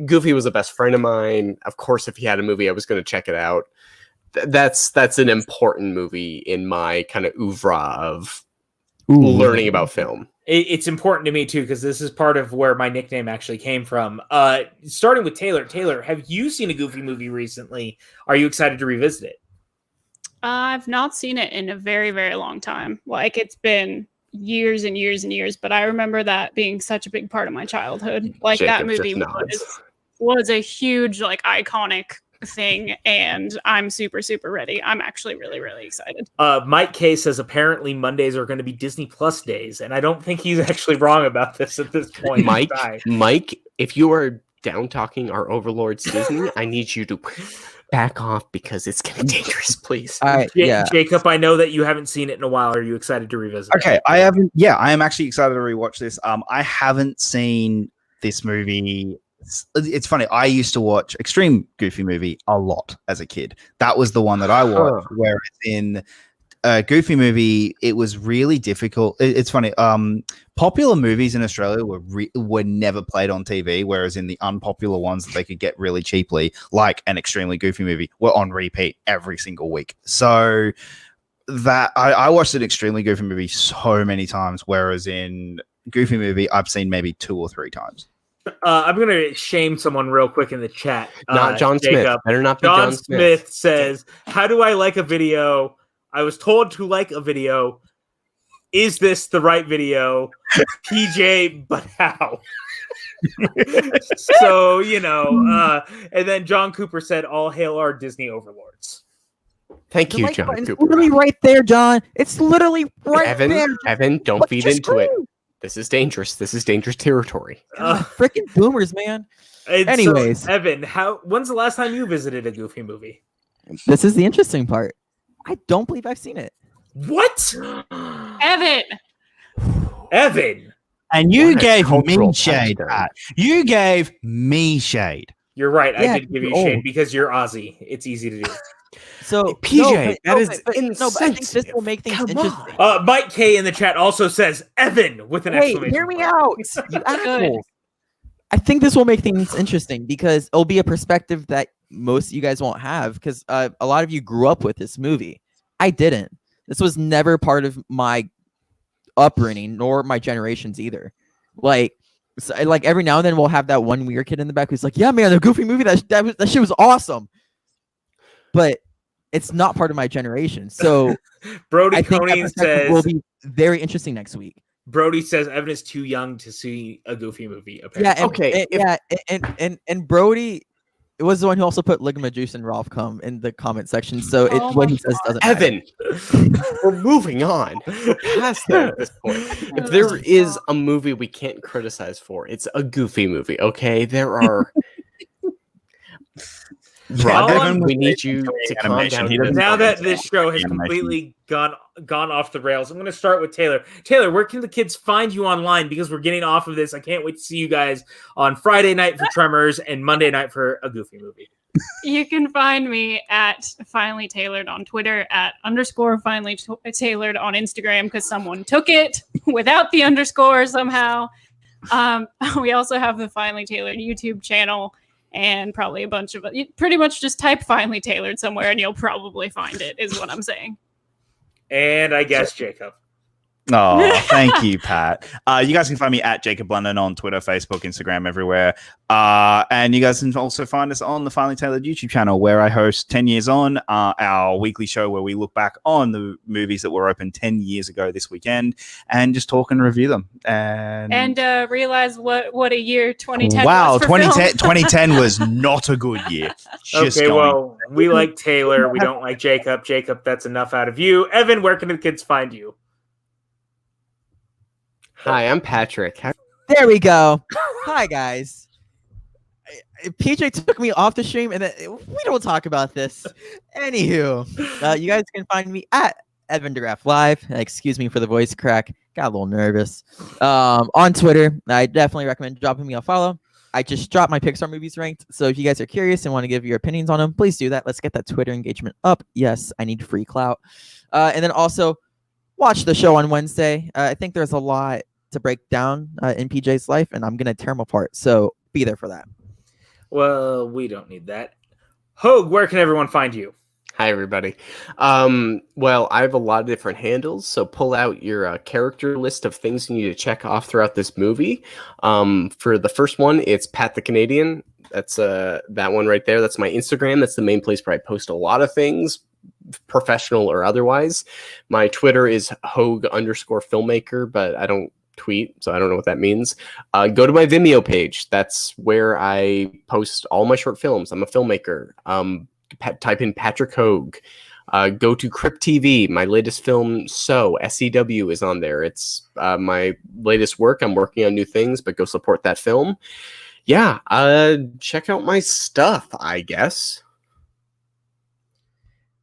Goofy was the best friend of mine. Of course, if he had a movie, I was going to check it out. That's an important movie in my kind of oeuvre of learning about film. It's important to me too, because this is part of where my nickname actually came from. Starting with Taylor. Taylor, have you seen a Goofy movie recently? Are you excited to revisit it? I've not seen it in a very, very long time. Like, it's been years and years and years, but I remember that being such a big part of my childhood. Like, Jacob that movie was a huge, like, iconic thing, and I'm super, super ready. I'm actually really, really excited. Mike K says apparently Mondays are going to be Disney Plus days, and I don't think he's actually wrong about this at this point. Mike, if you are down talking our overlords Disney, I need you to back off because it's getting dangerous, please. Jacob, I know that you haven't seen it in a while. Are you excited to revisit Okay, it? I haven't. Yeah, I am actually excited to rewatch this. I haven't seen this movie. It's funny. I used to watch Extreme Goofy Movie a lot as a kid. That was the one that I watched. Whereas in Goofy Movie, it was really difficult. It's funny. Popular movies in Australia were never played on TV, whereas in the unpopular ones that they could get really cheaply, like an Extremely Goofy Movie, were on repeat every single week. So that I watched an Extremely Goofy Movie so many times, whereas in Goofy Movie, I've seen maybe 2 or 3 times. I'm going to shame someone real quick in the chat. Not John Smith. Better not be John Smith says, how do I like a video? I was told to like a video. Is this the right video? PJ, but how? So, and then John Cooper said, all hail our Disney overlords. Thank you, John Cooper. It's literally right there, John. It's literally right there. Evan, don't feed into it. This is dangerous. This is dangerous territory. Freaking boomers, man. Anyways, so, Evan, when's the last time you visited a Goofy movie? This is the interesting part. I don't believe I've seen it. What? Evan. And you gave me shade, Pat. You gave me shade. You're right. I did give you shade because you're Aussie. It's easy to do. So PJ, but I think this will make things interesting. Mike K in the chat also says Evan with an exclamation. Hear me out, you assholes. I think this will make things interesting because it'll be a perspective that most of you guys won't have because a lot of you grew up with this movie. I didn't. This was never part of my upbringing nor my generations either. Like every now and then we'll have that one weird kid in the back who's like, "Yeah, man, the Goofy movie that shit was awesome," but it's not part of my generation. So Brody I think Coney says will be very interesting next week. Brody says Evan is too young to see a Goofy movie. Apparently. And Brody was the one who also put Ligma Juice and Rolf Cum in the comment section. So what he says doesn't Evan, we're moving on. We're past that at this point. If there is a movie we can't criticize for, it's a Goofy movie. Okay, there are. Evan, we need you to calm down. Now that this show has completely gone off the rails, I'm going to start with Taylor. Taylor, where can the kids find you online? Because we're getting off of this. I can't wait to see you guys on Friday night for Tremors and Monday night for a Goofy movie. You can find me at Finally Tailored on Twitter, at _Finally Tailored on Instagram because someone took it without the underscore somehow. We also have the Finally Tailored YouTube channel. And probably a bunch of pretty much just type Finally Tailored somewhere and you'll probably find it, is what I'm saying. And I guess Jacob. Oh, thank you, Pat. You guys can find me at Jacob Blunden on Twitter, Facebook, Instagram, everywhere. And you guys can also find us on the Finally Tailored YouTube channel, where I host 10 Years On, our weekly show where we look back on the movies that were open 10 years ago this weekend and just talk and review them. And realize what a year 2010 wow, was for 2010 was not a good year. Well, we like Taylor. We don't like Jacob. Jacob, that's enough out of you. Evan, where can the kids find you? Hi, I'm Patrick. There we go. Hi, guys. PJ took me off the stream, and then we don't talk about this. Anywho, you guys can find me at Edwin Degraff Live. Excuse me for the voice crack. Got a little nervous. On Twitter, I definitely recommend dropping me a follow. I just dropped my Pixar movies ranked, so if you guys are curious and want to give your opinions on them, please do that. Let's get that Twitter engagement up. Yes, I need free clout. And then also watch the show on Wednesday. I think there's a lot to break down in PJ's life, and I'm gonna tear them apart. So be there for that. Well, we don't need that. Hogue, where can everyone find you? Hi, everybody. Well, I have a lot of different handles, so pull out your character list of things you need to check off throughout this movie. For the first one, it's Pat the Canadian. That's that one right there. That's my Instagram. That's the main place where I post a lot of things, professional or otherwise. My Twitter is Hogue_filmmaker, but I don't tweet, so I don't know what that means. Go to my Vimeo page. That's where I post all my short films. I'm a filmmaker. Type in Patrick Hogue. Go to Crypt TV. My latest film, SEW, is on there. It's my latest work. I'm working on new things, but go support that film. Yeah, check out my stuff, I guess.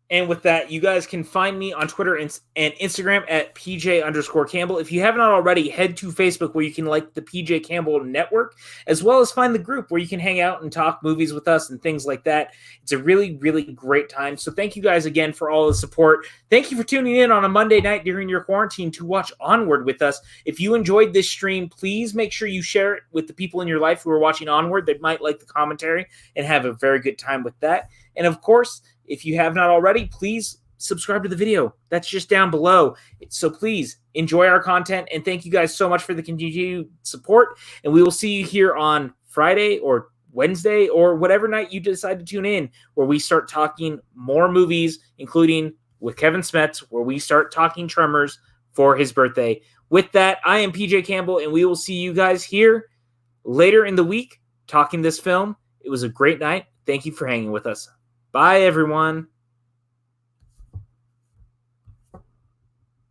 And with that, you guys can find me on Twitter and Instagram at PJ_Campbell. If you have not already, head to Facebook where you can like the PJ Campbell Network, as well as find the group where you can hang out and talk movies with us and things like that. It's a really, really great time. So thank you guys again for all the support. Thank you for tuning in on a Monday night during your quarantine to watch Onward with us. If you enjoyed this stream, please make sure you share it with the people in your life who are watching Onward. They might like the commentary and have a very good time with that. And of course, if you have not already, please subscribe to the video. That's just down below. So please enjoy our content, and thank you guys so much for the continued support. And we will see you here on Friday or Wednesday or whatever night you decide to tune in, where we start talking more movies, including with Kevin Smets, where we start talking Tremors for his birthday. With that, I am PJ Campbell, and we will see you guys here later in the week talking this film. It was a great night. Thank you for hanging with us. Bye, everyone.